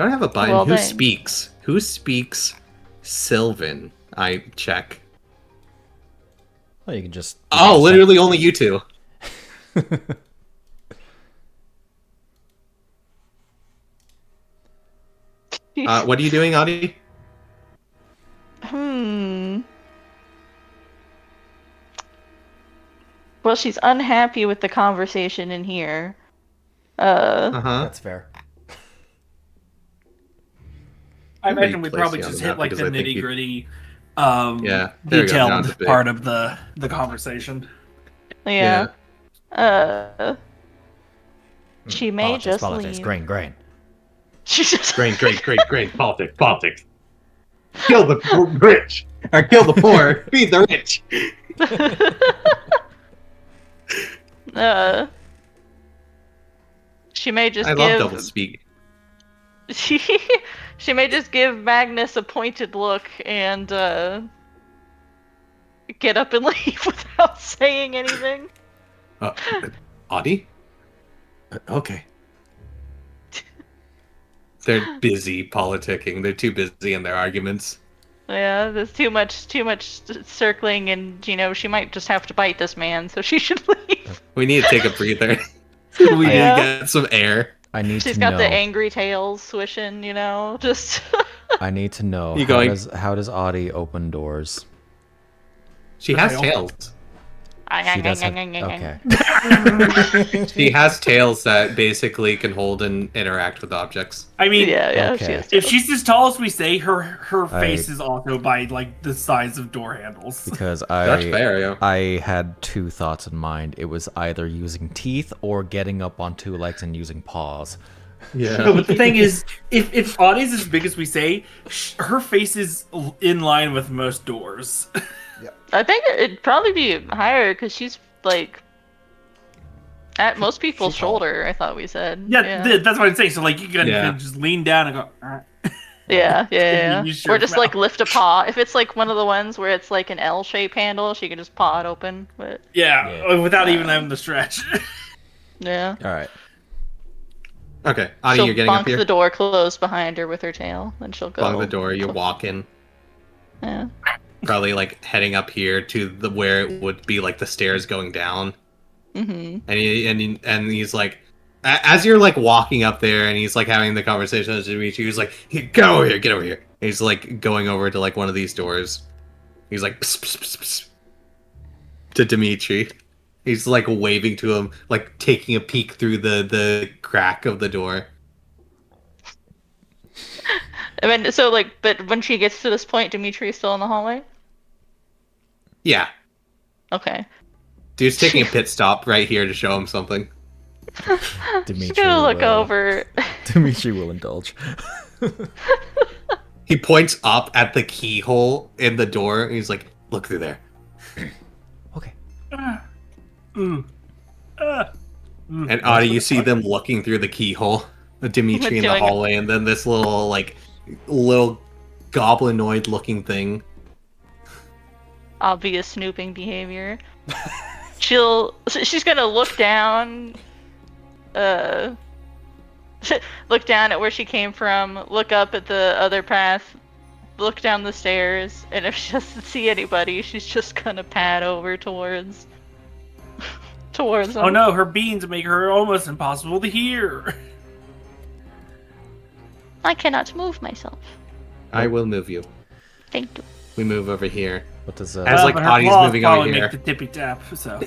I have a button? Well, Who dang. speaks? Who speaks Sylvan? I check. Well, you can just. Oh, literally only you two. Jeez. What are you doing, Attie? Well, she's unhappy with the conversation in here. Uh-huh. That's fair. I Let me imagine we place probably you on just the hit map like the because I think nitty you- gritty, Yeah, there we go, now it's detailed big. part of the conversation. Yeah. She may Politics, just politics, leave. grain. She just Grain, politics. Kill the rich, or kill the poor, feed the rich. She may just I give. love double speak. She may just give Magnus a pointed look and get up and leave without saying anything. Attie? Okay. They're busy politicking. They're too busy in their arguments. Yeah, there's too much circling, and she might just have to bite this man, so she should leave. We need to take a breather. We need Yeah. to get some air. I need She's to got know. the angry tails swishing, just. I need to know. You how going- does Attie open doors? She has Tail. tails. She does have, okay. She has tails that basically can hold and interact with objects. I mean, Yeah, Okay. she has if tails. she's as tall as we say, her I- face is also by like the size of door handles. Because That's fair, yeah. I had two thoughts in mind. It was either using teeth or getting up on two legs and using paws. No, Yeah. but the thing is, if Audie's as big as we say, her face is in line with most doors. I think it'd probably be higher because she's like at most people's she's tall. shoulder. I thought we said. That's what I'm saying. So like you can Yeah. just lean down and go. Yeah. Use your Or just like mouth. lift a paw. If it's like one of the ones where it's like an L-shaped handle, she can just paw it open. But Yeah, without even having to stretch. yeah, All right. Okay, Attie, she'll you're getting bonk up here. the door closed behind her with her tail, then she'll go. Along the door, you're walking. Yeah. Probably like heading up here to the where it would be like the stairs going down. Mhm. And he's like, as you're like walking up there, and he's like having the conversation with Dimitri, he's like, get over here. And he's like going over to like one of these doors. He's like, pss, pss, pss, pss, to Dimitri. He's like waving to him, like taking a peek through the crack of the door. I mean, so like, but when she gets to this point, Dimitri is still in the hallway. Yeah, Okay. dude's taking a pit stop right here to show him something. Dimitri She's gonna look will, over. Dimitri will indulge. He points up at the keyhole in the door. And he's like, look through there. Okay. And Attie, you see them looking through the keyhole. Dimitri in the Doing it. hallway, and then this little goblinoid looking thing. Obvious snooping behavior. She's gonna look down, look down at where she came from, look up at the other path, look down the stairs, and if she doesn't see anybody, she's just gonna pad over towards them. Oh no, her beans make her almost impossible to hear. I cannot move myself. I will move you. Thank you. We move over here. What does As like but her Audie's claws moving over probably here. make the tippy tap. So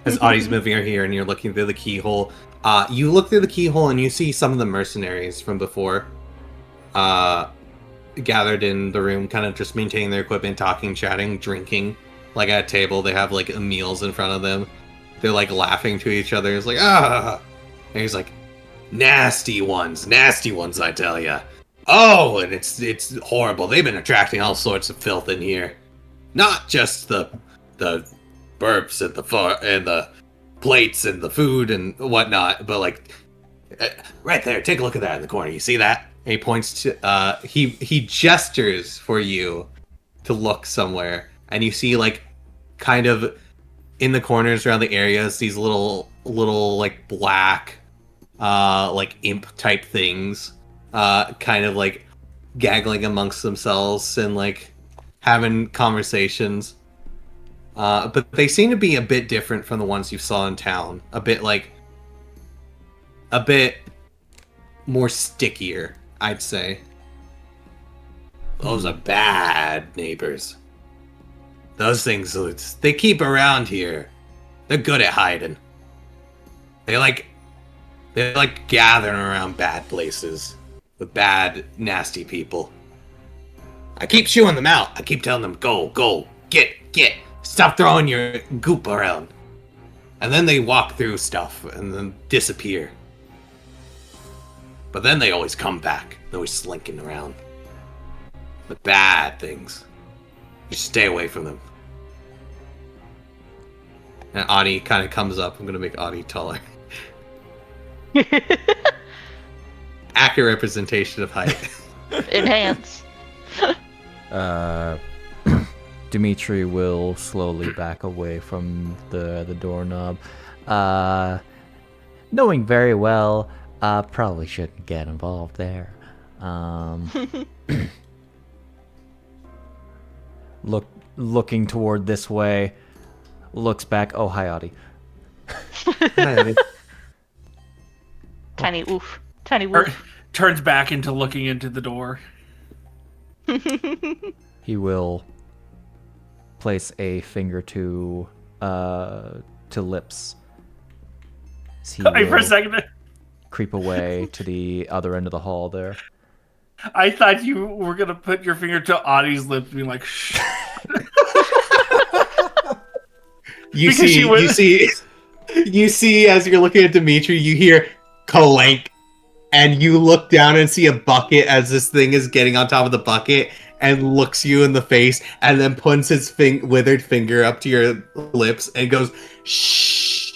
As Audie's moving over here, and you're looking through the keyhole. You look through the keyhole, and you see some of the mercenaries from before, gathered in the room, kind of just maintaining their equipment, talking, chatting, drinking. Like at a table, they have like meals in front of them. They're like laughing to each other. It's like, ah! And he's like, nasty ones, I tell ya. Oh, and it's horrible. They've been attracting all sorts of filth in here. Not just the burps and the plates and the food and whatnot, but like right there. Take a look at that in the corner. You see that? And he points to he gestures for you to look somewhere, and you see like kind of in the corners around the areas these little like black like imp type things kind of like gaggling amongst themselves and like having conversations, but they seem to be a bit different from the ones you saw in town. A bit more stickier, I'd say. Those are bad neighbors. Those things, they keep around here. They're good at hiding. They like gathering around bad places with bad, nasty people. I keep shooing them out. I keep telling them, go, get, stop throwing your goop around. And then they walk through stuff and then disappear. But then they always come back. They're always slinking around. The bad things. You stay away from them. And Attie kind of comes up. I'm going to make Attie taller. Accurate representation of height. Enhance. Dimitri will slowly back away from the doorknob. Knowing very well, probably shouldn't get involved there. Looking toward this way, looks back. Oh, hi, Attie. Hi, Attie. Tiny oof. Tiny woof. Turns back into looking into the door. He will place a finger to lips. He For a will second, creep away to the other end of the hall there. I thought you were gonna put your finger to Audie's lips, being like, "Shh." You see, as you're looking at Dimitri, you hear clank, and you look down and see a bucket as this thing is getting on top of the bucket, and looks you in the face, and then puts his withered finger up to your lips and goes, "Shh."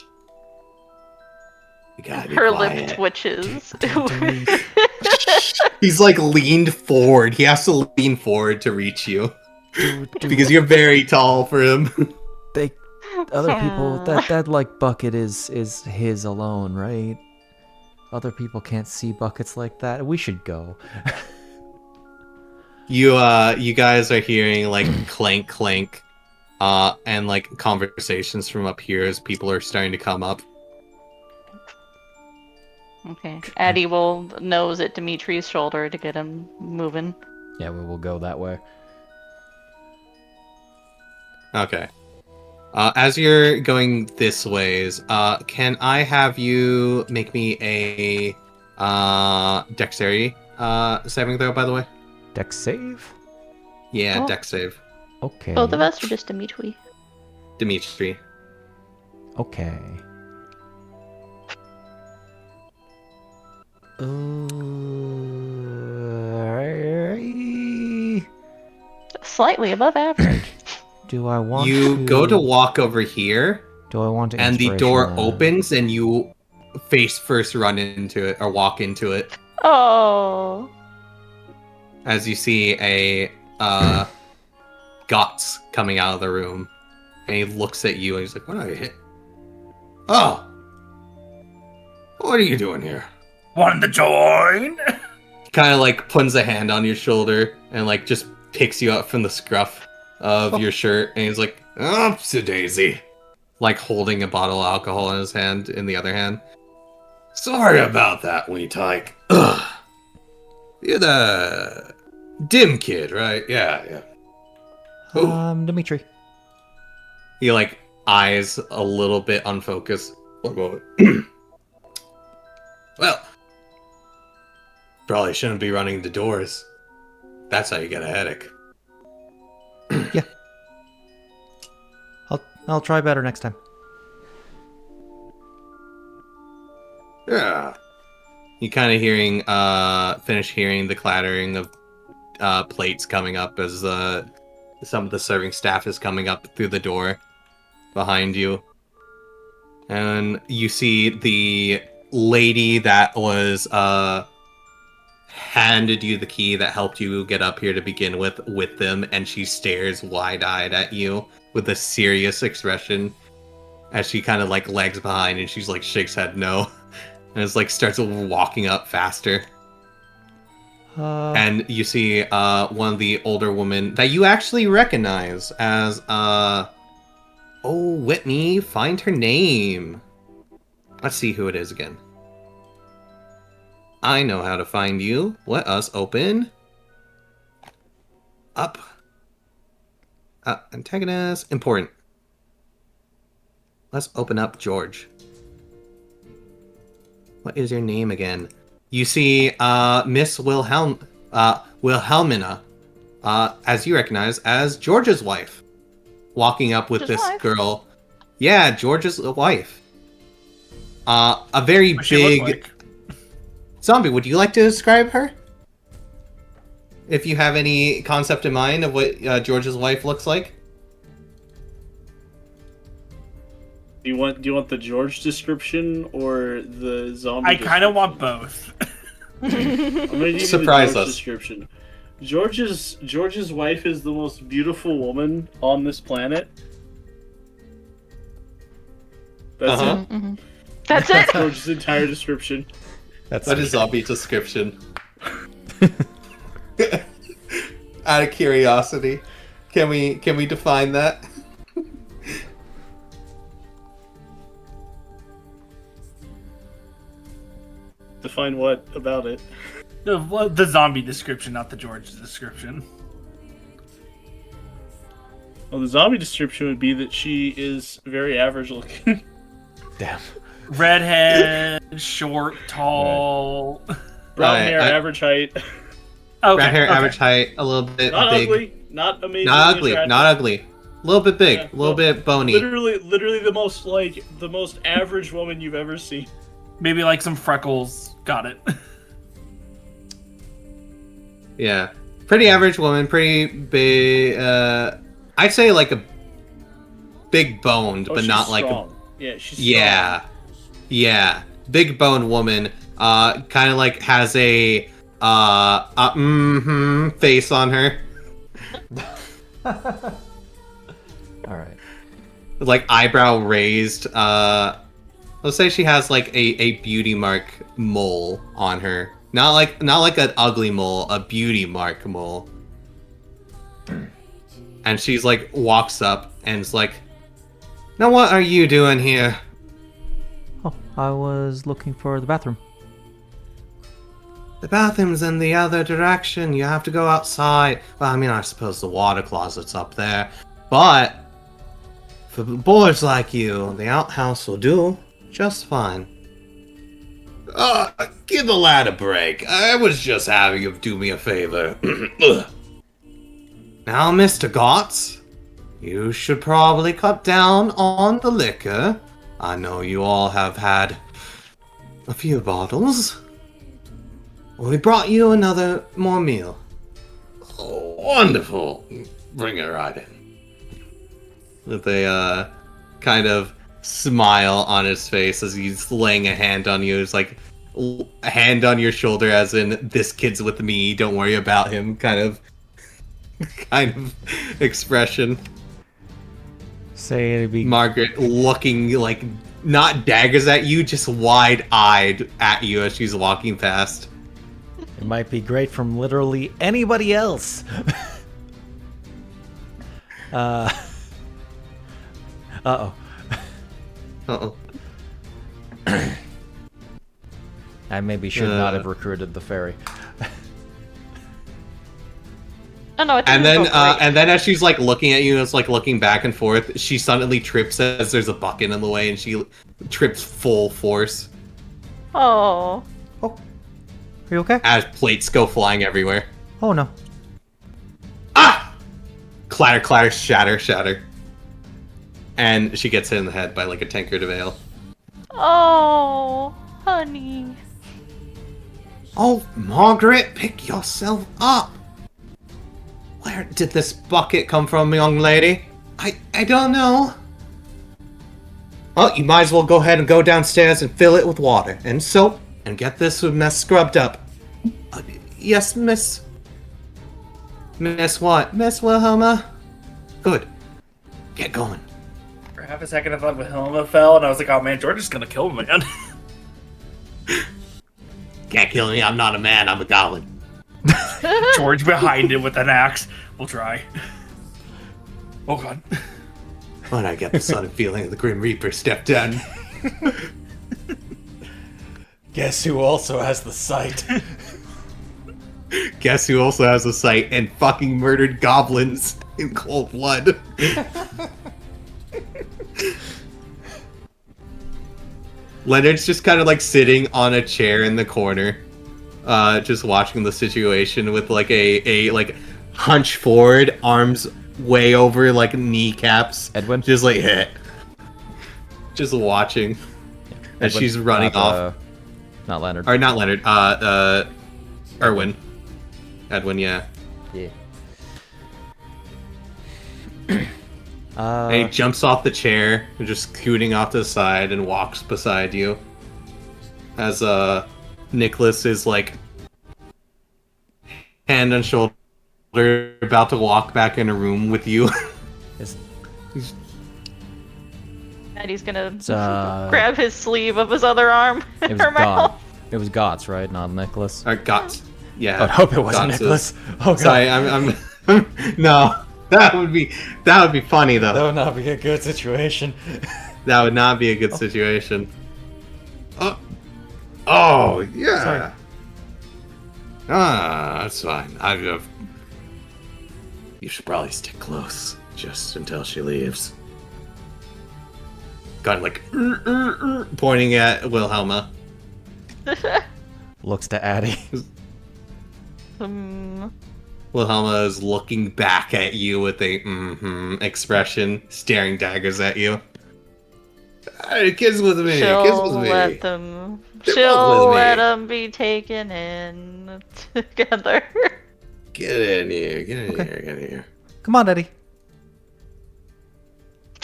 You gotta be Her quiet. lip twitches. He's like leaned forward. He has to lean forward to reach you because you're very tall for him. Other people, that like bucket is his alone, right? Other people can't see buckets like that. We should go. You guys are hearing like clank clank, and like conversations from up here as people are starting to come up. Okay. Attie will nose at Dimitri's shoulder to get him moving. Yeah, we will go that way. Okay. As you're going this ways, can I have you make me a dexterity saving throw, by the way? Dex save? Yeah, Oh. dex save. Okay. Both of us or just Dimitri? Dimitri. Okay. Slightly above average. Do I want You go to walk over here, Do I want to and the door inspirational- opens, and you face first run into it, or walk into it, Oh. as you see a Guts coming out of the room. And he looks at you, and he's like, "What are you hit? Oh! What are you doing here?" "Want to join?" Kind of like puts a hand on your shoulder and like just picks you up from the scruff of your shirt, and he's like, "Oopsie daisy," like holding a bottle of alcohol in his hand, in the other hand. "Sorry about that, wee tyke. Ugh. You're the dim kid, right? Yeah. Who?" Dimitri. He like eyes a little bit unfocused. One moment. Well, probably shouldn't be running the doors. That's how you get a headache. I'll try better next time. Yeah. You kind of finish hearing the clattering of plates coming up as some of the serving staff is coming up through the door behind you. And you see the lady that was handed you the key that helped you get up here to begin with them, and she stares wide-eyed at you with a serious expression as she kind of like lags behind, and she's like shakes head no, and it's like starts walking up faster. And you see one of the older women that you actually recognize as Whitney, find her name. Let's see who it is again. I know how to find you. Let us open up. Antagonist. Important. let's open up George. What is your name again? You see Miss Wilhelmina, as you recognize as George's wife, walking up with George's this wife? girl. Yeah, George's wife. A very What she look big like? zombie. Would you like to describe her? If you have any concept in mind of what George's wife looks like. Do you want the George description or the zombie? I kind of want both. I'm gonna give you Surprise the George us. description. George's wife is the most beautiful woman on this planet. That's it. Mhm. That's it. George's entire description. That's That is zombie description. Out of curiosity, can we define that? Define what about it? The zombie description, not the George description. Well, the zombie description would be that she is very average looking. Damn. Redhead, short, tall. Brown Alright, hair, average height. Okay, Brown hair, okay. average height, a little bit Not big. ugly. Not amazing. Not ugly. Not ugly. A little bit big. Yeah, A little bit bony. Literally the most average woman you've ever seen. Maybe like some freckles. Got it. Yeah. Pretty average woman. Pretty big. I'd say like a big boned, Oh, but she's not like a. strong. Yeah, she's strong. Yeah. Yeah. Big boned woman. Kind of like has a face on her. All right. Like eyebrow raised. Let's say she has like a beauty mark mole on her. Not like an ugly mole, a beauty mark mole. And she's like walks up and is like, "Now what are you doing here?" Oh, I was looking for the bathroom. The bathroom's in the other direction. You have to go outside. Well, I mean, I suppose the water closet's up there. But for boys like you, the outhouse will do just fine. Give the lad a break. I was just having him do me a favor. Now, Mr. Gotts, you should probably cut down on the liquor. I know you all have had a few bottles. We brought you another more meal. Oh, wonderful. Bring it right in. With a kind of smile on his face as he's laying a hand on you. It's like a hand on your shoulder, as in, this kid's with me, don't worry about him, kind of expression. Say it'd be Margaret looking like, not daggers at you, just wide-eyed at you as she's walking past. It might be great from literally anybody else. Uh-oh. Uh-oh. I maybe should not have recruited the fairy. Oh, no, it And doesn't then, go great. and then as she's like looking at you, it's like looking back and forth. She suddenly trips as there's a bucket in the way, and she trips full force Oh. Are you okay? as plates go flying everywhere. Oh no. Ah! Clatter, clatter, shatter, shatter. And she gets hit in the head by like a tankard of ale. Oh, honey. Oh, Margaret, pick yourself up. Where did this bucket come from, young lady? I don't know. Well, you might as well go ahead and go downstairs and fill it with water and soap and get this mess scrubbed up. Yes, Miss... Miss what? Miss Wilhelma? Good. Get going. For half a second, I thought Wilhelma fell, and I was like, "Oh man, George is gonna kill him, man." Can't kill me, I'm not a man, I'm a goblin. George behind him with an axe. We'll try. Oh god. When I get the sudden feeling of the Grim Reaper stepped in. Guess who also has the sight? Guess who also has a sight and fucking murdered goblins in cold blood? Leonard's just kind of like sitting on a chair in the corner, just watching the situation with like a like hunch forward, arms way over like kneecaps. Edwin? Just like just watching as Edwin, she's running not, off. Not Leonard. Or not Leonard. Erwin. Edwin, yeah. Yeah. And he jumps off the chair, just scooting off to the side, and walks beside you. As Nicholas is like hand on shoulder, about to walk back in a room with you. And he's gonna uh, grab his sleeve of his other arm. It was her mouth. God. It was Gots, right? Not Nicholas. Or Gots. Yeah. I would hope it wasn't Gots Nicholas. is- Oh god. Sorry, I'm no. That would be funny though. That would not be a good situation. That would not be a good situation. Oh yeah. Sorry. That's fine. You should probably stick close, just until she leaves. Kind of like pointing at Wilhelma. Looks to Attie. Wilhelma is looking back at you with a expression, staring daggers at you. Hey, kiss with me. She'll Kiss with me. let them. Kiss She'll with me. let them be taken in together. Get in here. Get in Okay. here. Get in here. Come on, Eddie.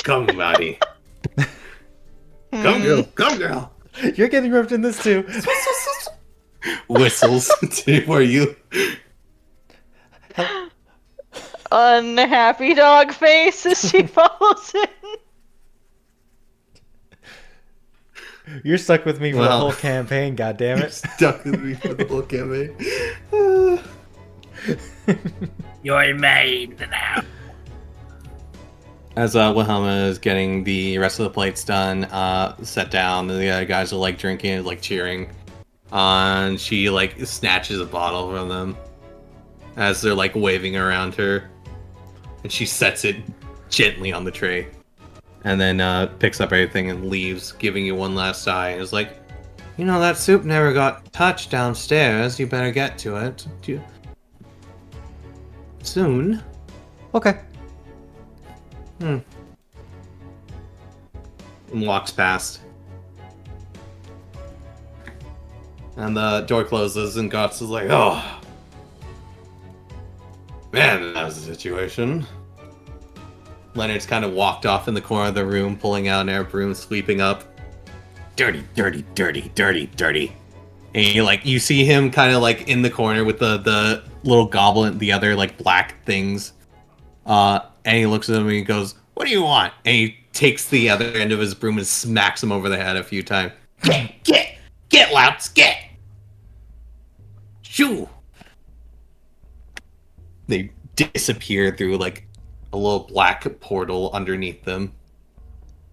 Come, buddy. Come, girl. Come, girl. You're getting roped in this too. Whistles for you. Unhappy dog face as she follows in. You're stuck with me for the Well. whole campaign, goddammit. Stuck with me for the whole campaign. You're made now. As Wilhelma is getting the rest of the plates done, set down, the other guys are like drinking, like cheering. And she like snatches a bottle from them as they're like waving around her, and she sets it gently on the tray, and then picks up everything and leaves, giving you one last eye. And is like, you know, that soup never got touched downstairs. You better get to it. Soon. Okay. And walks past. And the door closes, and Gotts is like, oh. Man, that was the situation. Leonard's kind of walked off in the corner of the room, pulling out an air broom, sweeping up. Dirty, dirty, dirty, dirty, dirty. And you see him kind of like in the corner with the little goblin, the other like black things. And he looks at him and he goes, what do you want? And he takes the other end of his broom and smacks him over the head a few times. Get, louts, get! Shoo! They disappear through like a little black portal underneath them.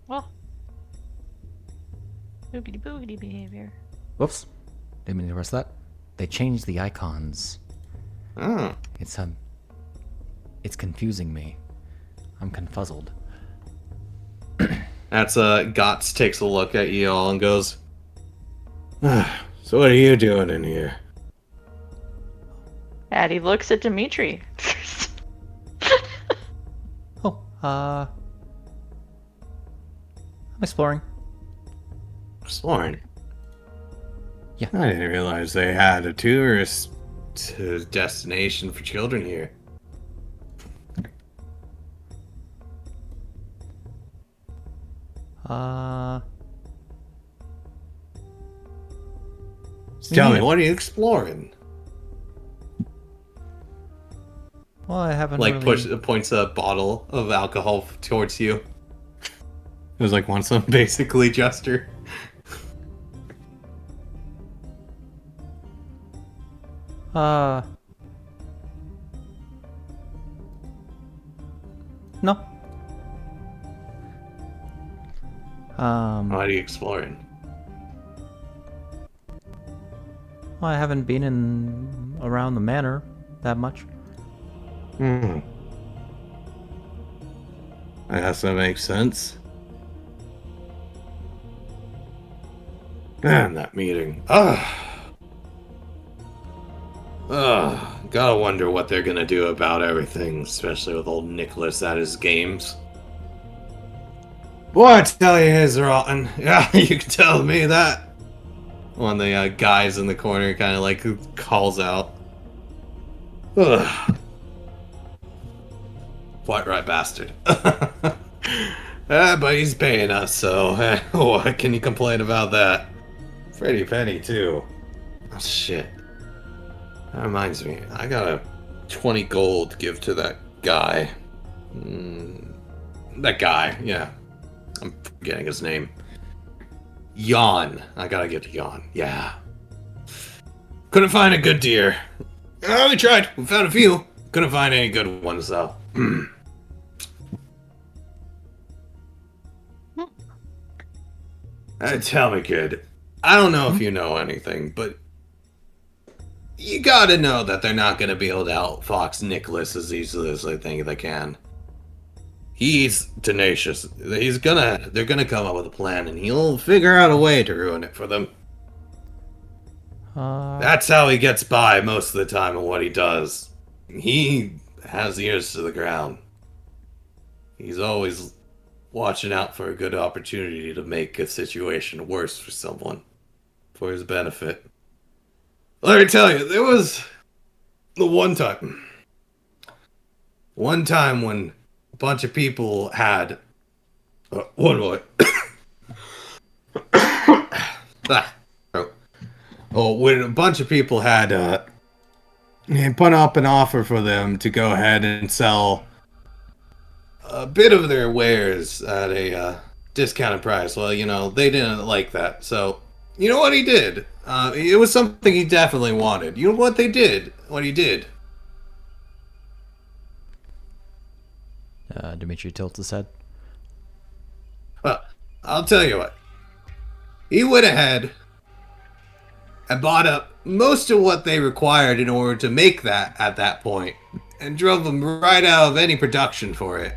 Well, boogity boogity behavior. Whoops. Didn't mean to press that. They changed the icons. Oh. It's confusing me. I'm confuzzled. That's Gotts takes a look at you all and goes, so what are you doing in here? Attie looks at Dimitri. Oh, I'm exploring. Exploring? Yeah. I didn't realize they had a tourist destination for children here. Tell me, what are you exploring? Well, I haven't Like really... points a bottle of alcohol towards you. It was like wants some basically gesture. No. What are you exploring? Well, I haven't been around the manor that much. I guess that makes sense. Man, that meeting. Gotta wonder what they're gonna do about everything, especially with old Nicholas at his games. Boy, I tell you, he's rotten. Yeah, you can tell me that. One of the guys in the corner kind of like calls out. Ugh. Quite right, bastard. But he's paying us, so what can you complain about that? Pretty penny, too. Oh, shit. That reminds me, I got a 20 gold to give to that guy. That guy, yeah. I'm forgetting his name. Jan. I gotta give to Jan, yeah. Couldn't find a good deer. Oh, we tried. We found a few. Couldn't find any good ones, though. Tell me, kid. I don't know if you know anything, but you gotta know that they're not gonna be able to outfox Nicholas as easily as they think they can. He's tenacious. They're gonna come up with a plan, and he'll figure out a way to ruin it for them. That's how he gets by most of the time in what he does. He has ears to the ground. He's always watching out for a good opportunity to make a situation worse for someone, for his benefit. Let me tell you, there was the one time when a bunch of people had one boy. When a bunch of people had put up an offer for them to go ahead and sell a bit of their wares at a discounted price. Well, they didn't like that. So, you know what he did? It was something he definitely wanted. You know what they did? What he did? Dimitri tilts his head. Well, I'll tell you what. He went ahead and bought up most of what they required in order to make that at that point, and drove them right out of any production for it.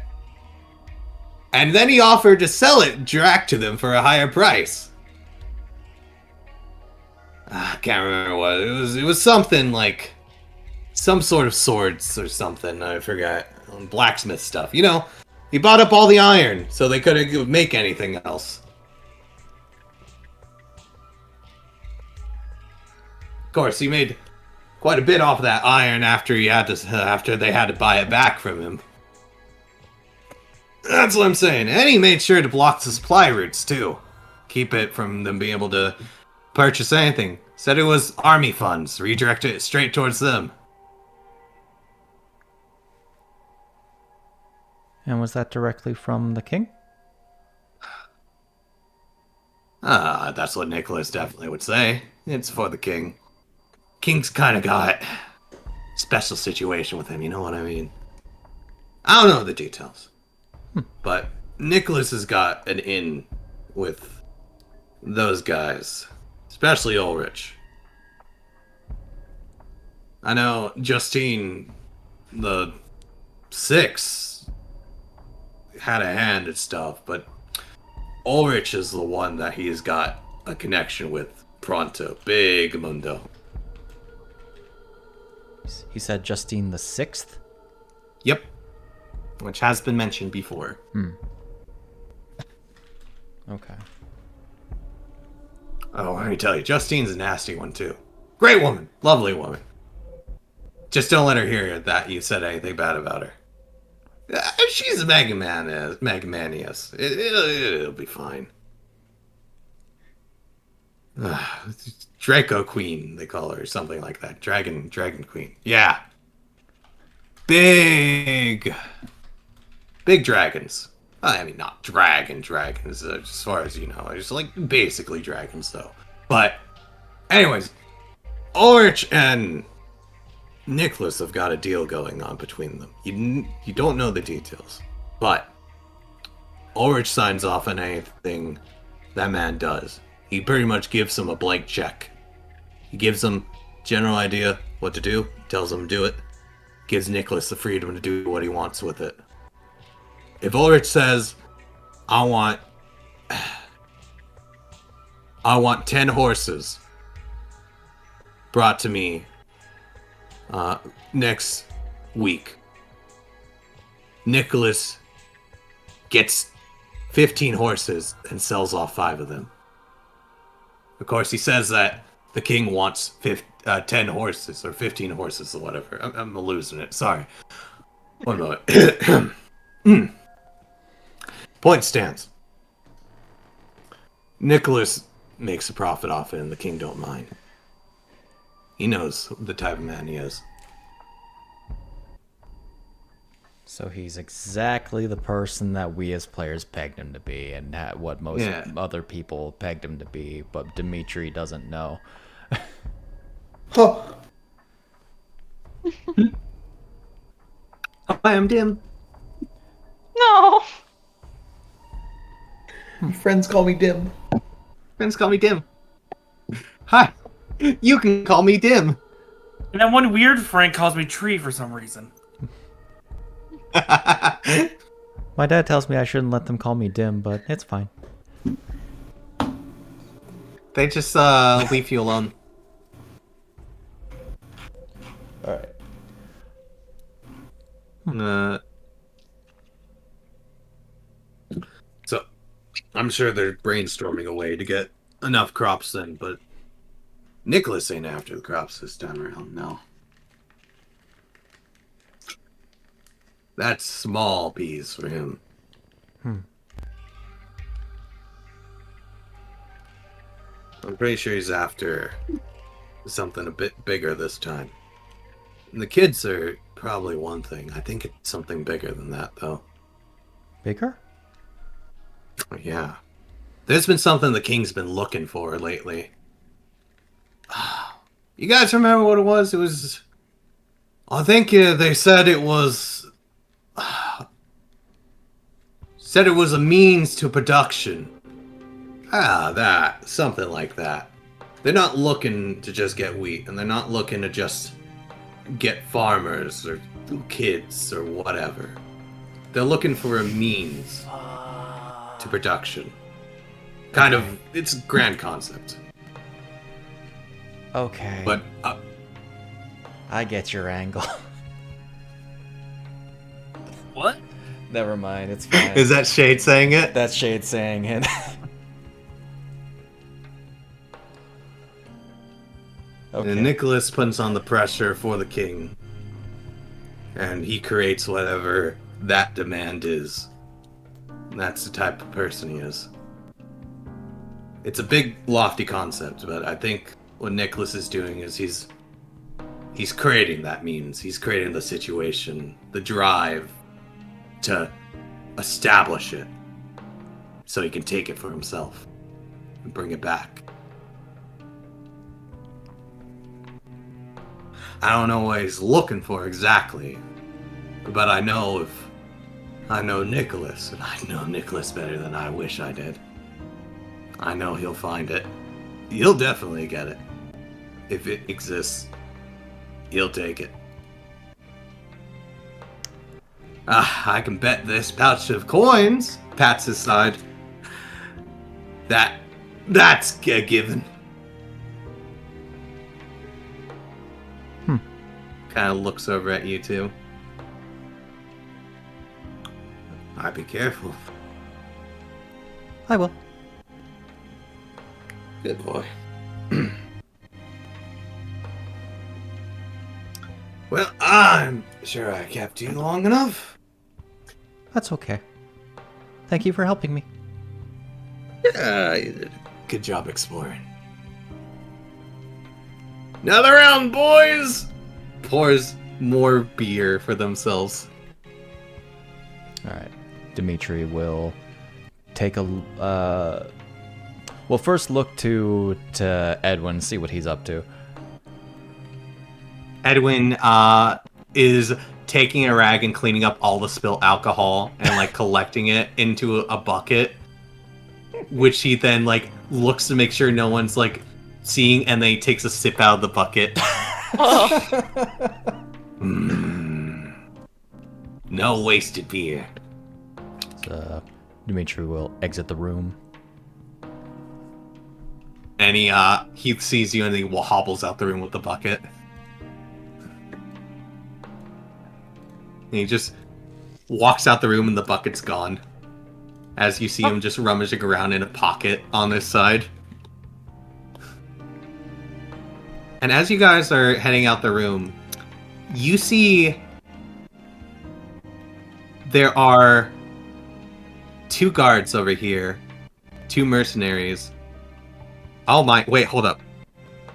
And then he offered to sell it direct to them for a higher price. I can't remember what it was. It was something like some sort of swords or something. I forgot. Blacksmith stuff. He bought up all the iron so they couldn't make anything else. Of course, he made quite a bit off of that iron after they had to buy it back from him. That's what I'm saying. And he made sure to block the supply routes too. Keep it from them being able to purchase anything. Said it was army funds. Redirected it straight towards them. And was that directly from the king? That's what Nicholas definitely would say. It's for the king. King's kind of got special situation with him, you know what I mean? I don't know the details. But Nicholas has got an in with those guys. Especially Ulrich. I know Justine, the 6, had a hand at stuff, but Ulrich is the one that he's got a connection with pronto. Big mundo. He said Justine the 6th? Yep. Which has been mentioned before. Okay. Oh, let me tell you, Justine's a nasty one too. Great woman. Lovely woman. Just don't let her hear that you said anything bad about her. She's a Megamanius. It'll be fine. Draco Queen, they call her, or something like that. Dragon Queen. Yeah. Big dragons. I mean, not dragons, as far as you know. Just like basically dragons, though. But, anyways, Ulrich and Nicholas have got a deal going on between them. You don't know the details, but Ulrich signs off on anything that man does. He pretty much gives him a blank check. He gives him general idea what to do, tells him to do it, gives Nicholas the freedom to do what he wants with it. If Ulrich says, I want I want 10 horses brought to me next week. Nicholas gets 15 horses and sells off 5 of them. Of course, he says that the king wants 10 horses or 15 horses or whatever. I'm losing it. Sorry. One moment. Point stands. Nicholas makes a profit off it and the king don't mind. He knows the type of man he is. So he's exactly the person that we as players pegged him to be, and what most other people pegged him to be, but Dimitri doesn't know. Huh. Hi, I'm Dim. No. Friends call me Dim. Friends call me Dim. Hi. You can call me Dim. And then one weird friend calls me Tree for some reason. My dad tells me I shouldn't let them call me Dim, but it's fine. They just leave you alone. Alright. So, I'm sure they're brainstorming a way to get enough crops in, but Nicholas ain't after the crops this time around, no. That's small peas for him. I'm pretty sure he's after something a bit bigger this time. And the kids are probably one thing. I think it's something bigger than that, though. Bigger? Yeah. There's been something the king's been looking for lately. You guys remember what it was? It was... I think they said it was... said it was a means to production. That. Something like that. They're not looking to just get wheat, and they're not looking to just get farmers or kids or whatever. They're looking for a means to production. Kind of, it's a grand concept. Okay. But, I get your angle. What? Never mind, it's fine. Is that Shade saying it? That's Shade saying it. Okay. And Nicholas puts on the pressure for the king. And he creates whatever that demand is. And that's the type of person he is. It's a big, lofty concept, but I think what Nicholas is doing is he's creating that means. He's creating the situation, the drive to establish it so he can take it for himself and bring it back. I don't know what he's looking for exactly, but I know Nicholas, and I know Nicholas better than I wish I did. I know he'll find it. He'll definitely get it. If it exists, he'll take it. I can bet this pouch of coins, pats his side, that's a given. Kind of looks over at you two. I'd be careful. I will. Good boy. Well, I'm sure I kept you long enough. That's okay. Thank you for helping me. Yeah, you did a good job exploring. Another round, boys! Pours more beer for themselves. Alright. Dimitri will take a... We'll first look to Edwin, see what he's up to. Edwin is taking a rag and cleaning up all the spilled alcohol and like collecting it into a bucket, which he then like looks to make sure no one's like seeing, and then he takes a sip out of the bucket. No wasted beer. So, Dimitri will exit the room. And he sees you and he hobbles out the room with the bucket. And he just walks out the room and the bucket's gone. As you see him just rummaging around in a pocket on this side. And as you guys are heading out the room, you see there are 2 guards over here, 2 mercenaries. Oh my, wait, hold up.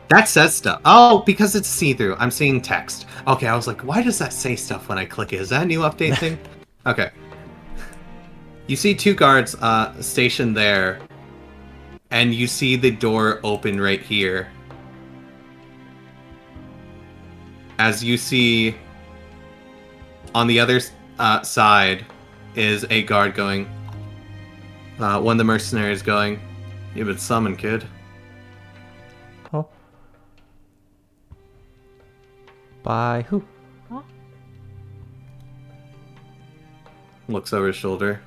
That says stuff. Oh, because it's see-through. I'm seeing text. Okay, I was like, why does that say stuff when I click it? Is that a new update thing? Okay. You see 2 guards stationed there, and you see the door open right here. As you see, on the other side is a guard going. One of the mercenaries going, "You've been summoned, kid." Oh. By who? Looks over his shoulder.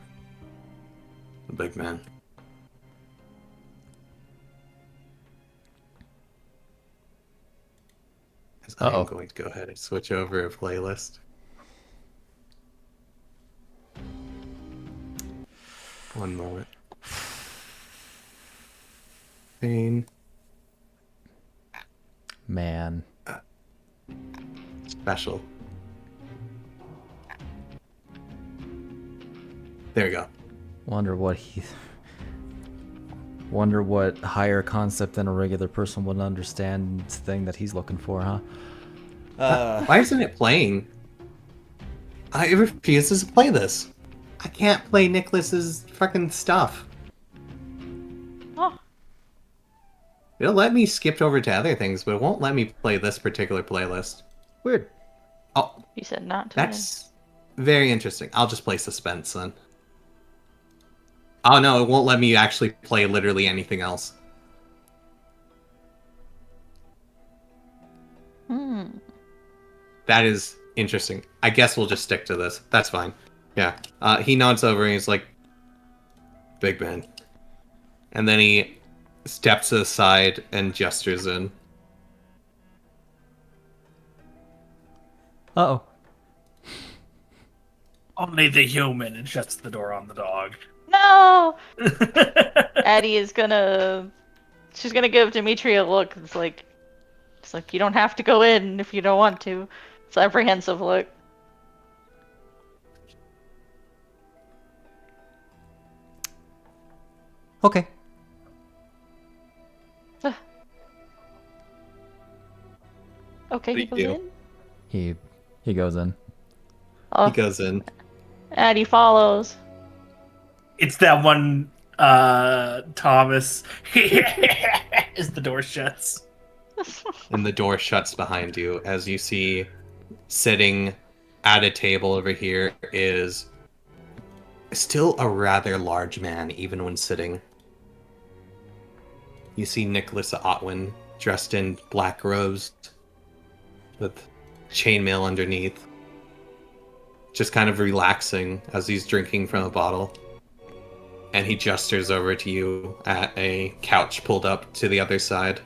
The big man. I'm going to go ahead and switch over a playlist. One moment. Pain. Man. Special. There we go. Wonder what higher concept than a regular person would understand thing that he's looking for, huh? Why isn't it playing? It refuses to play this. I can't play Nicholas's fucking stuff. Oh. It'll let me skip over to other things, but it won't let me play this particular playlist. Weird. Oh, You said not to. that's very interesting. I'll just play Suspense then. Oh no, it won't let me actually play literally anything else. That is interesting. I guess we'll just stick to this. That's fine. Yeah. He nods over and he's like, "Big man." And then he steps aside and gestures in. Uh-oh. Only the human, and shuts the door on the dog. No! Attie is gonna... She's gonna give Dimitri a look. It's like, you don't have to go in if you don't want to. It's an apprehensive look. Okay. Okay, he What goes do you in. He goes in. Oh, He goes in. Attie follows. It's that one, Thomas. As the door shuts. And the door shuts behind you as you see sitting at a table over here is still a rather large man, even when sitting. You see Nicholas Otwin dressed in black robes with chainmail underneath, just kind of relaxing as he's drinking from a bottle. And he gestures over to you at a couch pulled up to the other side,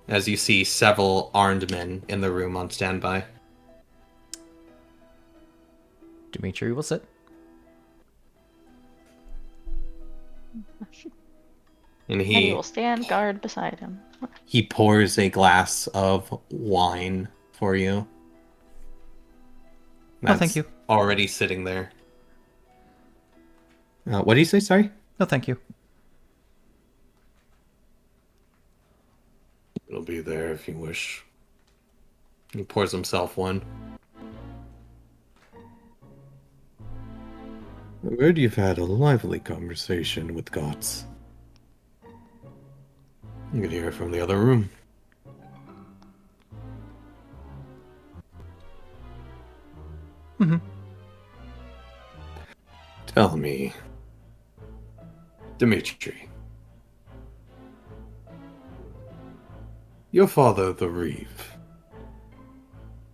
as you see several armed men in the room on standby. Dimitri will sit. And Attie will stand guard beside him. he pours a glass of wine for you. No, thank you. Already sitting there. What do you say? Sorry? No, thank you. It'll be there if you wish. He pours himself one. I've heard you've had a lively conversation with Gots. You can hear it from the other room. Mm-hmm. Tell me, Dimitri, your father, the Reeve,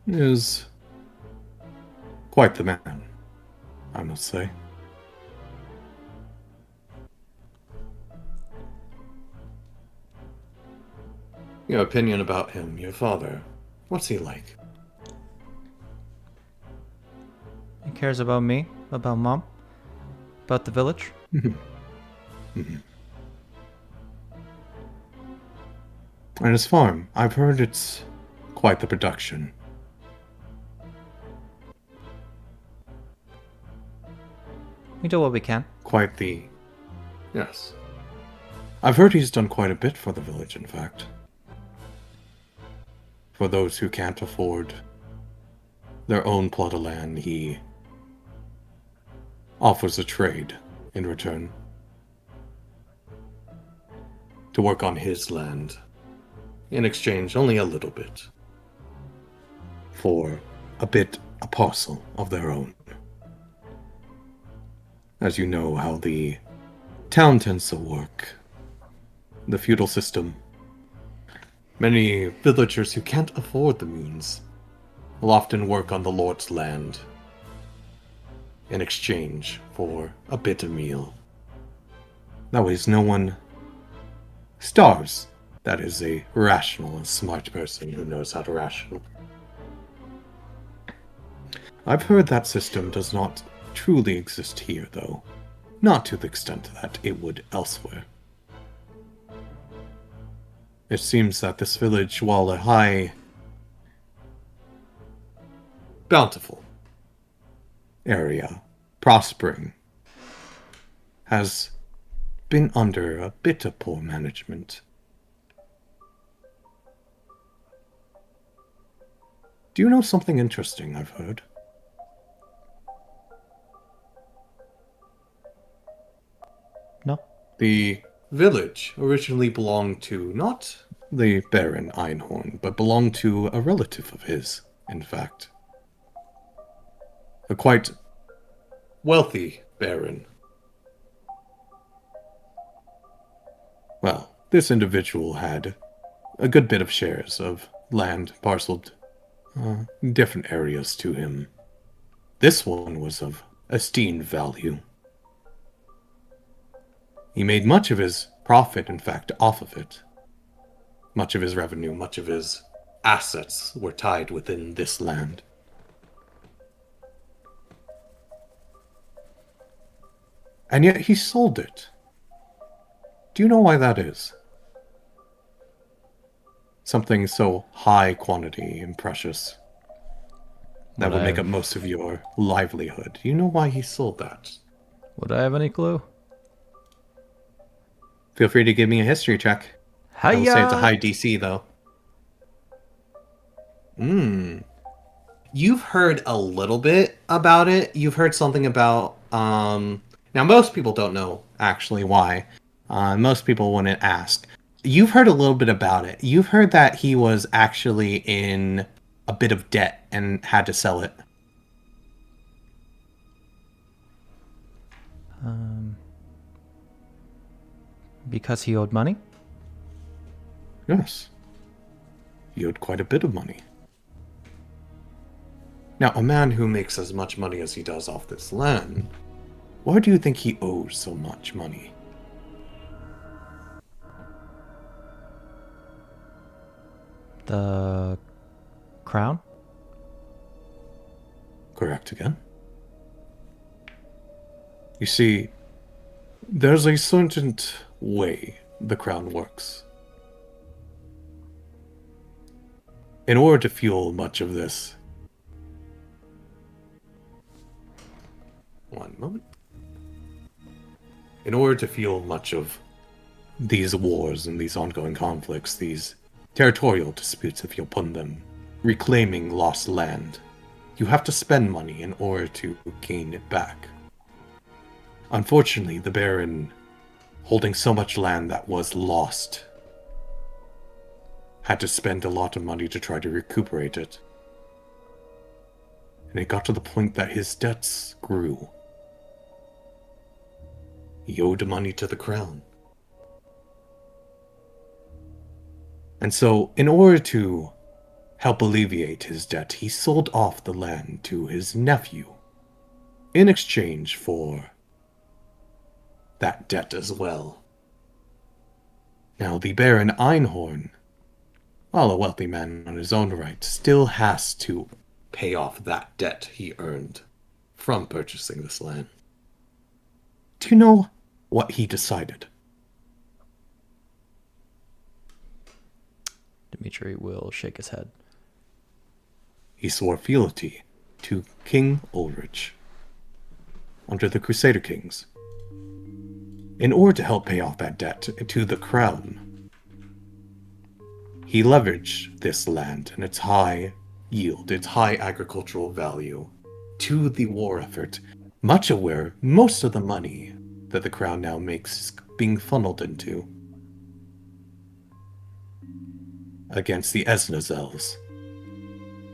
is quite the man, I must say. Your opinion about him, your father. What's he like? He cares about me, about Mom, about the village. And his farm, I've heard it's quite the production. We do what we can. Quite the... Yes. I've heard he's done quite a bit for the village, in fact. For those who can't afford their own plot of land, he offers a trade in return. To work on his land. In exchange, only a little bit. For a parcel of their own. As you know how the town tends to work. The feudal system. Many villagers who can't afford the means will often work on the lord's land in exchange for a bit of meal. That way no one starves. That is a rational and smart person who knows how to ration. I've heard that system does not truly exist here, though. Not to the extent that it would elsewhere. It seems that this village, while a high, bountiful area, prospering, has been under a bit of poor management. Do you know something interesting I've heard? No. The village originally belonged to not the Baron Einhorn, but belonged to a relative of his, in fact. A quite wealthy baron. Well, this individual had a good bit of shares of land parceled different areas to him. This one was of esteemed value. He made much of his profit, in fact, off of it. Much of his revenue, much of his assets were tied within this land. And yet he sold it. Do you know why that is? Something so high quantity and precious that would make up most of your livelihood. Do you know why he sold that? Would I have any clue? Feel free to give me a history check. I will say it's a high DC, though. You've heard a little bit about it. You've heard something about... Now, most people don't know, actually, why. Most people wouldn't ask. You've heard a little bit about it. You've heard that he was actually in a bit of debt and had to sell it. Because he owed money? Yes. He owed quite a bit of money. Now, a man who makes as much money as he does off this land, why do you think he owes so much money? The crown? Correct again. You see, there's a certain way the crown works. In order to fuel much of this... One moment. In order to fuel much of these wars and these ongoing conflicts, these territorial disputes, if you'll put them, reclaiming lost land, you have to spend money in order to gain it back. Unfortunately, the Baron, holding so much land that was lost, had to spend a lot of money to try to recuperate it. And it got to the point that his debts grew. He owed money to the crown. And so, in order to help alleviate his debt, he sold off the land to his nephew in exchange for that debt as well. Now, the Baron Einhorn while a wealthy man on his own right, still has to pay off that debt he earned from purchasing this land. Do you know what he decided? Dimitri will shake his head. He swore fealty to King Ulrich under the Crusader Kings. In order to help pay off that debt to the crown, he leveraged this land and its high yield, its high agricultural value, to the war effort, much of where most of the money that the crown now makes is being funneled into against the Esnazels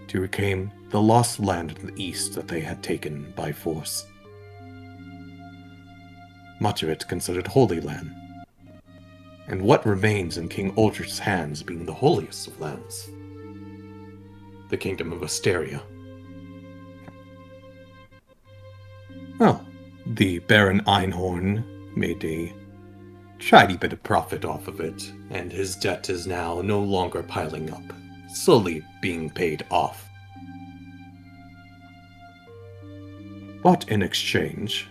to reclaim the lost land in the east that they had taken by force. Much of it considered holy land, and what remains in King Ulrich's hands being the holiest of lands, the Kingdom of Asteria. Well, the Baron Einhorn made a tidy bit of profit off of it, and his debt is now no longer piling up, slowly being paid off. But in exchange,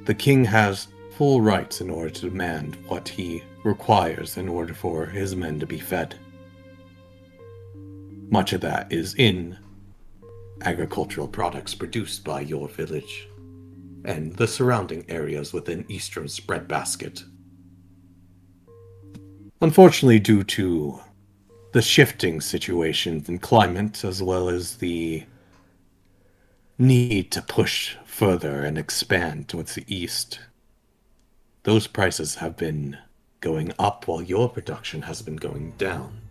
the king has full rights in order to demand what he requires in order for his men to be fed. Much of that is in agricultural products produced by your village and the surrounding areas within Eastern's breadbasket. Unfortunately, due to the shifting situations in climate, as well as the need to push further and expand towards the east, those prices have been going up while your production has been going down.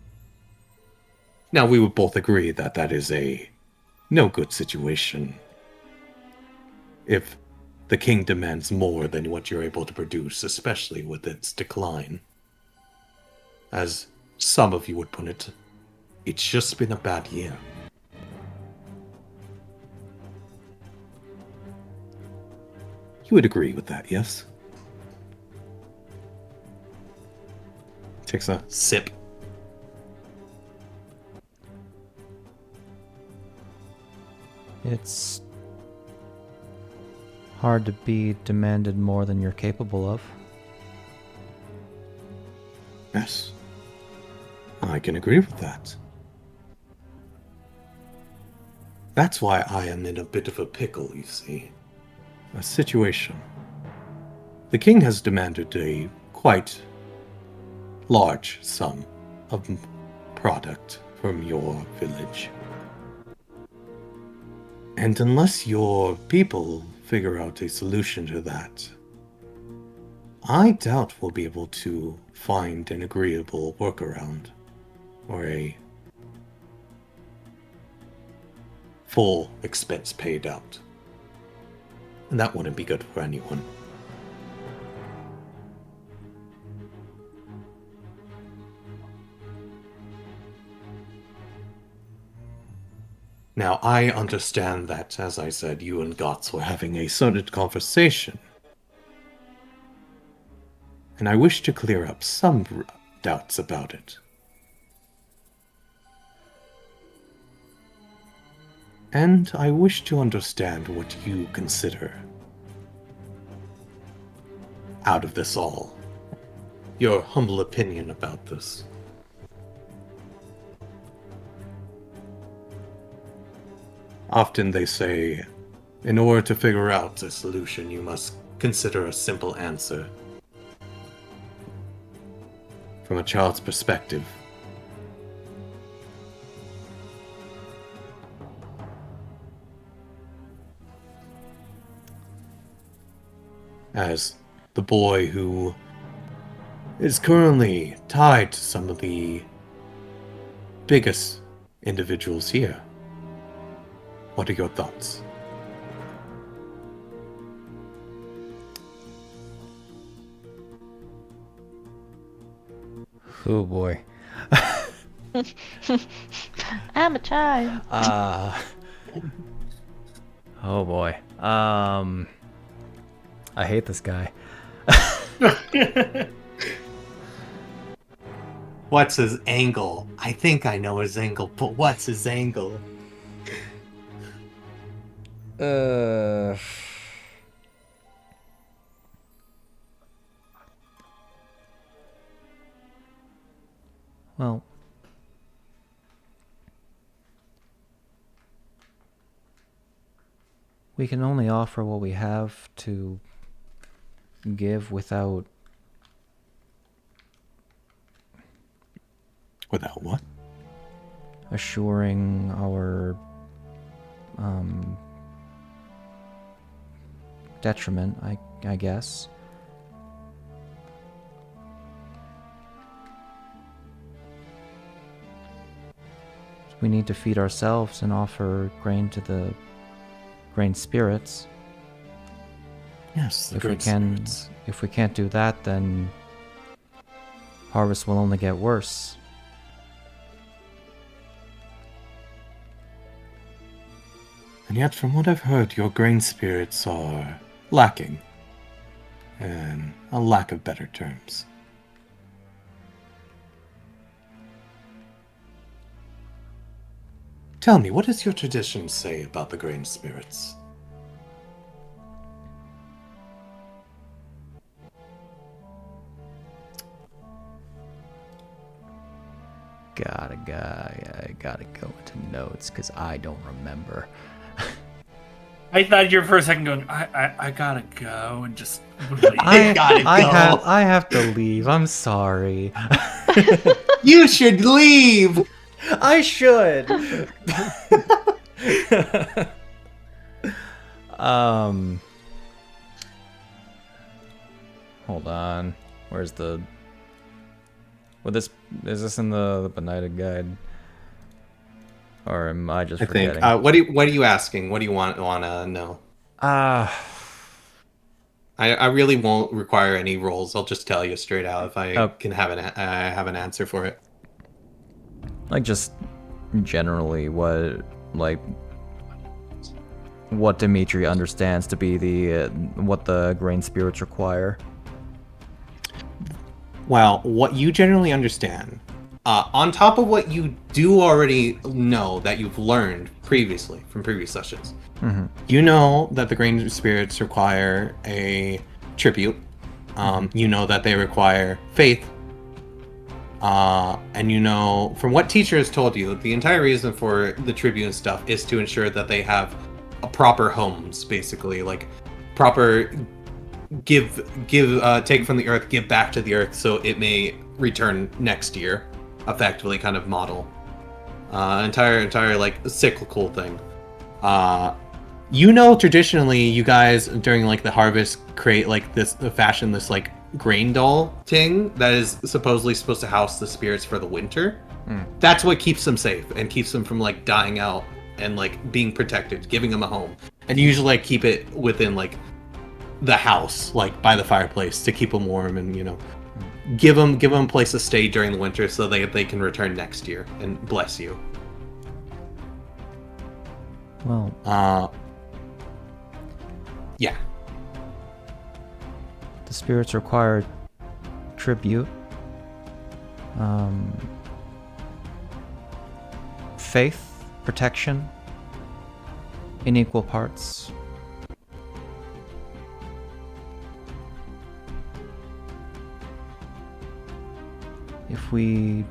Now, we would both agree that that is a no good situation. If the king demands more than what you're able to produce, especially with its decline. As some of you would put it, it's just been a bad year. You would agree with that, yes? Takes a sip. It's hard to be demanded more than you're capable of. Yes. I can agree with that. That's why I am in a bit of a pickle, you see. A situation. The king has demanded a quite large sum of product from your village. And unless your people figure out a solution to that, I doubt we'll be able to find an agreeable workaround or a full expense paid out. And that wouldn't be good for anyone. Now, I understand that, as I said, you and Gotts were having a certain conversation. And I wish to clear up some doubts about it. And I wish to understand what you consider out of this all. Your humble opinion about this. Often they say, in order to figure out a solution, you must consider a simple answer. From a child's perspective. As the boy who is currently tied to some of the biggest individuals here. What are your thoughts? Oh boy. I'm a child. Oh boy. I hate this guy. What's his angle? I think I know his angle, but what's his angle? Well, we can only offer what we have to give without... Without what? assuring our detriment, I guess. We need to feed ourselves and offer grain to the grain spirits. Yes, the If we great can, spirits. if we can't do that, then harvest will only get worse. And yet, from what I've heard, your grain spirits are lacking. And a lack of better terms. Tell me, what does your tradition say about the grain spirits? I gotta go into notes because I don't remember. I thought you were for a second going, I gotta go and just leave. I have to leave. I'm sorry. You should leave! I should. Hold on. Where's the? Well, is this in the Benighted guide, or am I just forgetting? Think. What are you asking? What do you want to know? I really won't require any rolls. I'll just tell you straight out if I can have an answer for it. Like just generally what Dimitri understands to be the what the grain spirits require. Well, what you generally understand, on top of what you do already know that you've learned previously from previous sessions, you know that the grain spirits require a tribute. You know that they require faith. And you know, from what teacher has told you, the entire reason for the tribute and stuff is to ensure that they have a proper homes, basically, like proper take from the earth, give back to the earth, so it may return next year, effectively, kind of model. Entire like cyclical thing. You know, traditionally, you guys during like the harvest create like fashion this like grain doll thing that is supposedly supposed to house the spirits for the winter. That's what keeps them safe and keeps them from like dying out and like being protected, giving them a home. And you usually like keep it within like the house, like by the fireplace, to keep them warm and, you know, give them a place to stay during the winter so they can return next year and bless you. Well, yeah. The spirits require tribute, faith, protection, in equal parts. If we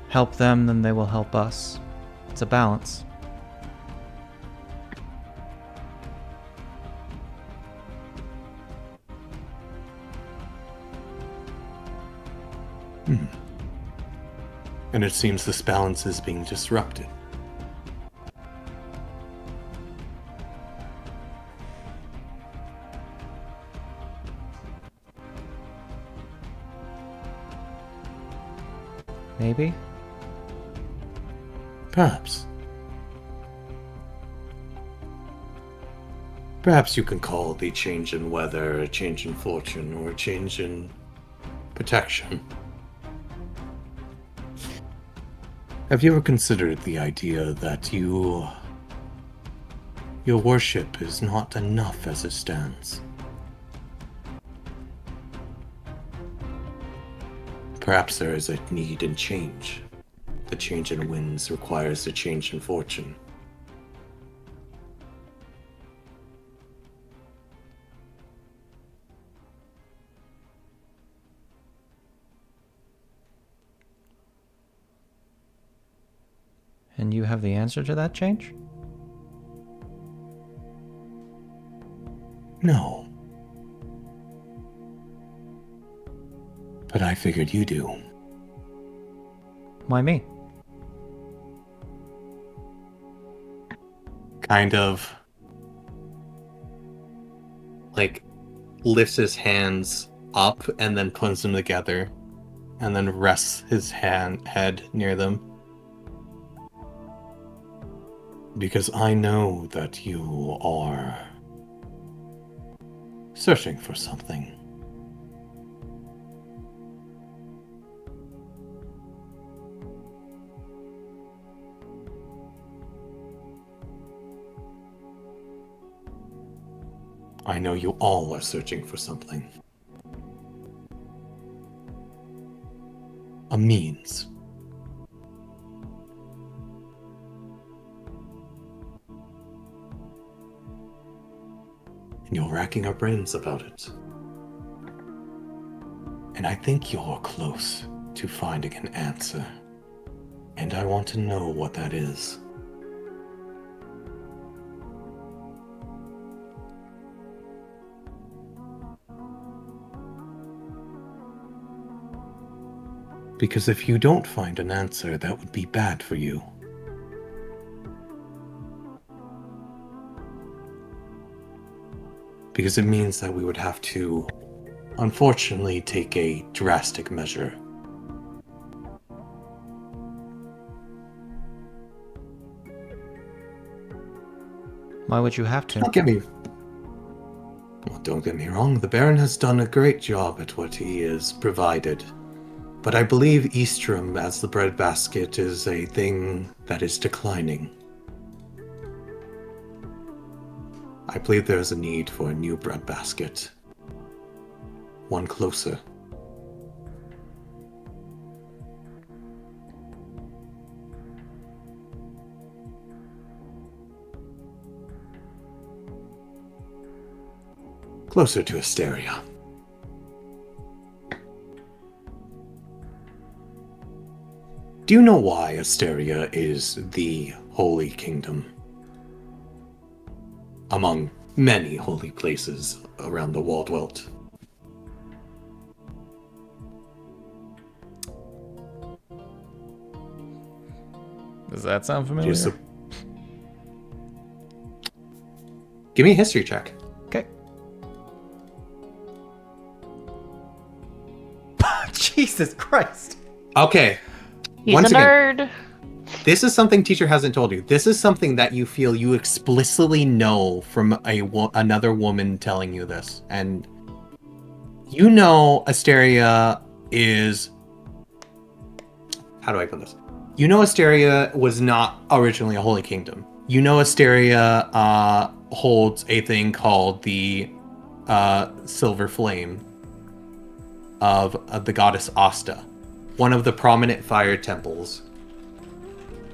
help them, then they will help us. It's a balance. And it seems this balance is being disrupted. Maybe? Perhaps. Perhaps you can call the change in weather a change in fortune or a change in protection. Have you ever considered the idea that your worship is not enough as it stands? Perhaps there is a need in change. The change in winds requires a change in fortune. And you have the answer to that change? No. But I figured you do. Why me? Kind of like lifts his hands up and then puts them together and then rests his head near them. Because I know that you are searching for something. I know you all are searching for something. A means. And you're racking your brains about it. And I think you're close to finding an answer. And I want to know what that is. Because if you don't find an answer, that would be bad for you. Because it means that we would have to, unfortunately, take a drastic measure. Why would you have to? Well, don't get me wrong, the Baron has done a great job at what he has provided. But I believe Eastrum as the breadbasket is a thing that is declining. I believe there is a need for a new breadbasket. One closer. Closer to Asteria. Do you know why Asteria is the Holy Kingdom? Among many holy places around the Waldwelt. Does that sound familiar? Give me a history check. Okay. Jesus Christ. Okay. He's Once a again, nerd. this is something teacher hasn't told you. This is something that you feel you explicitly know from another woman telling you this. And you know Asteria is... How do I put this? You know Asteria was not originally a holy kingdom. You know Asteria holds a thing called the Silver Flame of the goddess Asta, one of the prominent fire temples.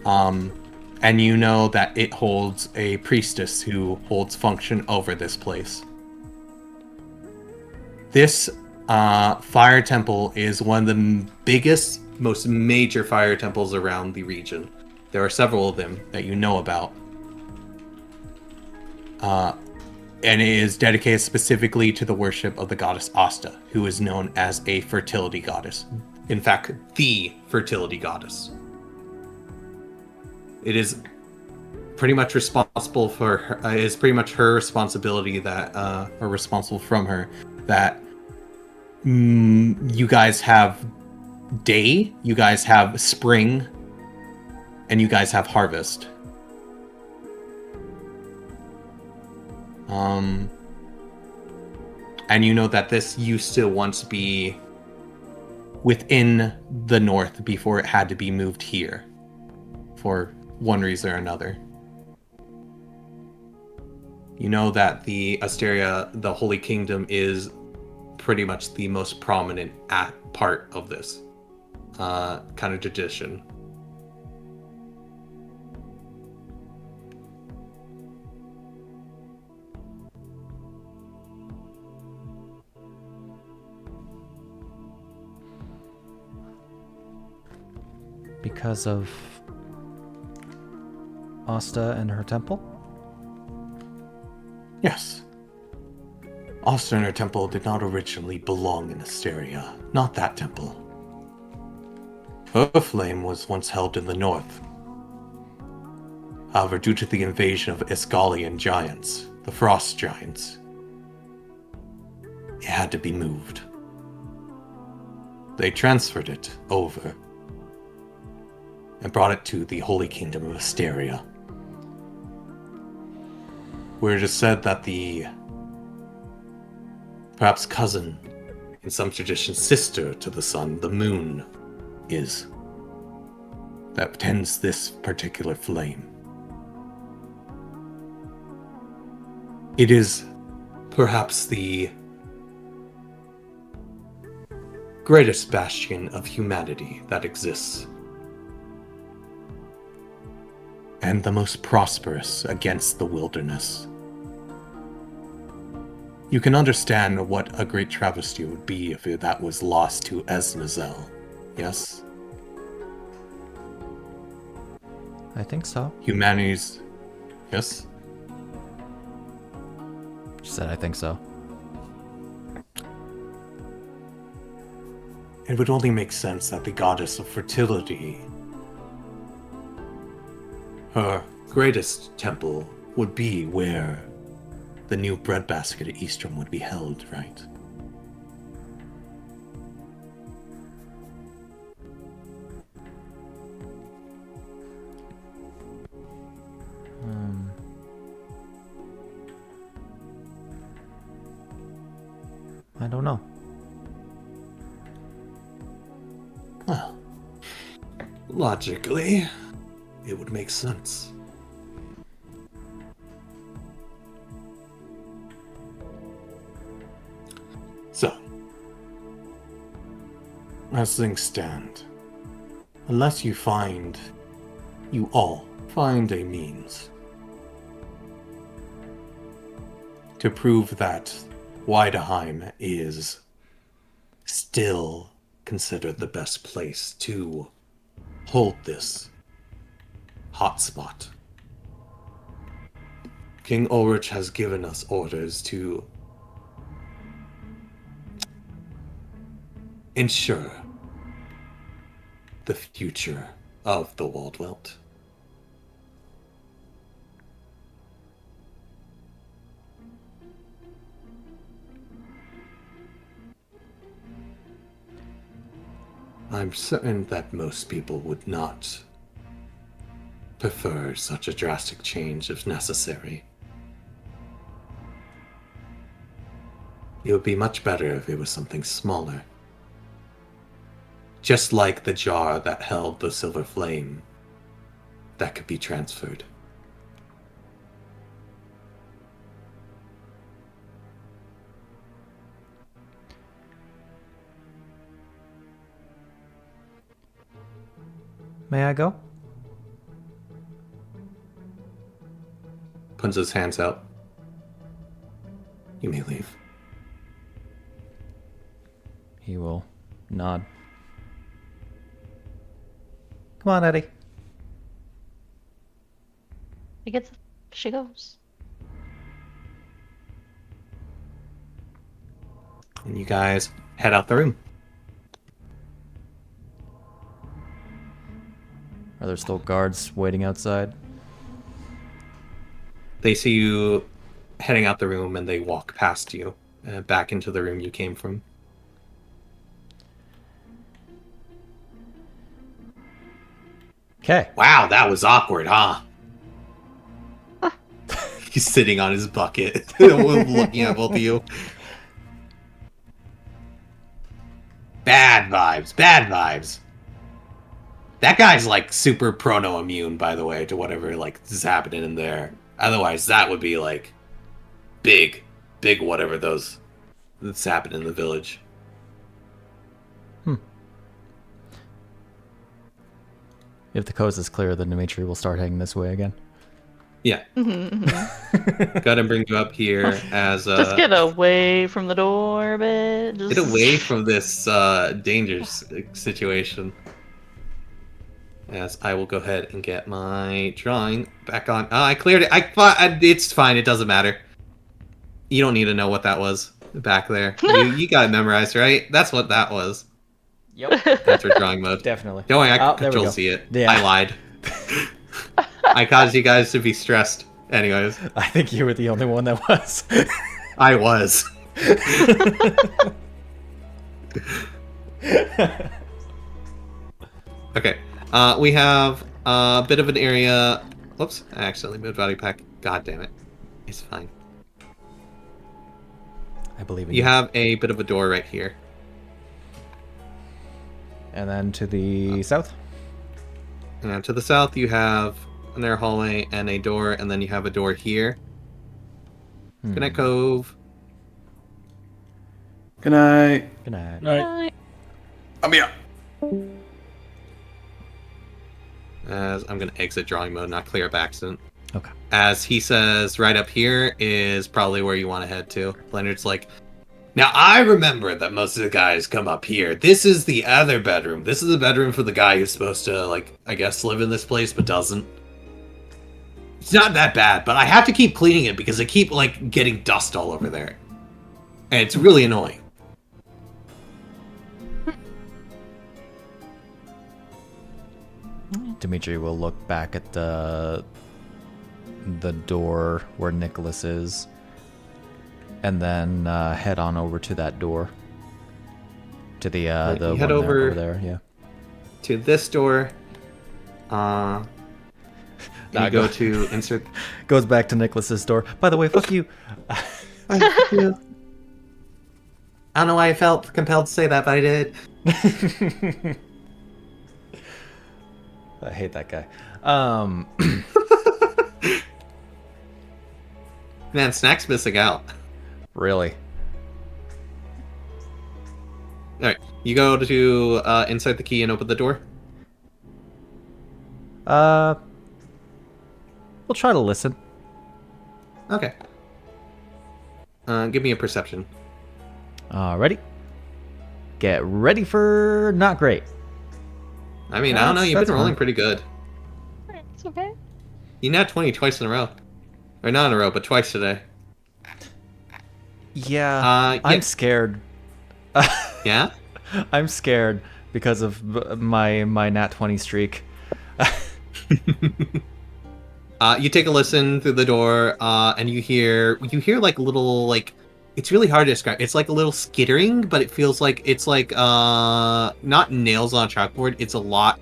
And you know that it holds a priestess who holds function over this place. This fire temple is one of the biggest, most major fire temples around the region. There are several of them that you know about. And it is dedicated specifically to the worship of the goddess Asta, who is known as a fertility goddess. In fact, the fertility goddess. It is pretty much responsible for her, is pretty much her responsibility that, or responsible from her, that you guys have day, you guys have spring, and you guys have harvest. And you know that this used to once be within the north before it had to be moved here for one reason or another. You know that the Asteria, the Holy Kingdom, is pretty much the most prominent part of this. kind of tradition. Because of Asta and her temple? Yes. Asta and her temple did not originally belong in Asteria. Not that temple. Her flame was once held in the north. However, due to the invasion of Esgalian giants, the frost giants, it had to be moved. They transferred it over and brought it to the Holy Kingdom of Asteria, where it is said that the perhaps cousin, in some traditions sister to the sun, the moon, is, that tends this particular flame. It is perhaps the greatest bastion of humanity that exists, and the most prosperous against the wilderness. You can understand what a great travesty would be if that was lost to Esnazel, yes? I think so. Humanity's... Yes? She said, I think so. It would only make sense that the goddess of fertility, her greatest temple, would be where the new breadbasket at Eastrum would be held, right? I don't know. Well, logically, it would make sense. So, as things stand, unless you all find a means to prove that Weideheim is still considered the best place to hold this hotspot, King Ulrich has given us orders to ensure the future of the Waldwelt. I'm certain that most people would not prefer such a drastic change if necessary. It would be much better if it was something smaller. Just like the jar that held the silver flame that could be transferred. May I go? Puts his hands out. You may leave. He will nod. Come on, Eddie. She gets. She goes. And you guys head out the room. Are there still guards waiting outside? They see you heading out the room and they walk past you back into the room you came from. Okay. Wow, that was awkward, huh? He's sitting on his bucket, looking at both of you. Bad vibes, bad vibes. That guy's like super prono immune, by the way, to whatever like is happening in there. Otherwise, that would be like big whatever that's happening in the village. If the coast is clear, then Dimitri will start heading this way again. Yeah. Gotta bring you up here as Just get away from the door a bit. Just... Get away from this dangerous situation. As I will go ahead and get my drawing back on. Oh, I cleared it. It's fine. It doesn't matter. You don't need to know what that was back there. You got it memorized, right? That's what that was. Yep. That's for drawing mode. Definitely. Don't worry, I can there we control go. see it. Yeah. I lied. I caused you guys to be stressed. Anyways. I think you were the only one that was. I was. Okay. We have a bit of an area. Whoops! I accidentally moved body pack. God damn it! It's fine. I believe in you. You have a bit of a door right here. And then to the south. And to the south, you have a narrow hallway and a door, and then you have a door here. Good night, Cove. Good night. Good night. Right. I'm here. As I'm going to exit drawing mode, not clear up accident. Okay. As he says, right up here is probably where you want to head to. Leonard's like, now I remember that most of the guys come up here. This is the other bedroom. This is the bedroom for the guy who's supposed to, like, I guess live in this place but doesn't. It's not that bad, but I have to keep cleaning it because I keep, like, getting dust all over there. And it's really annoying. Dimitri will look back at the door where Nicholas is, and then head on over to that door. To the You one head over there, yeah. To this door. You go to insert. Goes back to Nicholas's door. By the way, fuck you. I don't know why I felt compelled to say that, but I did. I hate that guy. Man, Snak's missing out. Really? Alright, you go to insert the key and open the door? We'll try to listen. Okay. Give me a perception. Alrighty. Get ready for not great. I mean, I don't know, you've been rolling fine. pretty good. It's okay. You nat 20 twice in a row. Or not in a row, but twice today. Yeah, I'm scared. Yeah? I'm scared because of my nat 20 streak. You take a listen through the door, and you hear like little, like, it's really hard to describe. It's like a little skittering, but it feels like it's like not nails on a chalkboard. It's a lot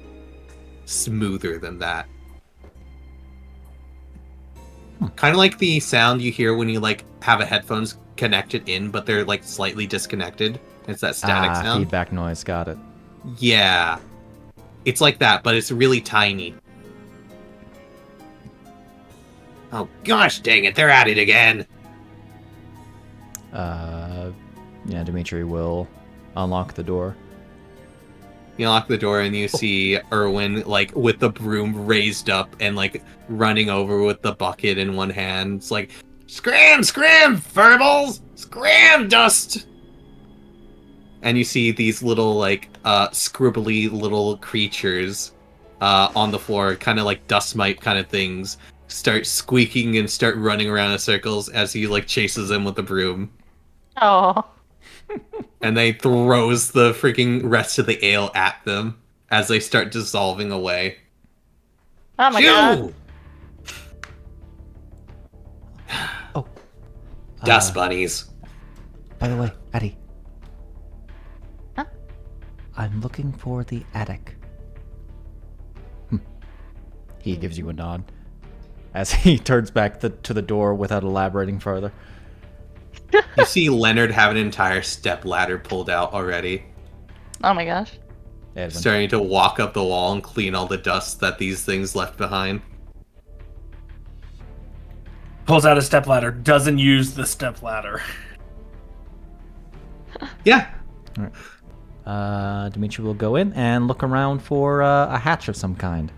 smoother than that. Kind of like the sound you hear when you like have a headphones connected in, but they're like slightly disconnected. It's that static sound. Feedback noise. Got it. Yeah, it's like that, but it's really tiny. Oh gosh, dang it! They're at it again. Yeah, Dimitri will unlock the door. You unlock the door and you see Erwin, like, with the broom raised up and, like, running over with the bucket in one hand. It's like, scram, furbles! Scram, dust! And you see these little, like, scribbly little creatures on the floor, kind of like dust mite kind of things, start squeaking and start running around in circles as he, like, chases them with the broom. Oh. And they throws the freaking rest of the ale at them as they start dissolving away. Oh my god. Oh. Dust bunnies. By the way, Attie. Huh? I'm looking for the attic. He gives you a nod as he turns back to the door without elaborating further. You see Leonard have an entire step ladder pulled out already. Oh my gosh. Edwin. Starting to walk up the wall and clean all the dust that these things left behind. Pulls out a stepladder, doesn't use the stepladder. Yeah. All right. Dimitri will go in and look around for a hatch of some kind.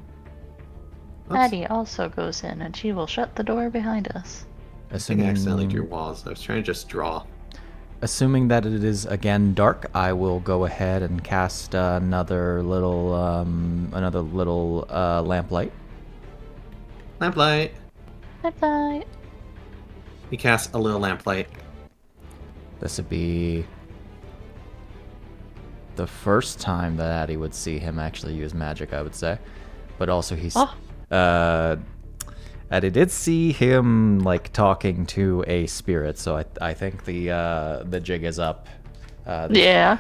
Attie also goes in, and she will shut the door behind us. I think I accidentally drew walls. I was trying to just draw. Assuming that it is again dark, I will go ahead and cast another little lamplight. Lamplight. Lamplight. He casts a little lamplight. This would be the first time that Attie would see him actually use magic, I would say. But also he's... Attie did see him, like, talking to a spirit, so I think the jig is up. Yeah.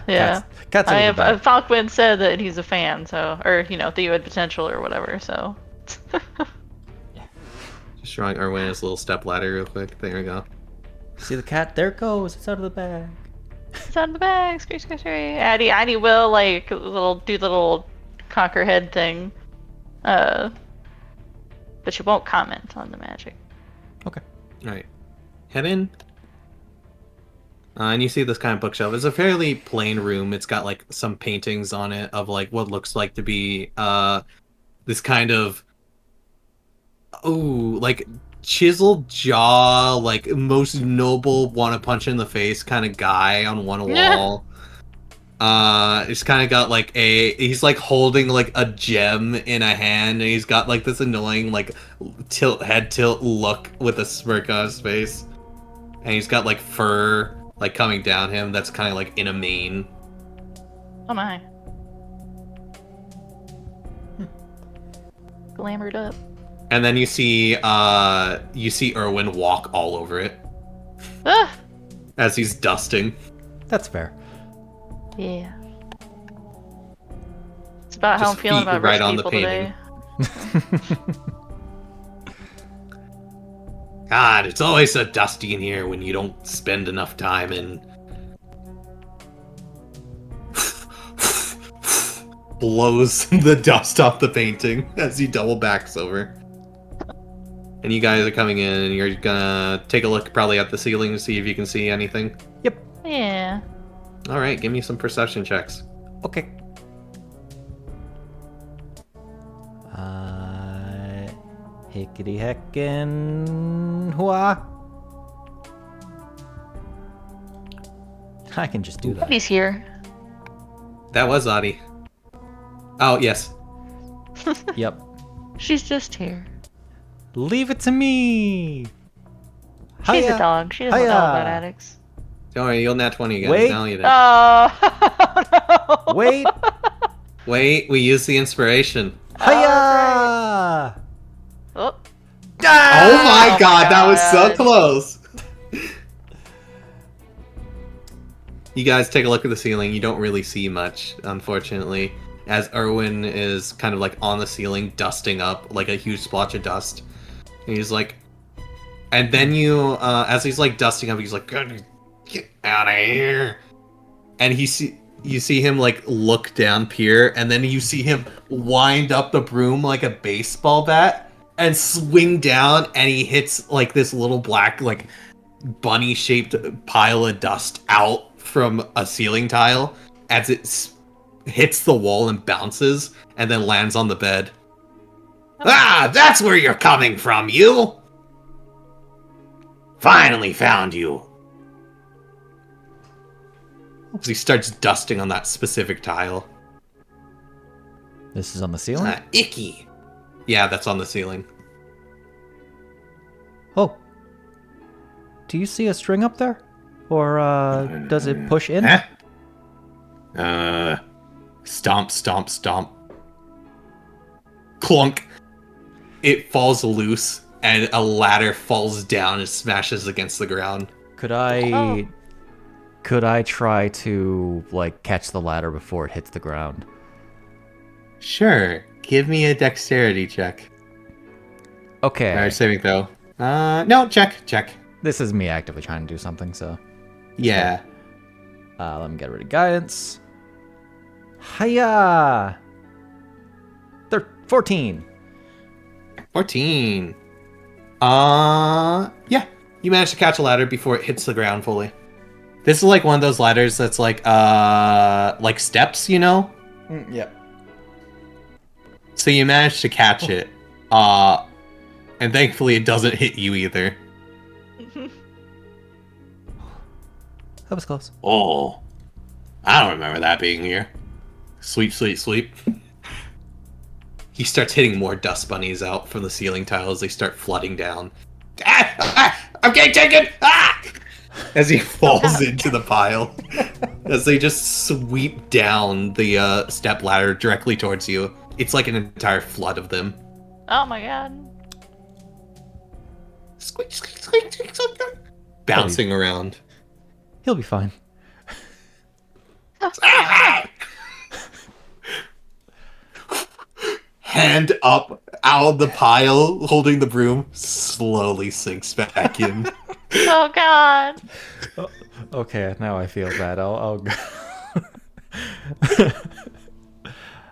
Falkwind said that he's a fan, so... Or, that you had potential or whatever, so... Just drawing Erwin as a little step ladder real quick. There we go. See the cat? There it goes. It's out of the bag. It's out of the bag. Screech. Attie will, like, do the little conquer head thing. But she won't comment on the magic. Okay. Alright. Head in. And you see this kind of bookshelf. It's a fairly plain room. It's got, like, some paintings on it of, like, what looks like to be this kind of... like, chiseled jaw, like, most noble, wanna punch in the face kind of guy on one wall. It's kind of got, like, he's, like, holding, like, a gem in a hand, and he's got, like, this annoying, like, head tilt look with a smirk on his face. And he's got, like, fur, like, coming down him that's kind of, like, in a mane. Oh my. Glamored up. And then you see Erwin walk all over it. As he's dusting. That's fair. Yeah. It's about how I'm feeling about right rich on the people painting. today. God, it's always so dusty in here when you don't spend enough time in... Blows the dust off the painting as he double backs over. And you guys are coming in, and you're gonna take a look probably at the ceiling to see if you can see anything. Yep. Yeah. Alright, give me some perception checks. Okay. Hickety heckin' hua. I can just do that. He's here. That was Attie. Oh, yes. Yep. She's just here. Leave it to me. She's a dog. She doesn't know about addicts. Don't worry, you'll nat 20 again. Wait. Now you did. Oh, no. Wait. Wait, we used the inspiration. Hiya! Oh. Oh my god, that was so close! You guys take a look at the ceiling. You don't really see much, unfortunately, as Erwin is kind of like on the ceiling, dusting up like a huge splotch of dust. And he's like, and then as he's like dusting up, he's like, get out of here. And you see him like look down, peer, and then you see him wind up the broom like a baseball bat and swing down, and he hits like this little black like bunny-shaped pile of dust out from a ceiling tile as it hits the wall and bounces and then lands on the bed. Ah, that's where you're coming from, you! Finally found you! As he starts dusting on that specific tile. This is on the ceiling? Icky! Yeah, that's on the ceiling. Oh. Do you see a string up there? Or, does it push in? Stomp, stomp, stomp. Clunk! It falls loose, and a ladder falls down and smashes against the ground. Could I try to, like, catch the ladder before it hits the ground? Sure. Give me a dexterity check. Okay. Alright, saving throw. No, check. This is me actively trying to do something, so... Yeah. Let me get rid of guidance. Hiya! 14. 14. Yeah. You managed to catch a ladder before it hits the ground fully. This is like one of those ladders that's like steps, you know? Yep. So you managed to catch it. And thankfully it doesn't hit you either. That was close. Oh, I don't remember that being here. Sleep, sleep, sleep. He starts hitting more dust bunnies out from the ceiling tiles. They start flooding down. I'm getting taken! As he falls into the pile. As they just sweep down the step ladder directly towards you. It's like an entire flood of them. Oh my god. Squeak, squeak, squeak, squeak, squeak. Bouncing around. He'll be fine. Hand up out of the pile, holding the broom, slowly sinks back in. Oh god. Okay, now I feel bad. I'll go.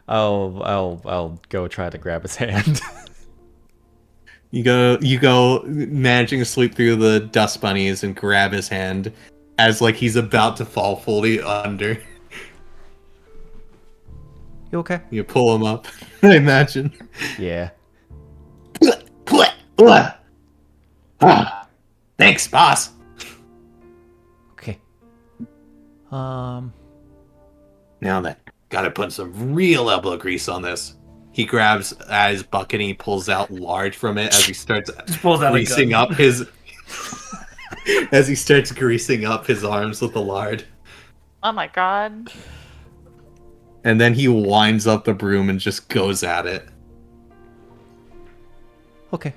I'll go try to grab his hand. You go managing to sweep through the dust bunnies and grab his hand as like he's about to fall fully under. You okay? You pull him up, I imagine. Yeah. Thanks, boss. Okay. Now then, gotta put some real elbow grease on this. He grabs his bucket and he pulls out lard from it as he starts greasing up his as he starts greasing up his arms with the lard. Oh my god. And then he winds up the broom and just goes at it. Okay.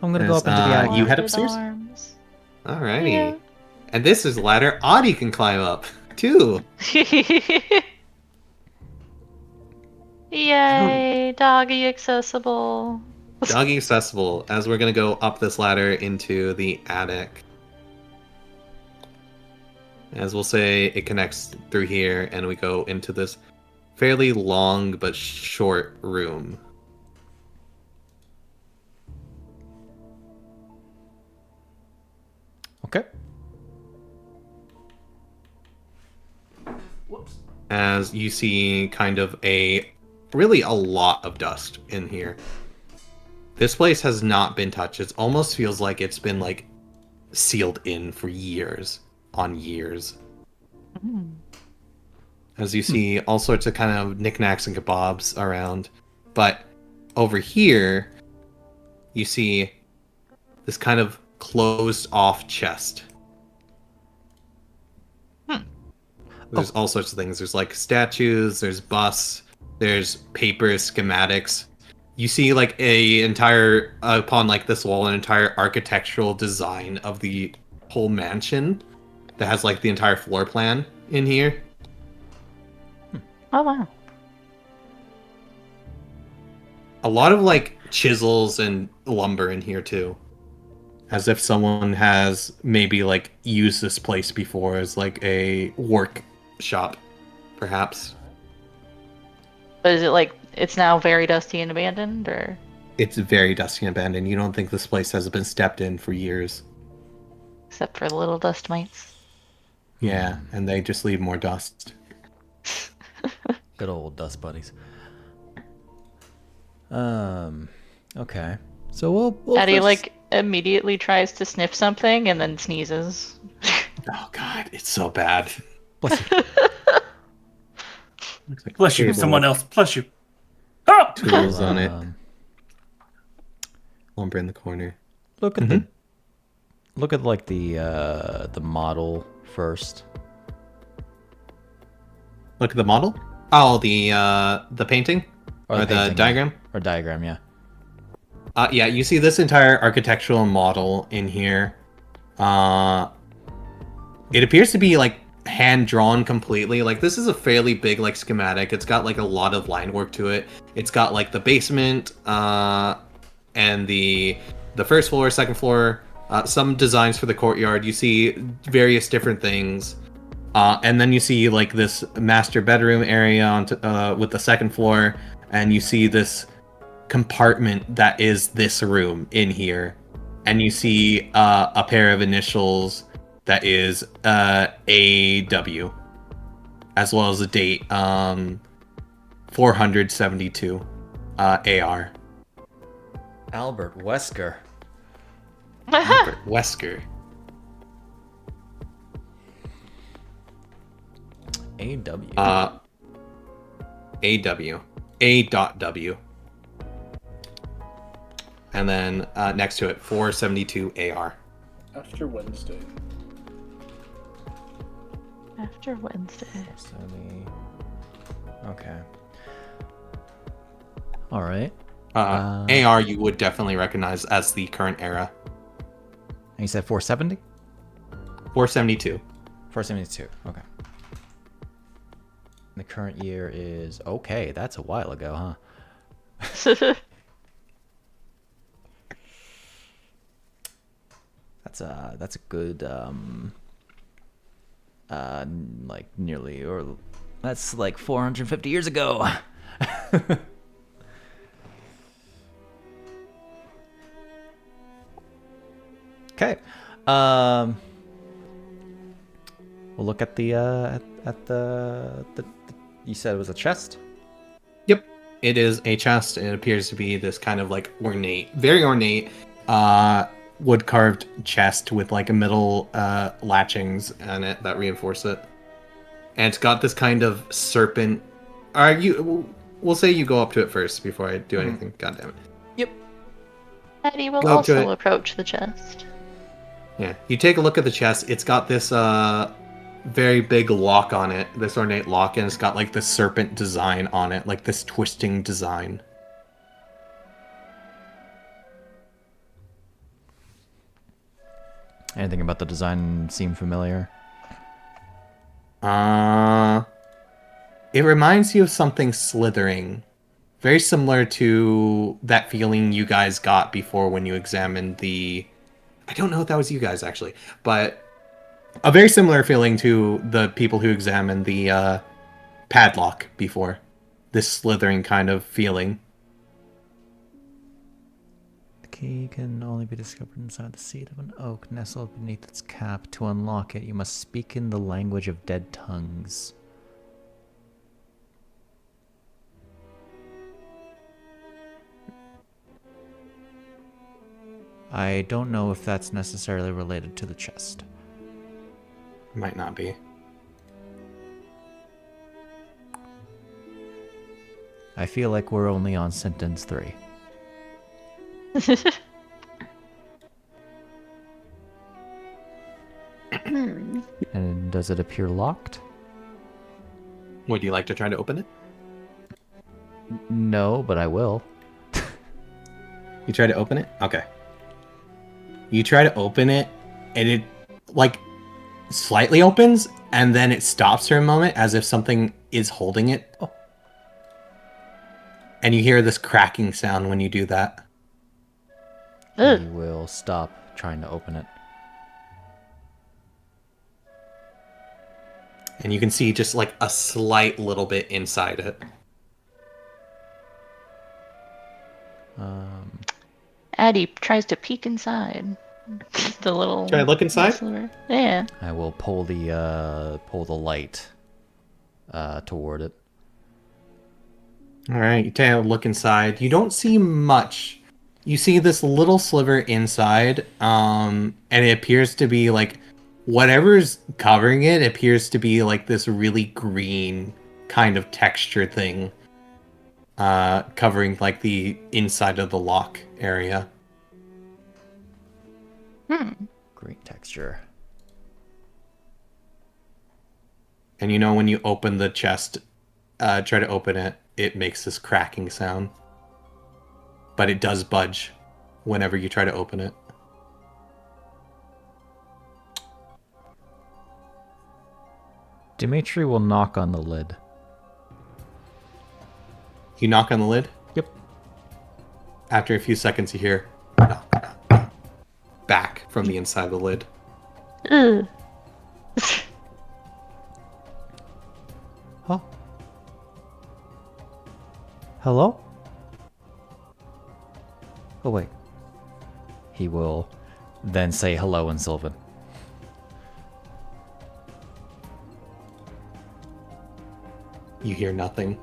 I'm gonna go up into the attic. You head Folded upstairs? arms. Alrighty. Yeah. And this is ladder Attie can climb up, too. Yay, doggy accessible. Doggy accessible, as we're gonna go up this ladder into the attic. As we'll say, it connects through here, and we go into this fairly long but short room. Okay. As you see kind of really a lot of dust in here. This place has not been touched. It almost feels like it's been like sealed in for years on years. As you see all sorts of kind of knickknacks and kebabs around. But over here, you see this kind of closed off chest. There's all sorts of things. There's like statues, there's busts, there's papers, schematics. You see like upon like this wall, an entire architectural design of the whole mansion that has like the entire floor plan in here. Oh wow. A lot of like chisels and lumber in here too. As if someone has maybe like used this place before as like a workshop, perhaps. But is it like it's now very dusty and abandoned, or? It's very dusty and abandoned. You don't think this place has been stepped in for years. Except for the little dust mites. Yeah, and they just leave more dust. Good old dust buddies. Okay. So we'll Attie first... like immediately tries to sniff something and then sneezes. Oh god, it's so bad. Bless you. Looks like Bless you, table someone with else. Bless you. Oh! Tools on it. Lumber in the corner. Look at look at like the model first. Look at the model. Oh, the painting or the painting, diagram. Or diagram, yeah. Yeah, you see this entire architectural model in here. It appears to be like hand drawn completely. Like this is a fairly big like schematic. It's got like a lot of line work to it. It's got like the basement and the first floor, second floor, some designs for the courtyard. You see various different things. And then you see like this master bedroom area with the second floor, and you see this compartment that is this room in here, and you see a pair of initials that is AW, as well as a date 472 AR. Albert Wesker. Albert Wesker. AW. AW. A.W. And then next to it, 472 AR. After Wednesday. After Wednesday. Okay. All right. AR you would definitely recognize as the current era. And you said 470? 472. 472. Okay. The current year is okay. That's a while ago, huh? That's a good like nearly, or that's like 450 years ago. Okay. We'll look at the you said it was a chest? Yep. It is a chest. It appears to be this kind of like ornate, very ornate, wood carved chest with like a middle latchings on it that reinforce it. And it's got this kind of serpent. We'll say you go up to it first before I do anything. God damn it. Yep. Attie will Go up to also it. approach the chest. Yeah. You take a look at the chest. It's got this very big lock on it, this ornate lock, and it's got like this serpent design on it, like this twisting design. Anything about the design seem familiar? It reminds you of something slithering. Very similar to that feeling you guys got before when you examined the... I don't know if that was you guys, actually. But a very similar feeling to the people who examined the padlock before. This slithering kind of feeling. The key can only be discovered inside the seed of an oak nestled beneath its cap. To unlock it, you must speak in the language of dead tongues. I don't know if that's necessarily related to the chest. Might not be. I feel like we're only on sentence 3. And does it appear locked? Would you like to try to open it? No, but I will. You try to open it? Okay. You try to open it, and it, like, slightly opens, and then it stops for a moment as if something is holding it. Oh. And you hear this cracking sound when you do that. He will stop trying to open it. And you can see just, like, a slight little bit inside it. Attie tries to peek inside. The little... Try to look inside? sliver. Yeah. I will pull the light toward it. Alright, you take a look inside. You don't see much. You see this little sliver inside, and it appears to be, like, whatever's covering it appears to be, like, this really green kind of texture thing. Covering, like, the inside of the lock area. Green texture. And you know when you open the chest, try to open it, it makes this cracking sound. But it does budge whenever you try to open it. Dimitri will knock on the lid. You knock on the lid? Yep. After a few seconds you hear knock, knock, knock, back from the inside of the lid. Ugh. Oh. Hello? Oh, wait. He will then say hello in Sylvan. You hear nothing.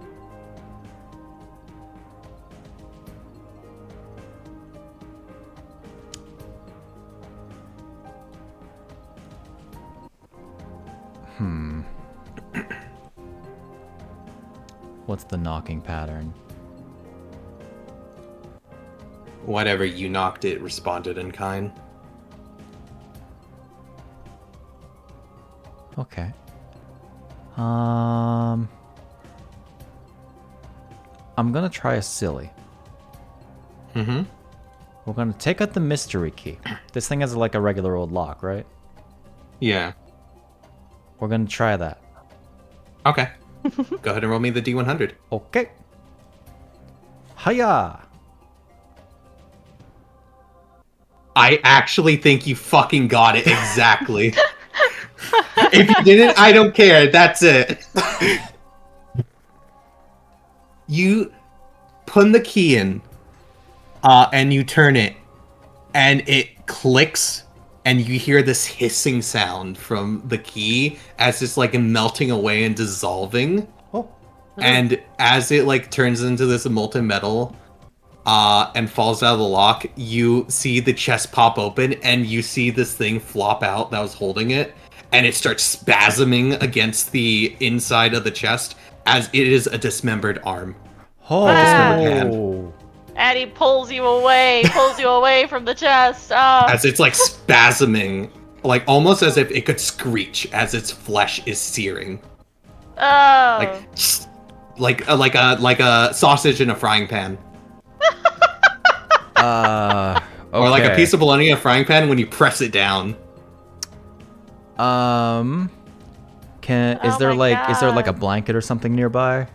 What's the knocking pattern? Whatever you knocked, it responded in kind. Okay. I'm gonna try a silly. Mm-hmm. We're gonna take out the mystery key. This thing has like a regular old lock, right? Yeah. We're gonna try that. Okay. Go ahead and roll me the D100. Okay. Hiya! I actually think you fucking got it exactly. If you didn't, I don't care. That's it. You put the key in, and you turn it, and it clicks, and you hear this hissing sound from the key as it's like melting away and dissolving. Oh. And as it like turns into this molten metal, and falls out of the lock, you see the chest pop open, and you see this thing flop out that was holding it, and it starts spasming against the inside of the chest as it is a dismembered arm. Oh. dismembered hand. Attie pulls you away from the chest. Oh. As it's like spasming, like almost as if it could screech as its flesh is searing. Oh. Like a sausage in a frying pan. Okay. Or like a piece of bologna in a frying pan when you press it down. Is there like a blanket or something nearby?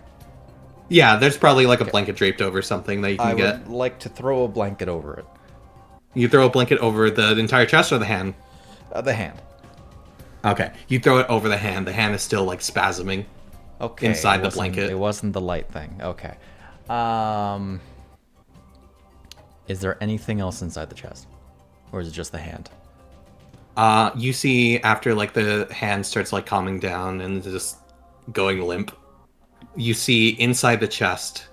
Yeah, there's probably like a blanket draped over something that you can get. I would like to throw a blanket over it. You throw a blanket over the entire chest or the hand? The hand. Okay, you throw it over the hand. The hand is still like spasming. Okay. Inside the blanket. It wasn't the light thing. Okay. Is there anything else inside the chest? Or is it just the hand? You see after like the hand starts like calming down and just going limp, you see inside the chest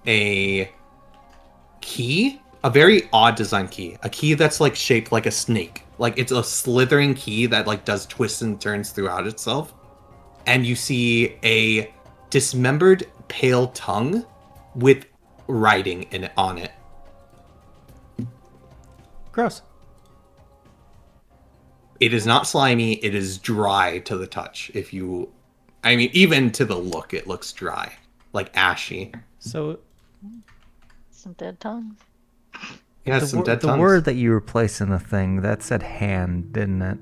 a key, a very odd design key, a key that's like shaped like a snake. Like it's a slithering key that like does twists and turns throughout itself. And you see a dismembered pale tongue with writing in it, on it. Gross. It is not slimy, it is dry to the touch. Even to the look, it looks dry. Like ashy. So Some dead tongues. Yeah, some dead tongues. The word that you replaced in the thing, that said hand, didn't it?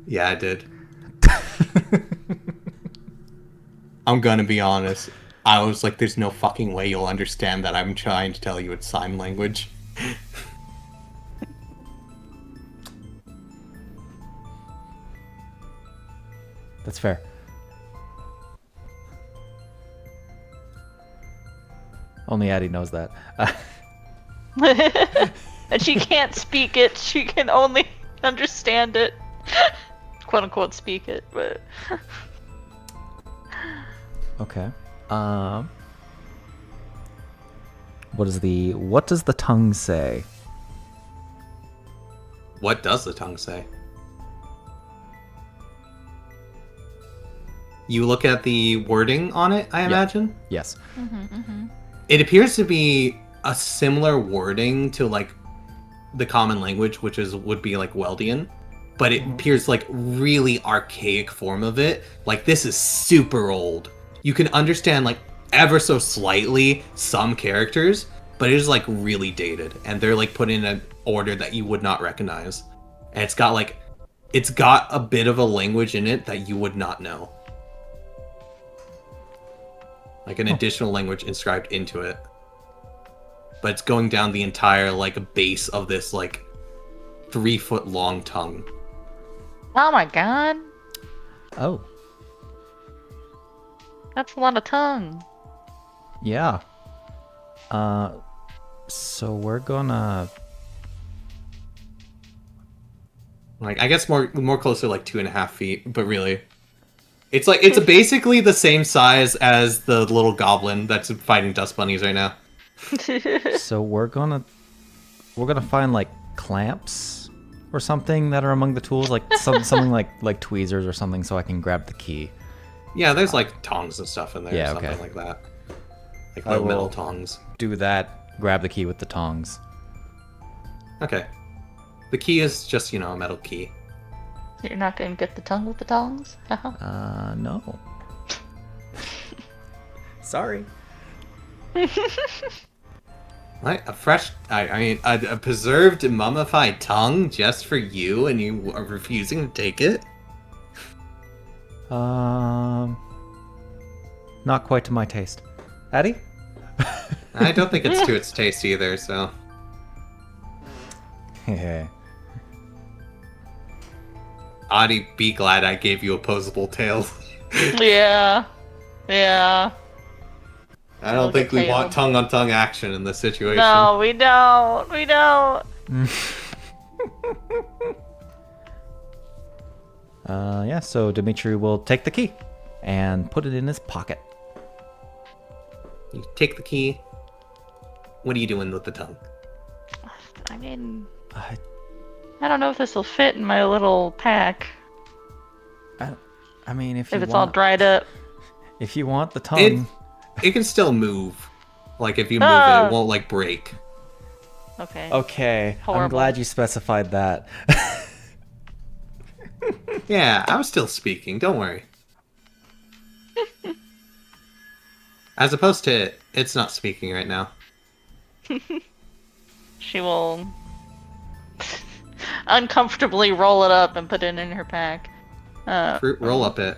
Yeah, I did. I'm gonna be honest. I was like, there's no fucking way you'll understand that I'm trying to tell you it's sign language. That's fair. Only Attie knows that. And she can't speak it. She can only understand it. Quote unquote speak it, but Okay. What does the tongue say? What does the tongue say? You look at the wording on it, I imagine? Yes. It appears to be a similar wording to like the common language, which would be like Weldian, but it appears like really archaic form of it. Like this is super old. You can understand like ever so slightly some characters, but it is like really dated, and they're like put in an order that you would not recognize. And it's got a bit of a language in it that you would not know. Like an additional language inscribed into it. But it's going down the entire like base of this like 3-foot long tongue. oh my god, Oh. that's a lot of tongue. Yeah. So we're gonna... Like I guess more closer like 2.5 feet, but really. It's basically the same size as the little goblin that's fighting dust bunnies right now. So we're gonna find like clamps or something that are among the tools, like something like tweezers or something, so I can grab the key Yeah, there's like tongs and stuff in there, Yeah, or something okay. like that. Like I little metal will- tongs. Do that. Grab the key with the tongs. Okay. The key is just, a metal key. You're not gonna get the tongue with the tongs? No. Sorry. What? A fresh, a preserved mummified tongue just for you, and you are refusing to take it? Not quite to my taste. Attie? I don't think it's to its taste either, so. Yeah. Attie, be glad I gave you opposable tails. Yeah. Yeah. I don't think we want tail. tongue-on-tongue action in this situation. No, we don't. We don't. Yeah, so Dimitri will take the key and put it in his pocket. You take the key. What are you doing with the tongue? I mean, I I don't know if this will fit in my little pack. mean, if If it's all dried up. If you want the tongue... It can still move. Like, if you move it, it won't, like, break. Okay. Okay, Horrible. I'm glad you specified that. Yeah, I was still speaking. Don't worry. As opposed to, it's not speaking right now. She will uncomfortably roll it up and put it in her pack. Fruit, roll up it.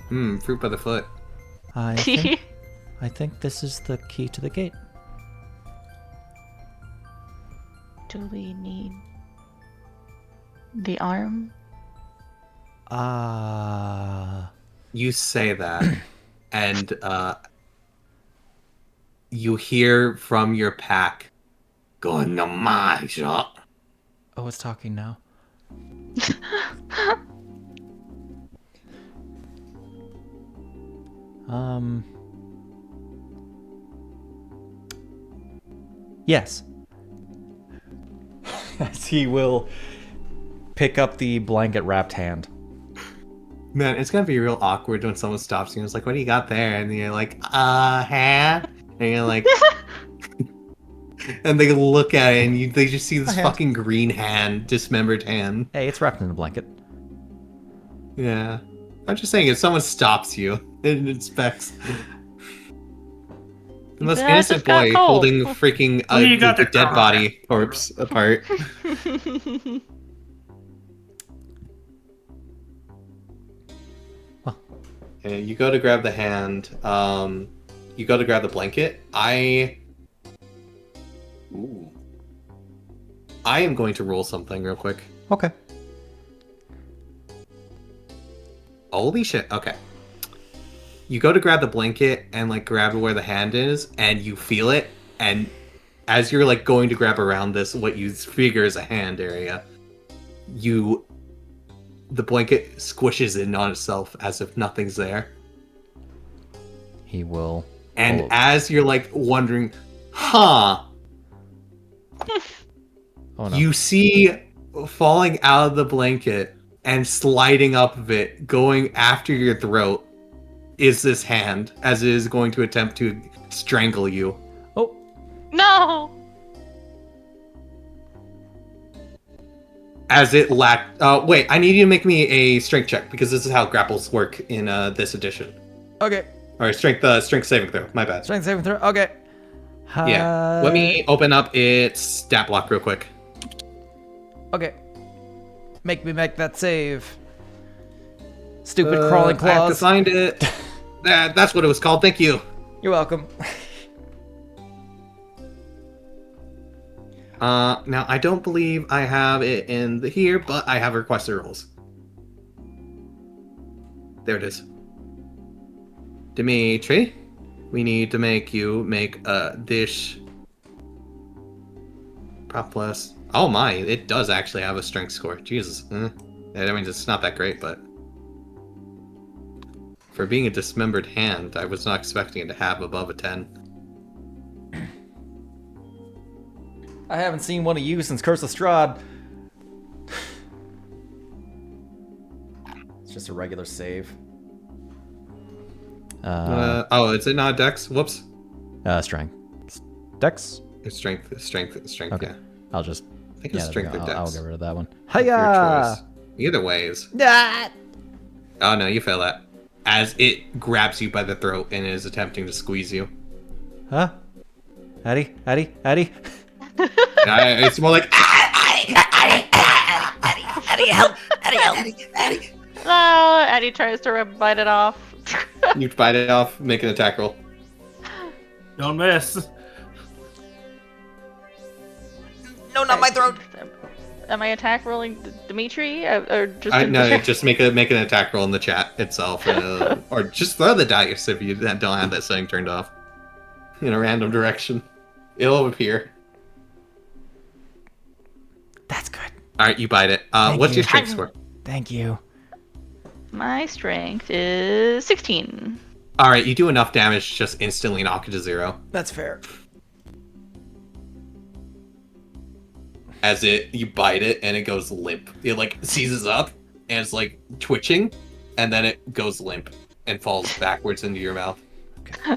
Fruit by the foot. I think this is the key to the gate. Do we need the arm? You say that, and you hear from your pack, "Going to my shop." Oh, it's talking now. Yes. As he will pick up the blanket wrapped hand. Man, it's gonna be real awkward when someone stops you and it's like, "What do you got there?" And you're like, hand? And you're like... and they look at it and they just see this fucking green hand, dismembered hand. Hey, it's wrapped in a blanket. Yeah. I'm just saying, if someone stops you and inspects... The most Yeah, innocent just got boy cold. holding freaking Well, you got the the dead car. body corpse apart. And you go to grab the hand. You go to grab the blanket. I am going to roll something real quick. Okay. Holy shit. Okay. You go to grab the blanket and like grab where the hand is, and you feel it, and as you're like going to grab around this, what you figure is a hand area, the blanket squishes in on itself as if nothing's there. He will. And as you're like wondering, huh? Oh no. You see falling out of the blanket and sliding up of it, going after your throat, is this hand, as it is going to attempt to strangle you. Oh. No! As it lacked... wait, I need you to make me a strength check, because this is how grapples work in this edition. Okay. Or strength saving throw, my bad. Strength saving throw. Okay. Yeah. Let me open up its stat block real quick. Okay. Make me make that save. Stupid crawling I have to claws. find it. That's what it was called, thank you. You're welcome. Now, I don't believe I have it in here, but I have requested rolls. There it is. Dimitri, we need to make you make a dish. Prop plus. Oh my, it does actually have a strength score. Jesus. I mean, it's not that great, but... For being a dismembered hand, I was not expecting it to have above a 10. I haven't seen one of you since Curse of Strahd. It's just a regular save. Is it not Dex? Whoops. Strength. Dex? It's strength. Okay. Yeah. I'll just. I think it's strength or Dex. I'll get rid of that one. Your Hiya! choice. Either ways. Ah! Oh no, you fail that. As it grabs you by the throat and is attempting to squeeze you. Huh? Attie? It's more like. No, Attie tries to bite it off. You bite it off, make an attack roll. Don't miss. No, not my throat. Am I attack rolling Dimitri or just? No, just make an attack roll in the chat itself, or just throw the dice if you don't have that setting turned off. In a random direction, it'll appear. That's good. All right, you bite it. What's your strength score? Thank you. My strength is 16. All right, you do enough damage to just instantly knock it to 0. That's fair. As you bite it and it goes limp. It like seizes up and it's like twitching, and then it goes limp and falls backwards into your mouth.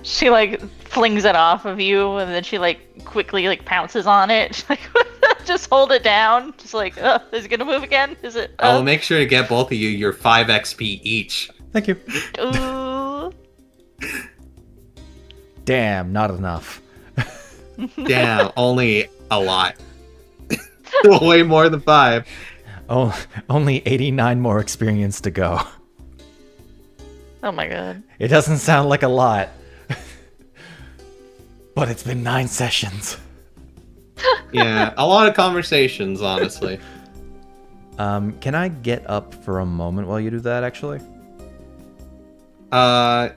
She like flings it off of you, and then she like quickly like pounces on it. She's like, just hold it down. Just like, is it gonna move again? Is it? I will make sure to get both of you your 5 XP each. Thank you. Ooh. Damn, not enough. Damn, only a lot. Way more than 5. Oh, only 89 more experience to go. Oh my god. It doesn't sound like a lot. But it's been 9 sessions. Yeah, a lot of conversations, honestly. Can I get up for a moment while you do that, actually? Yeah,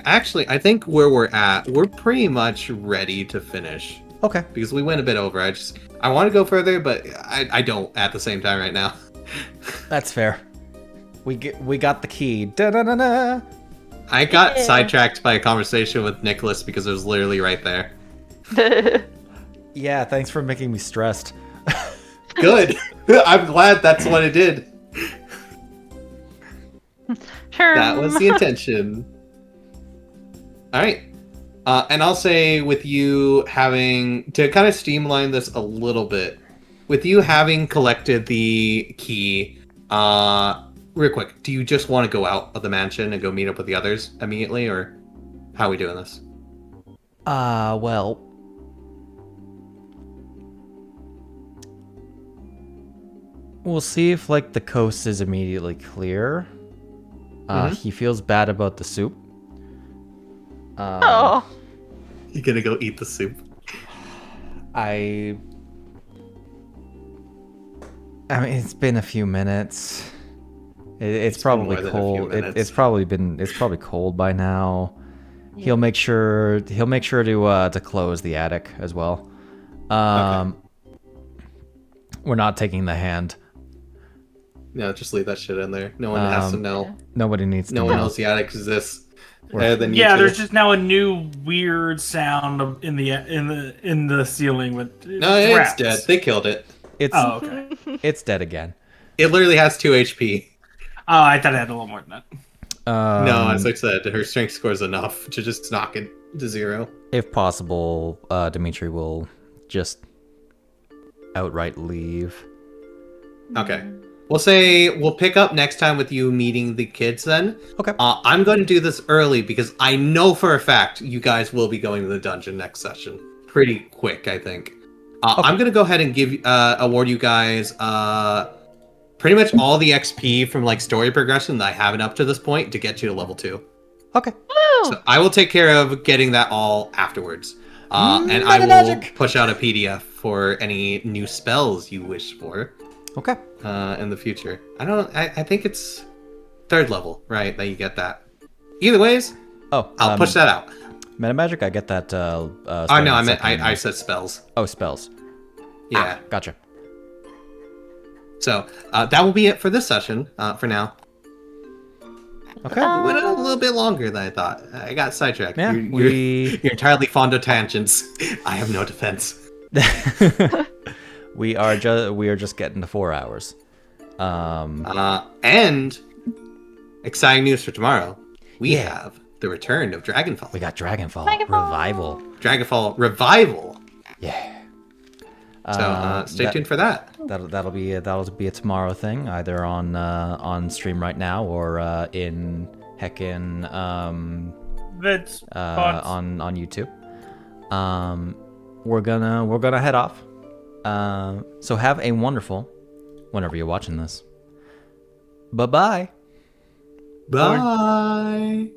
actually, I think where we're at, we're pretty much ready to finish. Okay. Because we went a bit over. I want to go further, but I don't at the same time right now. That's fair. We got the key. Da-da-da-da. I got sidetracked by a conversation with Nicholas because it was literally right there. Yeah, thanks for making me stressed. Good. I'm glad that's what it did. Sure. That was the intention. All right. And I'll say with you having to kind of streamline this a little bit, with you having collected the key, real quick, do you just want to go out of the mansion and go meet up with the others immediately, or how are we doing this? Well, we'll see if like the coast is immediately clear. He feels bad about the soup. Oh. You gonna go eat the soup? I mean, it's been a few minutes. It's probably cold. It's probably cold by now. Yeah. He'll make sure to close the attic as well. Okay. We're not taking the hand. No, just leave that shit in there. No one has to know. Nobody needs to know. No one knows the attic exists. There's just now a new weird sound in the ceiling with it's dead. They killed it. Okay. It's dead again. It literally has 2 HP. Oh, I thought it had a little more than that. No, as I said, her strength score is enough to just knock it to 0. If possible, Dimitri will just outright leave. Okay. We'll pick up next time with you meeting the kids then. Okay. I'm going to do this early because I know for a fact you guys will be going to the dungeon next session. Pretty quick, I think. Okay. I'm going to go ahead and award you guys pretty much all the XP from like story progression that I haven't up to this point to get you to level 2. Okay. Woo! So I will take care of getting that all afterwards. And I will push out a PDF for any new spells you wish for. Okay. In the future. I think it's 3rd level, right, that you get that. Either ways, I'll push that out. Meta magic, I get that. No, I said spells. Oh, spells. Yeah. Gotcha. So, that will be it for this session, for now. Okay. It went a little bit longer than I thought. I got sidetracked. Yeah, you're entirely fond of tangents. I have no defense. We are just getting to 4 hours. And exciting news for tomorrow. We have the return of Dragonfall. We got Dragonfall, Dragonfall. Revival. Dragonfall Revival. Yeah. So stay tuned for that. That'll be a tomorrow thing, either on stream right now or in heckin' Vids. on YouTube. We're gonna head off. So have a wonderful whenever you're watching this. Bye-bye. Bye.